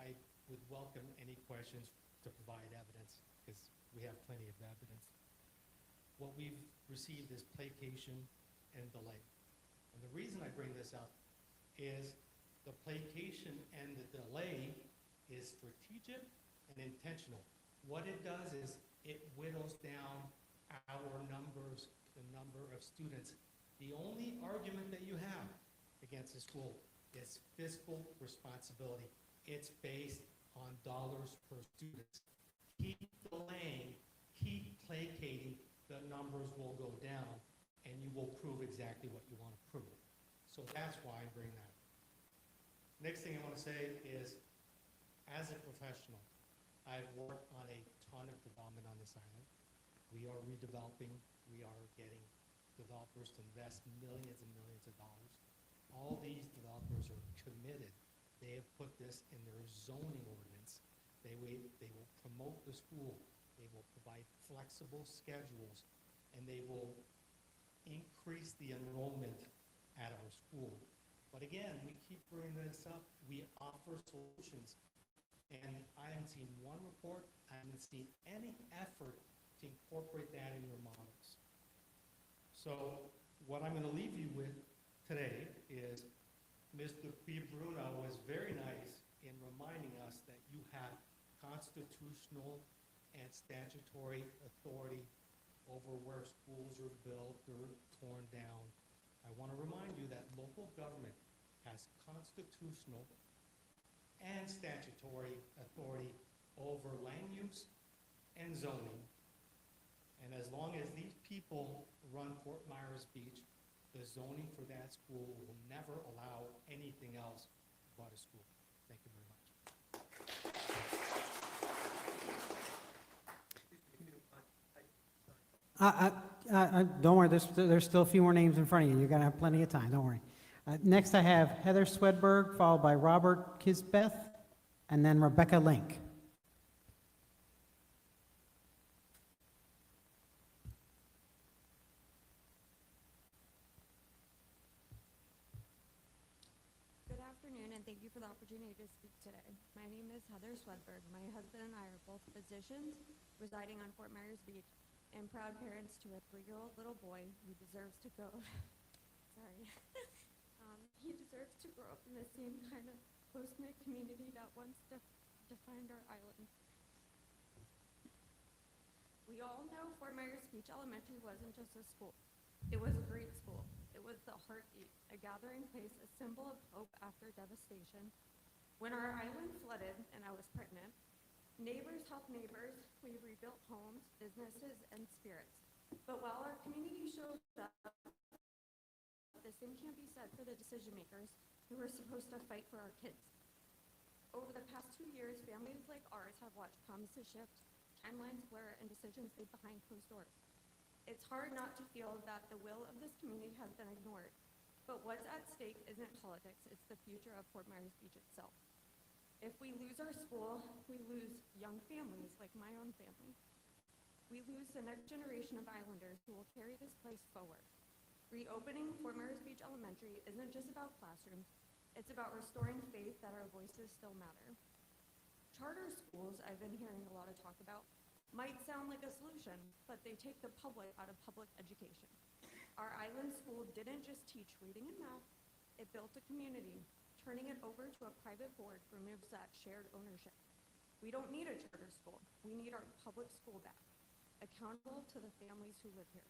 Speaker 5: I would welcome any questions to provide evidence, because we have plenty of evidence. What we've received is placation and delay. And the reason I bring this up is the placation and the delay is strategic and intentional. What it does is it whittles down our numbers, the number of students. The only argument that you have against the school is fiscal responsibility. It's based on dollars per student. Keep delaying, keep placating, the numbers will go down, and you will prove exactly what you want to prove. So that's why I bring that up. Next thing I want to say is, as a professional, I've worked on a ton of development on this island. We are redeveloping. We are getting developers to invest millions and millions of dollars. All these developers are committed. They have put this in their zoning ordinance. They will promote the school. They will provide flexible schedules, and they will increase the enrollment at our school. But again, we keep bringing this up. We offer solutions, and I haven't seen one report. I haven't seen any effort to incorporate that in your models. So what I'm going to leave you with today is Mr. P. Bruno was very nice in reminding us that you have constitutional and statutory authority over where schools are built or torn down. I want to remind you that local government has constitutional and statutory authority over land use and zoning. And as long as these people run Fort Myers Beach, the zoning for that school will never allow anything else but a school. Thank you very much.
Speaker 1: Don't worry, there's still a few more names in front of you. You're going to have plenty of time, don't worry. Next I have Heather Swedberg, followed by Robert Kisbeth, and then Rebecca Link.
Speaker 7: Good afternoon, and thank you for the opportunity to speak today. My name is Heather Swedberg. My husband and I are both physicians residing on Fort Myers Beach and proud parents to a 3-year-old little boy who deserves to go, sorry. He deserves to grow up in the same kind of close-knit community that once defined our island. We all know Fort Myers Beach Elementary wasn't just a school. It was a great school. It was the heartbeat, a gathering place, a symbol of hope after devastation. When our island flooded and I was pregnant, neighbors helped neighbors. We rebuilt homes, businesses, and spirits. But while our community showed up, the same can't be said for the decision makers who were supposed to fight for our kids. Over the past 2 years, families like ours have watched promises shift, timelines blur, and decisions made behind closed doors. It's hard not to feel that the will of this community has been ignored. But what's at stake isn't politics, it's the future of Fort Myers Beach itself. If we lose our school, we lose young families like my own family. We lose the next generation of islanders who will carry this place forward. Reopening Fort Myers Beach Elementary isn't just about classrooms, it's about restoring faith that our voices still matter. Charter schools, I've been hearing a lot of talk about, might sound like a solution, but they take the public out of public education. Our island school didn't just teach reading and math, it built a community. Turning it over to a private board removes that shared ownership. We don't need a charter school, we need our public school back, accountable to the families who live here.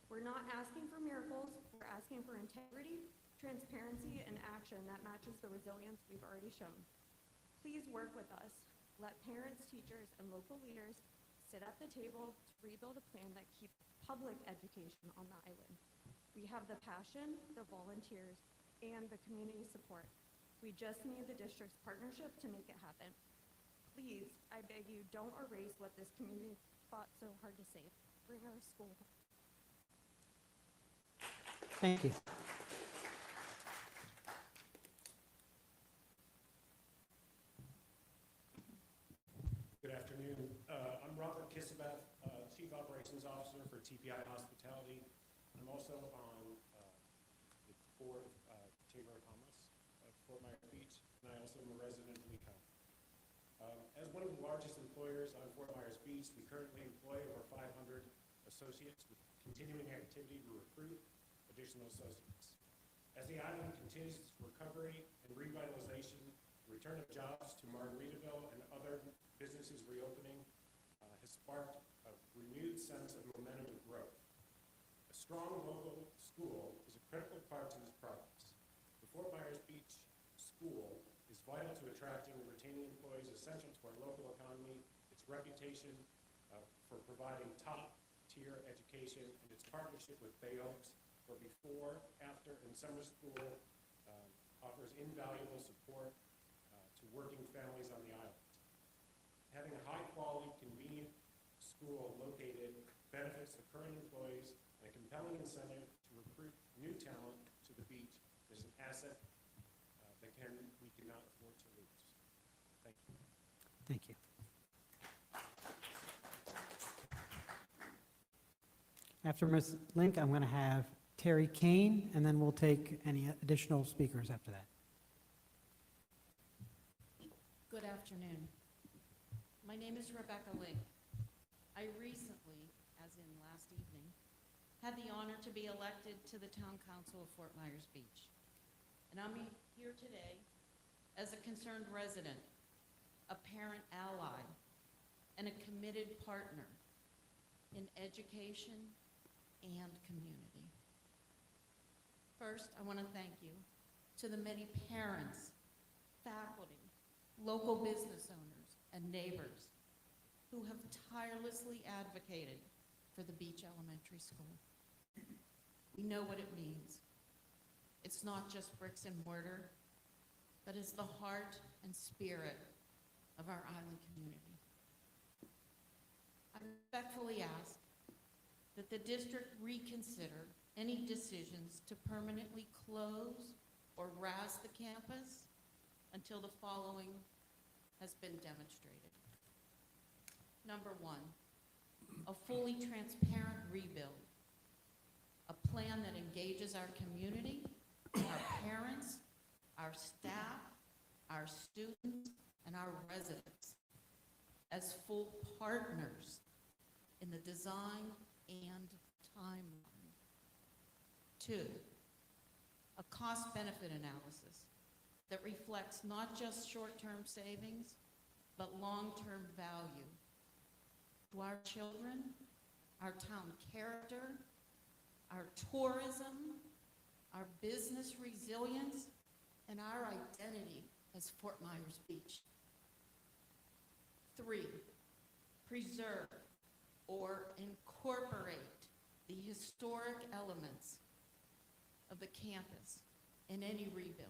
Speaker 7: We're not asking for miracles, we're asking for integrity, transparency, and action that matches the resilience we've already shown. Please work with us. Let parents, teachers, and local leaders sit at the table to rebuild a plan that keeps public education on the island. We have the passion, the volunteers, and the community support. We just need the district's partnership to make it happen. Please, I beg you, don't erase what this community fought so hard to save. Bring our school back.
Speaker 1: Thank you.
Speaker 4: Good afternoon. I'm Robert Kisabeth, Chief Operations Officer for TPI Hospitality. I'm also on the board of Chamber of Commerce of Fort Myers Beach, and I also am a resident of Lee County. As one of the largest employers on Fort Myers Beach, we currently employ over 500 associates with continuing activity to recruit additional associates. As the island continues its recovery and revitalization, the return of jobs to Margaritaville and other businesses reopening has sparked a renewed sense of momentum and growth. A strong local school is a critical part to this progress. The Fort Myers Beach School is vital to attracting and retaining employees essential to our local economy, its reputation for providing top-tier education, and its partnership with Bay Oaks for before, after, and summer school offers invaluable support to working families on the island. Having a high-quality, convenient school located benefits the current employees and a compelling incentive to recruit new talent to the beach is an asset that we cannot afford to lose. Thank you.
Speaker 1: Thank you. After Ms. Link, I'm going to have Terry Kane, and then we'll take any additional speakers after that.
Speaker 8: Good afternoon. My name is Rebecca Link. I recently, as in last evening, had the honor to be elected to the Town Council of Fort Myers Beach. And I'm here today as a concerned resident, a parent ally, and a committed partner in education and community. First, I want to thank you to the many parents, faculty, local business owners, and neighbors who have tirelessly advocated for the Beach Elementary School. We know what it means. It's not just bricks and mortar, but it's the heart and spirit of our island community. I respectfully ask that the district reconsider any decisions to permanently close or razz the campus until the following has been demonstrated. Number one, a fully transparent rebuild, a plan that engages our community, our parents, our staff, our students, and our residents as full partners in the design and timeline. Two, a cost-benefit analysis that reflects not just short-term savings, but long-term value to our children, our town character, our tourism, our business resilience, and our identity as Fort Myers Beach. Three, preserve or incorporate the historic elements of the campus in any rebuild,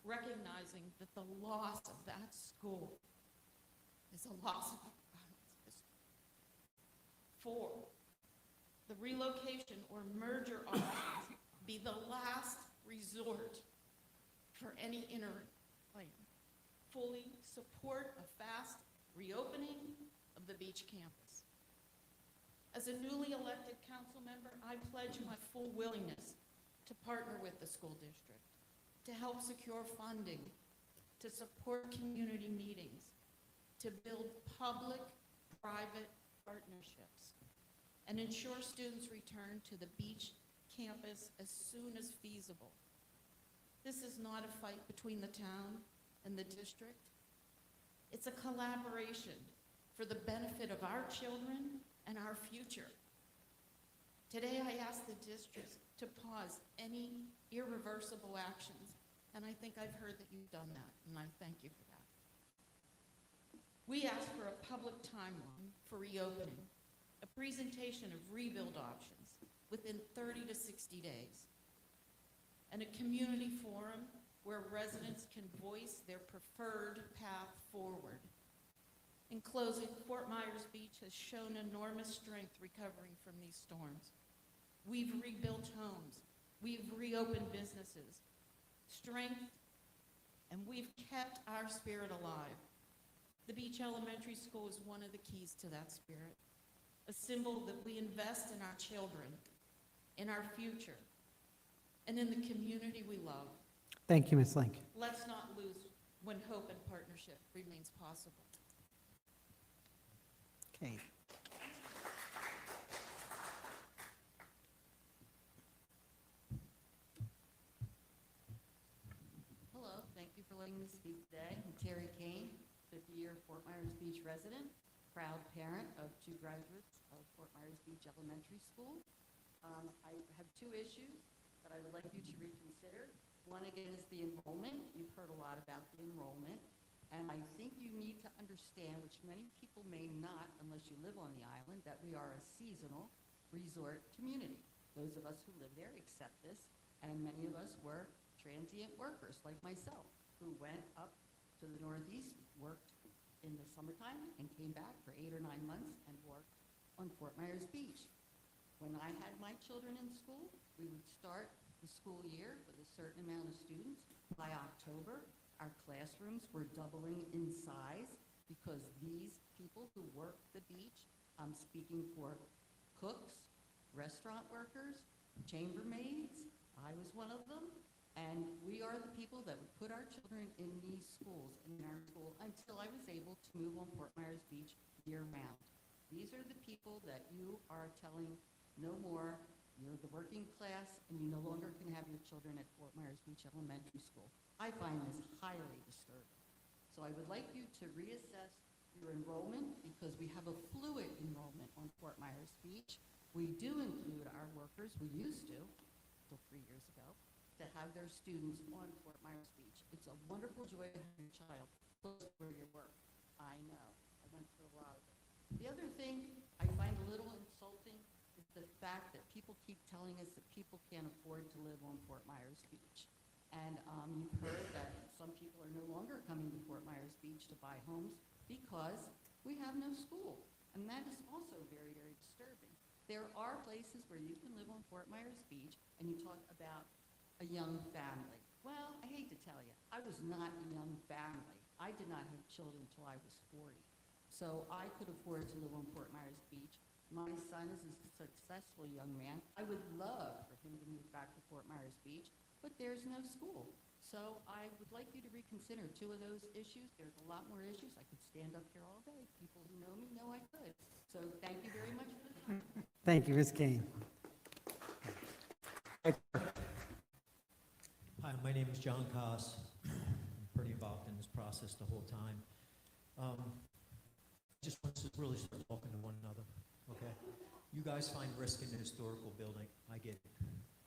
Speaker 8: recognizing that the loss of that school is a loss of history. Four, the relocation or merger options be the last resort for any interim plan. Fully support a fast reopening of the beach campus. As a newly elected council member, I pledge my full willingness to partner with the school district, to help secure funding, to support community meetings, to build public-private partnerships, and ensure students return to the beach campus as soon as feasible. This is not a fight between the town and the district. It's a collaboration for the benefit of our children and our future. Today, I ask the district to pause any irreversible actions, and I think I've heard that you've done that, and I thank you for that. We ask for a public timeline for reopening, a presentation of rebuild options within 30 to 60 days, and a community forum where residents can voice their preferred path forward. In closing, Fort Myers Beach has shown enormous strength recovering from these storms. We've rebuilt homes, we've reopened businesses, strength, and we've kept our spirit alive. The Beach Elementary School is one of the keys to that spirit, a symbol that we invest in our children, in our future, and in the community we love.
Speaker 1: Thank you, Ms. Link.
Speaker 8: Let's not lose when hope and partnership remains possible.
Speaker 1: Okay.
Speaker 9: Hello, thank you for letting me speak today. I'm Terry Kane, 50-year Fort Myers Beach resident, proud parent of 2 graduates of Fort Myers Beach Elementary School. I have 2 issues that I would like you to reconsider. One, again, is the enrollment. You've heard a lot about the enrollment. And I think you need to understand, which many people may not unless you live on the island, that we are a seasonal resort community. Those of us who live there accept this, and many of us were transient workers like myself who went up to the Northeast, worked in the summertime, and came back for 8 or 9 months and worked on Fort Myers Beach. When I had my children in school, we would start the school year with a certain amount of students. By October, our classrooms were doubling in size because these people who work the beach, I'm speaking for cooks, restaurant workers, chambermaids, I was one of them, and we are the people that would put our children in these schools and in our school until I was able to move on Fort Myers Beach year-round. These are the people that you are telling no more. You're the working class, and you no longer can have your children at Fort Myers Beach Elementary School. I find this highly disturbing. So I would like you to reassess your enrollment because we have a fluid enrollment on Fort Myers Beach. We do include our workers, we used to, until 3 years ago, to have their students on Fort Myers Beach. It's a wonderful joy to have your child close to where you work. I know, I went through a lot of it. The other thing I find a little insulting is the fact that people keep telling us that people can't afford to live on Fort Myers Beach. And you've heard that some people are no longer coming to Fort Myers Beach to buy homes because we have no school. And that is also very, very disturbing. There are places where you can live on Fort Myers Beach and you talk about a young family. Well, I hate to tell you, I was not a young family. I did not have children until I was 40. So I could afford to live on Fort Myers Beach. My son is a successful young man. I would love for him to move back to Fort Myers Beach, but there's no school. So I would like you to reconsider 2 of those issues. There's a lot more issues. I could stand up here all day. People who know me know I could. So thank you very much for the time.
Speaker 1: Thank you, Ms. Kane.
Speaker 10: Hi, my name is John Koss. I'm pretty involved in this process the whole time. Just want to really start talking to one another, okay? You guys find risk in the historical building. I get it.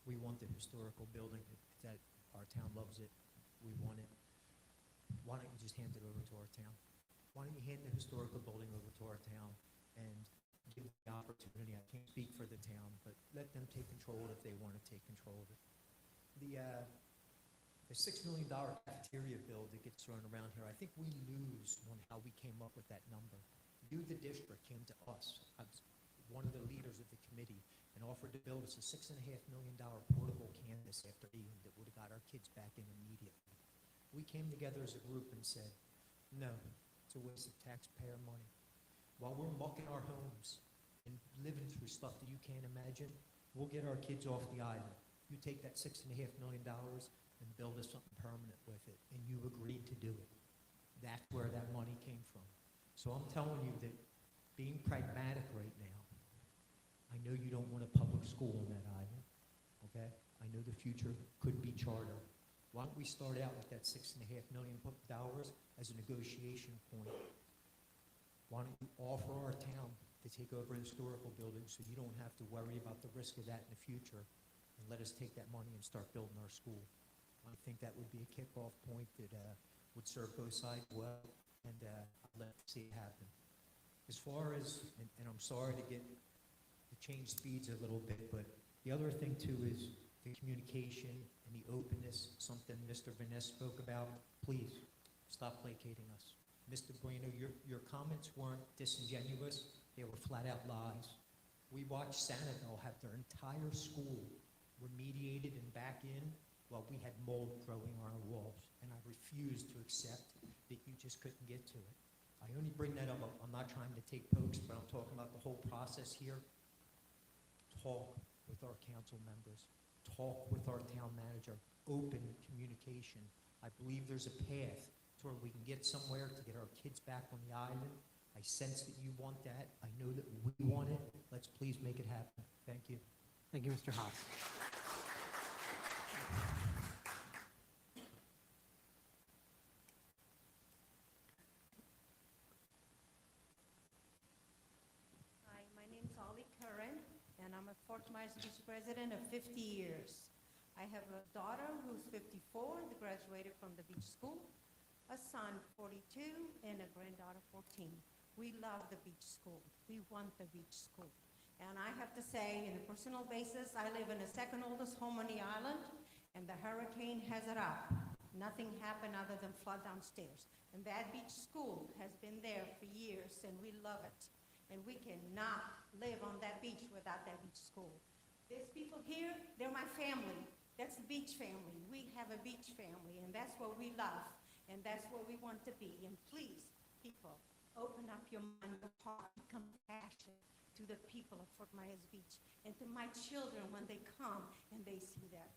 Speaker 10: We want the historical building. That our town loves it. We want it. Why don't you just hand it over to our town? Why don't you hand the historical building over to our town and give the opportunity? I can't speak for the town, but let them take control if they want to take control of it. The $6 million cafeteria bill that gets thrown around here, I think we lose on how we came up with that number. You, the district, came to us. I was one of the leaders of the committee and offered to build us a $6.5 million portable campus after Ian that would have got our kids back in immediately. We came together as a group and said, no, it's a waste of taxpayer money. While we're mucking our homes, and living through stuff that you can't imagine. We'll get our kids off the island. You take that $6.5 million and build us something permanent with it, and you agreed to do it. That's where that money came from. So I'm telling you that being pragmatic right now, I know you don't want a public school on that island, okay? I know the future could be charter. Why don't we start out with that $6.5 million as a negotiation point? Why don't you offer our town to take over historical buildings so you don't have to worry about the risk of that in the future, and let us take that money and start building our school? I think that would be a kickoff point that would serve both sides well, and I'd like to see it happen. As far as, and I'm sorry to change speeds a little bit, but the other thing too is the communication and the openness, something Mr. Vaness spoke about. Please, stop placating us. Mr. Bueno, your comments weren't disingenuous, they were flat out lies. We watched Sanibel have their entire school remediated and back in while we had mold growing on our walls, and I refused to accept that you just couldn't get to it. I only bring that up, I'm not trying to take pokes, but I'm talking about the whole process here. Talk with our council members, talk with our town manager, open communication. I believe there's a path to where we can get somewhere to get our kids back on the island. I sense that you want that. I know that we want it. Let's please make it happen. Thank you.
Speaker 1: Thank you, Mr. Haas.
Speaker 15: Hi, my name is Ollie Curran, and I'm a Fort Myers Beach resident of 50 years. I have a daughter who's 54, that graduated from the beach school, a son 42, and a granddaughter 14. We love the beach school. We want the beach school. And I have to say, in a personal basis, I live in the second oldest home on the island, and the hurricane has it up. Nothing happened other than flood downstairs. And that beach school has been there for years, and we love it. And we cannot live on that beach without that beach school. There's people here, they're my family. That's the beach family. We have a beach family, and that's what we love, and that's what we want to be. And please, people, open up your mind, your heart, become passionate to the people of Fort Myers Beach, and to my children when they come and they see that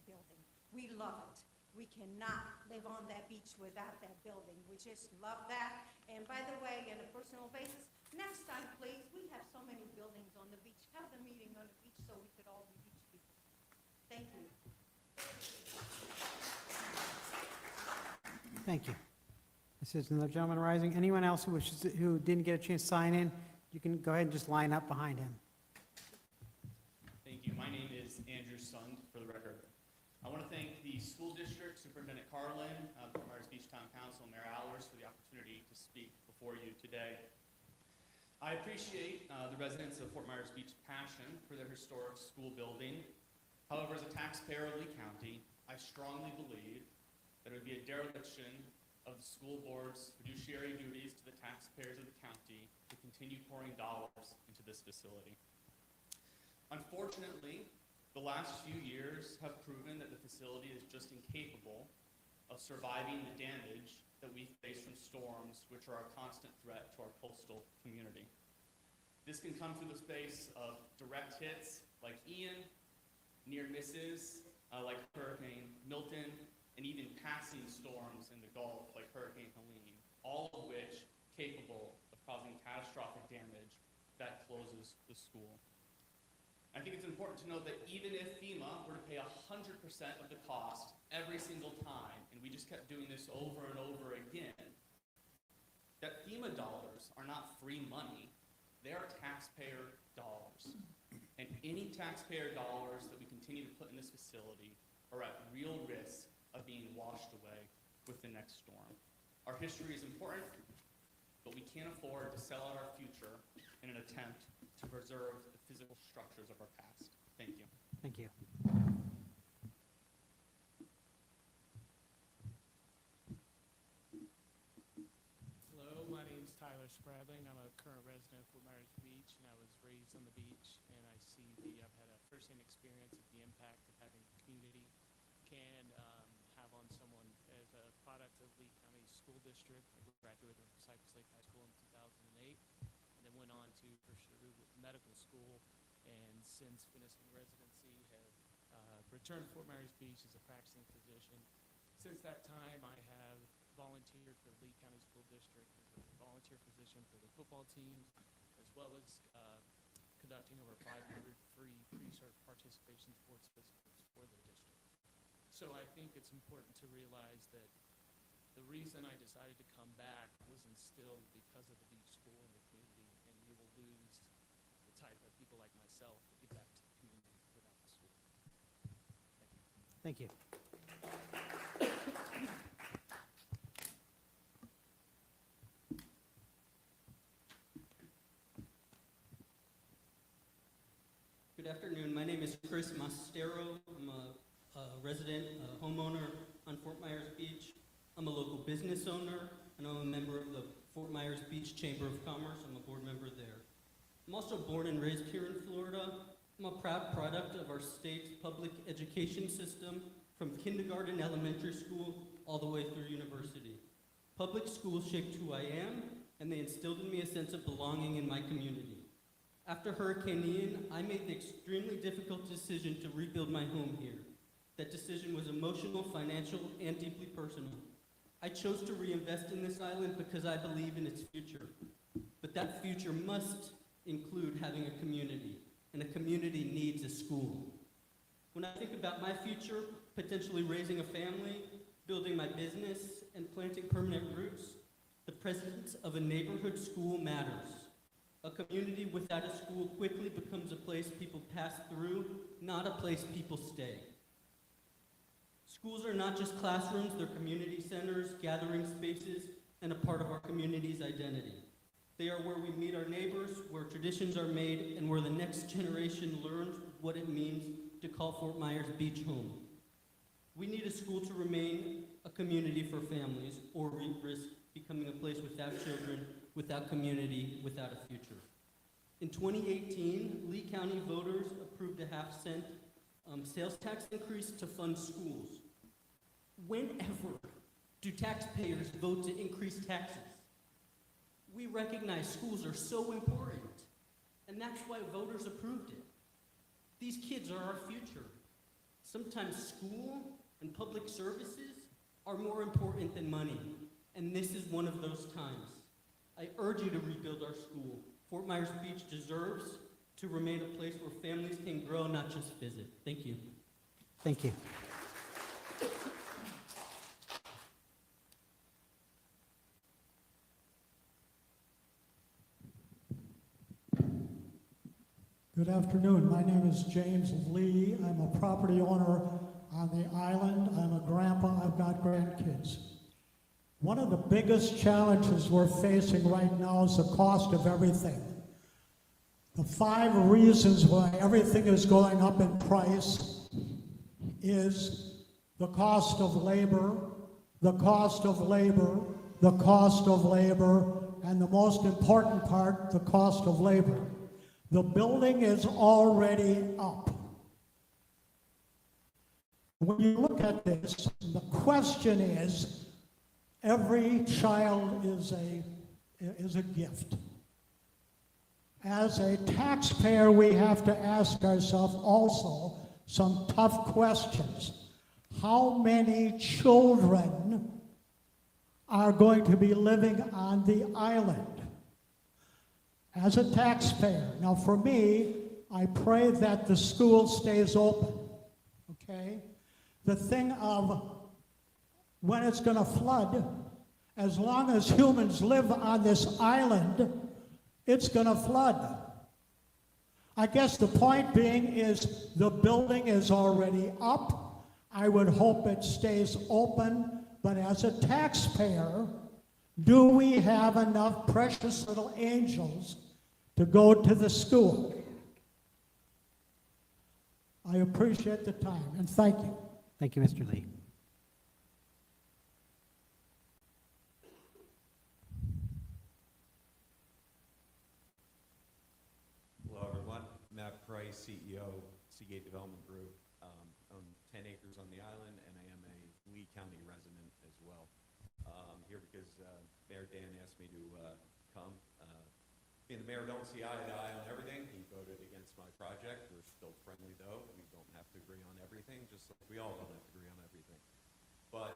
Speaker 15: building. We love it. We cannot live on that beach without that building. We just love that. And by the way, on a personal basis, next time, please, we have so many buildings on the beach. Have the meeting on the beach so we could all be beach people. Thank you.
Speaker 1: Thank you. This is another gentleman rising. Anyone else who didn't get a chance to sign in, you can go ahead and just line up behind him.
Speaker 11: Thank you. My name is Andrew Sund, for the record. I want to thank the school district, Superintendent Carlin, Fort Myers Beach Town Council, Mayor Allers for the opportunity to speak before you today. I appreciate the residents of Fort Myers Beach's passion for their historic school building. However, as a taxpayer of Lee County, I strongly believe that it would be a dereliction of the school board's fiduciary duties to the taxpayers of the county to continue pouring dollars into this facility. Unfortunately, the last few years have proven that the facility is just incapable of surviving the damage that we face from storms, which are a constant threat to our coastal community. This can come through the space of direct hits like Ian, near misses like Hurricane Milton, and even passing storms in the Gulf like Hurricane Helene, all of which capable of causing catastrophic damage that closes the school. I think it's important to note that even if FEMA were to pay 100% of the cost every single time, and we just kept doing this over and over again, that FEMA dollars are not free money, they are taxpayer dollars. And any taxpayer dollars that we continue to put in this facility are at real risk of being washed away with the next storm. Our history is important, but we can't afford to sell out our future in an attempt to preserve the physical structures of our past. Thank you.
Speaker 1: Thank you.
Speaker 12: Hello, my name's Tyler Spradling. I'm a current resident of Fort Myers Beach, and I was raised on the beach, and I've had a first-hand experience of the impact of having a community can have on someone as a product of Lee County School District. I graduated from Cypress Lake High School in 2008, and then went on to pursue school, and since finishing residency, have returned to Fort Myers Beach as a practicing physician. Since that time, I have volunteered for the Lee County School District as a volunteer physician for the football teams, as well as conducting over 500 free pre-cert participation sports physicals for the district. So I think it's important to realize that the reason I decided to come back was instilled because of the beach school and the community, and you will lose the type of people like myself that give back to the community without the school.
Speaker 1: Thank you.
Speaker 2: Good afternoon. My name is Chris Mastero. I'm a resident, a homeowner on Fort Myers Beach. I'm a local business owner, and I'm a member of the Fort Myers Beach Chamber of Commerce. I'm a board member there. I'm also born and raised here in Florida. I'm a proud product of our state's public education system, from kindergarten, elementary school, all the way through university. Public schools shaped who I am, and they instilled in me a sense of belonging in my community. After Hurricane Ian, I made the extremely difficult decision to rebuild my home here. That decision was emotional, financial, and deeply personal. I chose to reinvest in this island because I believe in its future. But that future must include having a community, and a community needs a school. When I think about my future, potentially raising a family, building my business, and planting permanent roots, the presence of a neighborhood school matters. A community without a school quickly becomes a place people pass through, not a place people stay. Schools are not just classrooms, they're community centers, gathering spaces, and a part of our community's identity. They are where we meet our neighbors, where traditions are made, and where the next generation learns what it means to call Fort Myers Beach home. We need a school to remain a community for families, or we risk becoming a place without children, without community, without a future. In 2018, Lee County voters approved a half-cent sales tax increase to fund schools. Whenever do taxpayers vote to increase taxes? We recognize schools are so important, and that's why voters approved it. These kids are our future. Sometimes school and public services are more important than money, and this is one of those times. I urge you to rebuild our school. Fort Myers Beach deserves to remain a place where families can grow, not just visit. Thank you.
Speaker 1: Thank you.
Speaker 13: Good afternoon. My name is James Lee. I'm a property owner on the island. I'm a grandpa. I've got grandkids. One of the biggest challenges we're facing right now is the cost of everything. The 5 reasons why everything is going up in price is the cost of labor, the cost of labor, the cost of labor, and the most important part, the cost of labor. The building is already up. When you look at this, the question is, every child is a gift. As a taxpayer, we have to ask ourselves also some tough questions. How many children are going to be living on the island? As a taxpayer, now for me, I pray that the school stays open, okay? The thing of when it's going to flood, as long as humans live on this island, it's going to flood. I guess the point being is the building is already up. I would hope it stays open, but as a taxpayer, do we have enough precious little angels to go to the school? I appreciate the time, and thank you.
Speaker 1: Thank you, Mr. Lee.
Speaker 14: Hello, everyone. Matt Price, CEO, Seagate Development Group. Own 10 acres on the island, and I am a Lee County resident as well. Here because Mayor Dan asked me to come. Me and the mayor don't see eye to eye on everything. He voted project. We're still friendly, though. We don't have to agree on everything, just like we all don't have to agree on everything. But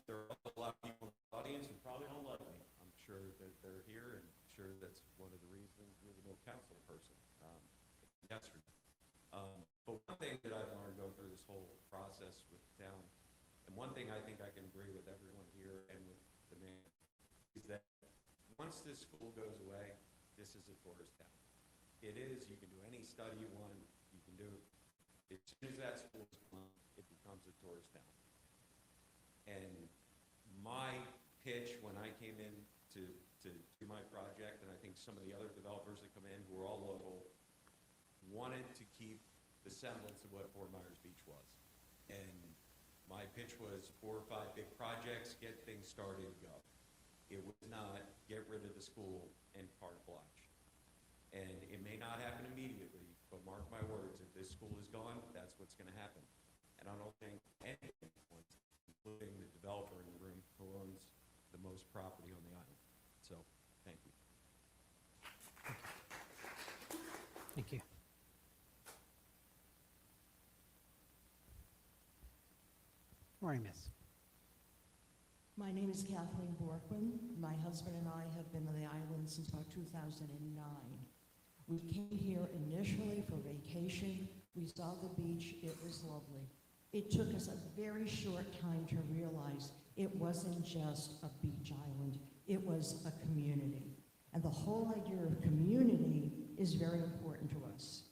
Speaker 14: there are a lot of people in the audience who probably don't like me. I'm sure that they're here, and I'm sure that's one of the reasons you're the no council person yesterday. But one thing that I've learned going through this whole process with the town, and one thing I think I can agree with everyone here and with the man, is that once this school goes away, this is a tourist town. It is. You can do any study you want. You can do it. As soon as that school is gone, it becomes a tourist town. And my pitch when I came in to do my project, and I think some of the other developers that come in who are all local, wanted to keep the semblance of what Fort Myers Beach was. And my pitch was 4 or 5 big projects, get things started, go. It was not get rid of the school and carte blanche. And it may not happen immediately, but mark my words, if this school is gone, that's what's going to happen. And I don't think anyone wants, including the developer in the room who owns the most property on the island. So, thank you.
Speaker 1: Thank you. Morning, Miss.
Speaker 3: My name is Kathleen Borkman. My husband and I have been on the island since about 2009. We came here initially for vacation. We saw the beach. It was lovely. It took us a very short time to realize it wasn't just a beach island. It was a community. And the whole idea of community is very important to us.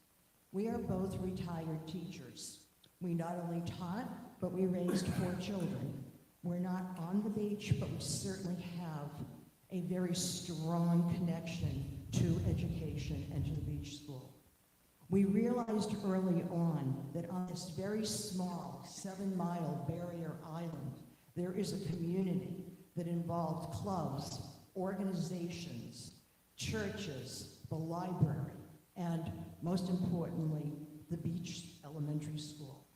Speaker 3: We are both retired teachers. We not only taught, but we raised 4 children. We're not on the beach, but we certainly have a very strong connection to education and to the beach school. We realized early on that on this very small 7-mile barrier island, there is a community that involved clubs, organizations, churches, the library, and most importantly, the beach elementary school.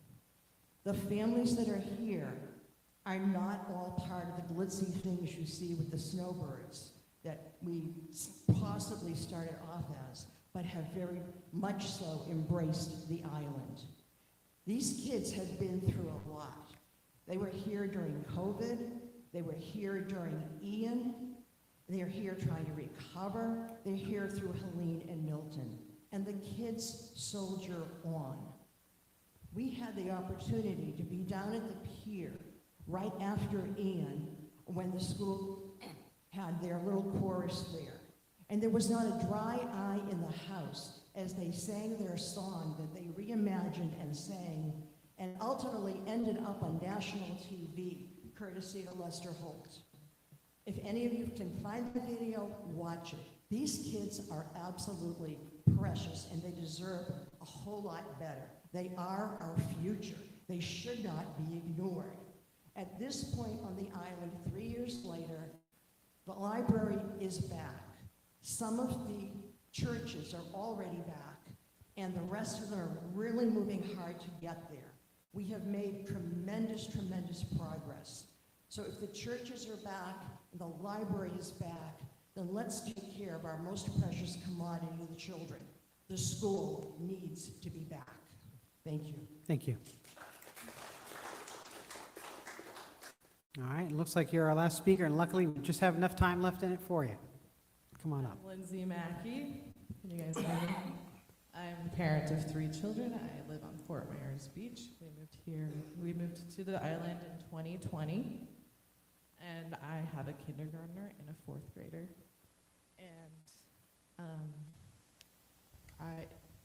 Speaker 3: The families that are here are not all part of the glitzy things you see with the snowbirds that we possibly started off as, but have very much so embraced the island. These kids have been through a lot. They were here during COVID, they were here during Ian, they're here trying to recover, they're here through Helene and Milton, and the kids soldier on. We had the opportunity to be down at the pier right after Ian, when the school had their little chorus there. And there was not a dry eye in the house as they sang their song that they reimagined and sang, and ultimately ended up on national TV, courtesy of Lester Holt. If any of you can find the video, watch it. These kids are absolutely precious, and they deserve a whole lot better. They are our future. They should not be ignored. At this point on the island, 3 years later, the library is back. Some of the churches are already back, and the rest of them are really moving hard to get there. We have made tremendous, tremendous progress. So if the churches are back, and the library is back, then let's take care of our most precious commodity, the children. The school needs to be back. Thank you.
Speaker 1: Thank you. All right, it looks like you're our last speaker, and luckily we just have enough time left in it for you. Come on up.
Speaker 16: Lindsay Mackey. Can you guys hear me? I'm a parent of 3 children. I live on Fort Myers Beach. We moved to the island in 2020, and I have a kindergartner and a 4th grader. And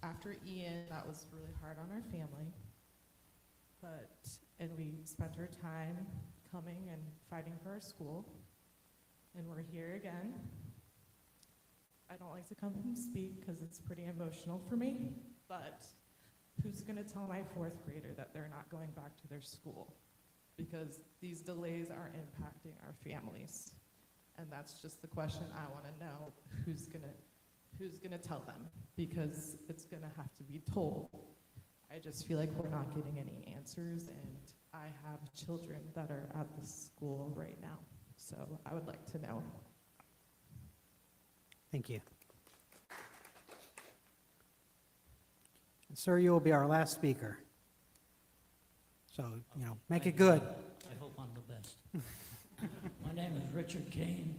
Speaker 16: after Ian, that was really hard on our family, and we spent our time coming and fighting for our school, and we're here again. I don't like to come and speak because it's pretty emotional for me, but who's going to tell my 4th grader that they're not going back to their school? Because these delays are impacting our families. And that's just the question I want to know, who's gonna tell them? Because it's gonna have to be told. I just feel like we're not getting any answers, and I have children that are at the school right now. So I would like to know.
Speaker 1: Thank you. Sir, you will be our last speaker. So, make it good.
Speaker 17: I hope I'm the best. My name is Richard Kane,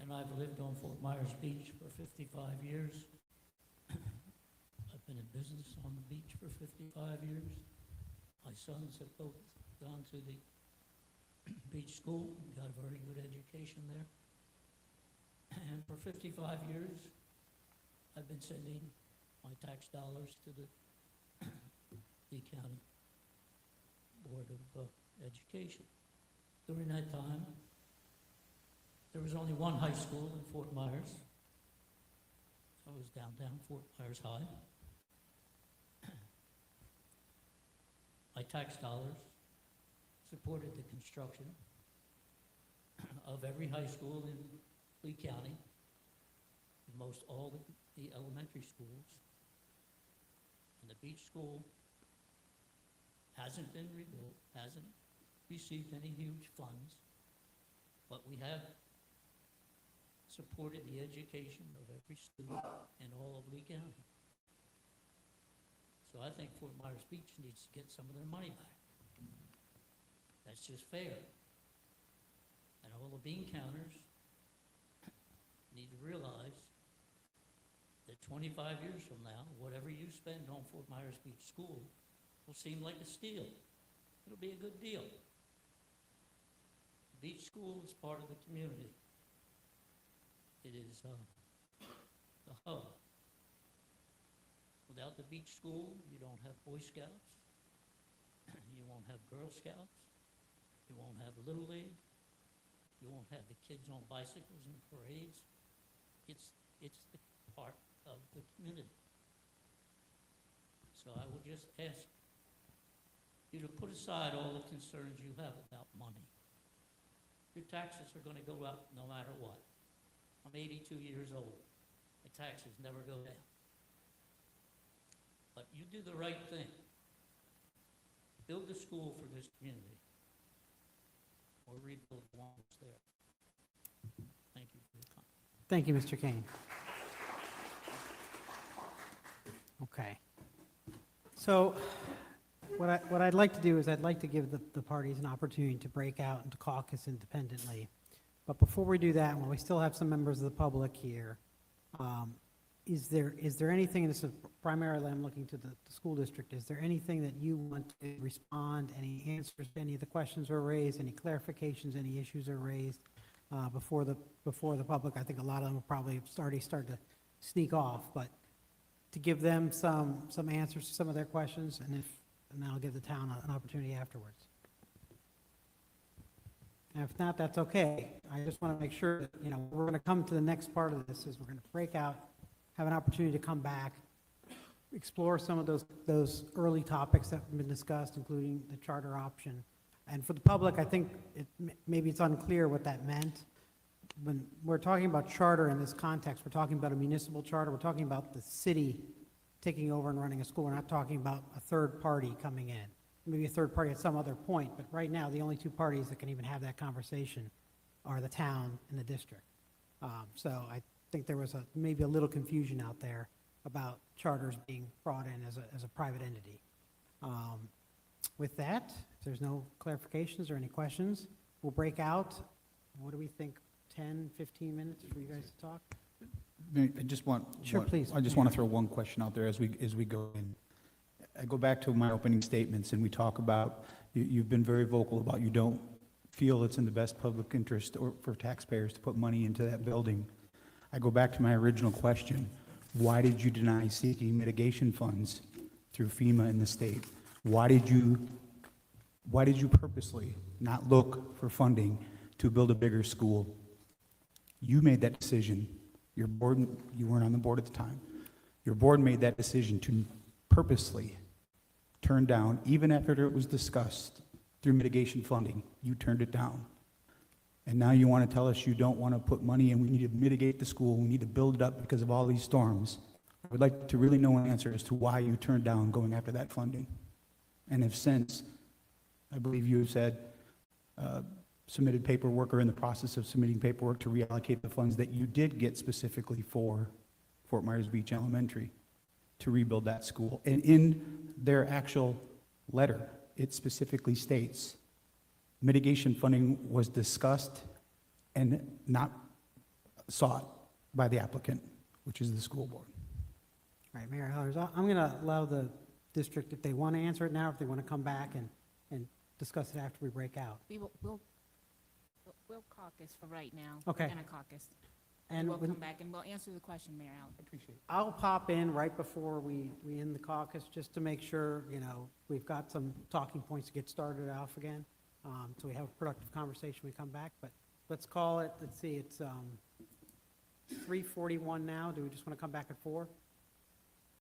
Speaker 17: and I've lived on Fort Myers Beach for 55 years. I've been in business on the beach for 55 years. My sons have both gone to the beach school, got a very good education there. And for 55 years, I've been sending my tax dollars to the Lee County Board of Education. During that time, there was only one high school in Fort Myers. I was downtown Fort Myers High. My tax dollars supported the construction of every high school in Lee County, and most all the elementary schools. And the beach school hasn't been rebuilt, hasn't received any huge funds, but we have supported the education of every student in all of Lee County. So I think Fort Myers Beach needs to get some of their money back. That's just fair. And all the bean counters need to realize that 25 years from now, whatever you spend on Fort Myers Beach School will seem like a steal. It'll be a good deal. The beach school is part of the community. It is the hub. Without the beach school, you don't have Boy Scouts, you won't have Girl Scouts, you won't have Little League, you won't have the kids on bicycles and parades. It's the part of the community. So I would just ask you to put aside all the concerns you have about money. Your taxes are going to go up no matter what. I'm 82 years old. My taxes never go down. But you do the right thing. Build the school for this community, or rebuild the one that's there. Thank you for your comment.
Speaker 1: Thank you, Mr. Kane. Okay. So what I'd like to do is I'd like to give the parties an opportunity to break out and to caucus independently. But before we do that, while we still have some members of the public here, is there anything, and this is primarily I'm looking to the school district, is there anything that you want to respond, any answers to any of the questions are raised, any clarifications, any issues are raised before the public? I think a lot of them will probably already start to sneak off, but to give them some answers to some of their questions, and then I'll give the town an opportunity afterwards. And if not, that's okay. I just want to make sure that, we're going to come to the next part of this, is we're going to break out, have an opportunity to come back, explore some of those early topics that have been discussed, including the charter option. And for the public, I think maybe it's unclear what that meant. When we're talking about charter in this context, we're talking about a municipal charter. We're talking about the city taking over and running a school. We're not talking about a third party coming in. Maybe a third party at some other point, but right now, the only two parties that can even have that conversation are the town and the district. So I think there was maybe a little confusion out there about charters being brought in as a private entity. With that, if there's no clarifications or any questions, we'll break out. What do we think, 10, 15 minutes for you guys to talk?
Speaker 19: I just want,
Speaker 1: Sure, please.
Speaker 19: I just want to throw one question out there as we go in. I go back to my opening statements, and we talk about, you've been very vocal about you don't feel it's in the best public interest or for taxpayers to put money into that building. I go back to my original question. Why did you deny seeking mitigation funds through FEMA and the state? Why did you purposely not look for funding to build a bigger school? You made that decision. Your board, you weren't on the board at the time. Your board made that decision to purposely turn down, even after it was discussed through mitigation funding, you turned it down. And now you want to tell us you don't want to put money in, we need to mitigate the school, we need to build it up because of all these storms. I would like to really know an answer as to why you turned down going after that funding. And if since, I believe you have said, submitted paperwork or in the process of submitting paperwork to reallocate the funds that you did get specifically for Fort Myers Beach Elementary. to rebuild that school. And in their actual letter, it specifically states, mitigation funding was discussed and not sought by the applicant, which is the school board.
Speaker 1: All right, Mayor Hellers, I'm going to allow the district, if they want to answer it now, if they want to come back and discuss it after we break out.
Speaker 6: We'll caucus for right now.
Speaker 1: Okay.
Speaker 6: We're gonna caucus.
Speaker 1: And
Speaker 6: And we'll
Speaker 1: when-
Speaker 6: come back and we'll answer the question, Mayor Allen.
Speaker 19: Appreciate it.
Speaker 1: I'll pop in right before we end the caucus, just to make sure, we've got some talking points to get started off again, so we have a productive conversation when we come back. But let's call it, let's see, it's 3:41 now. Do we just want to come back at 4?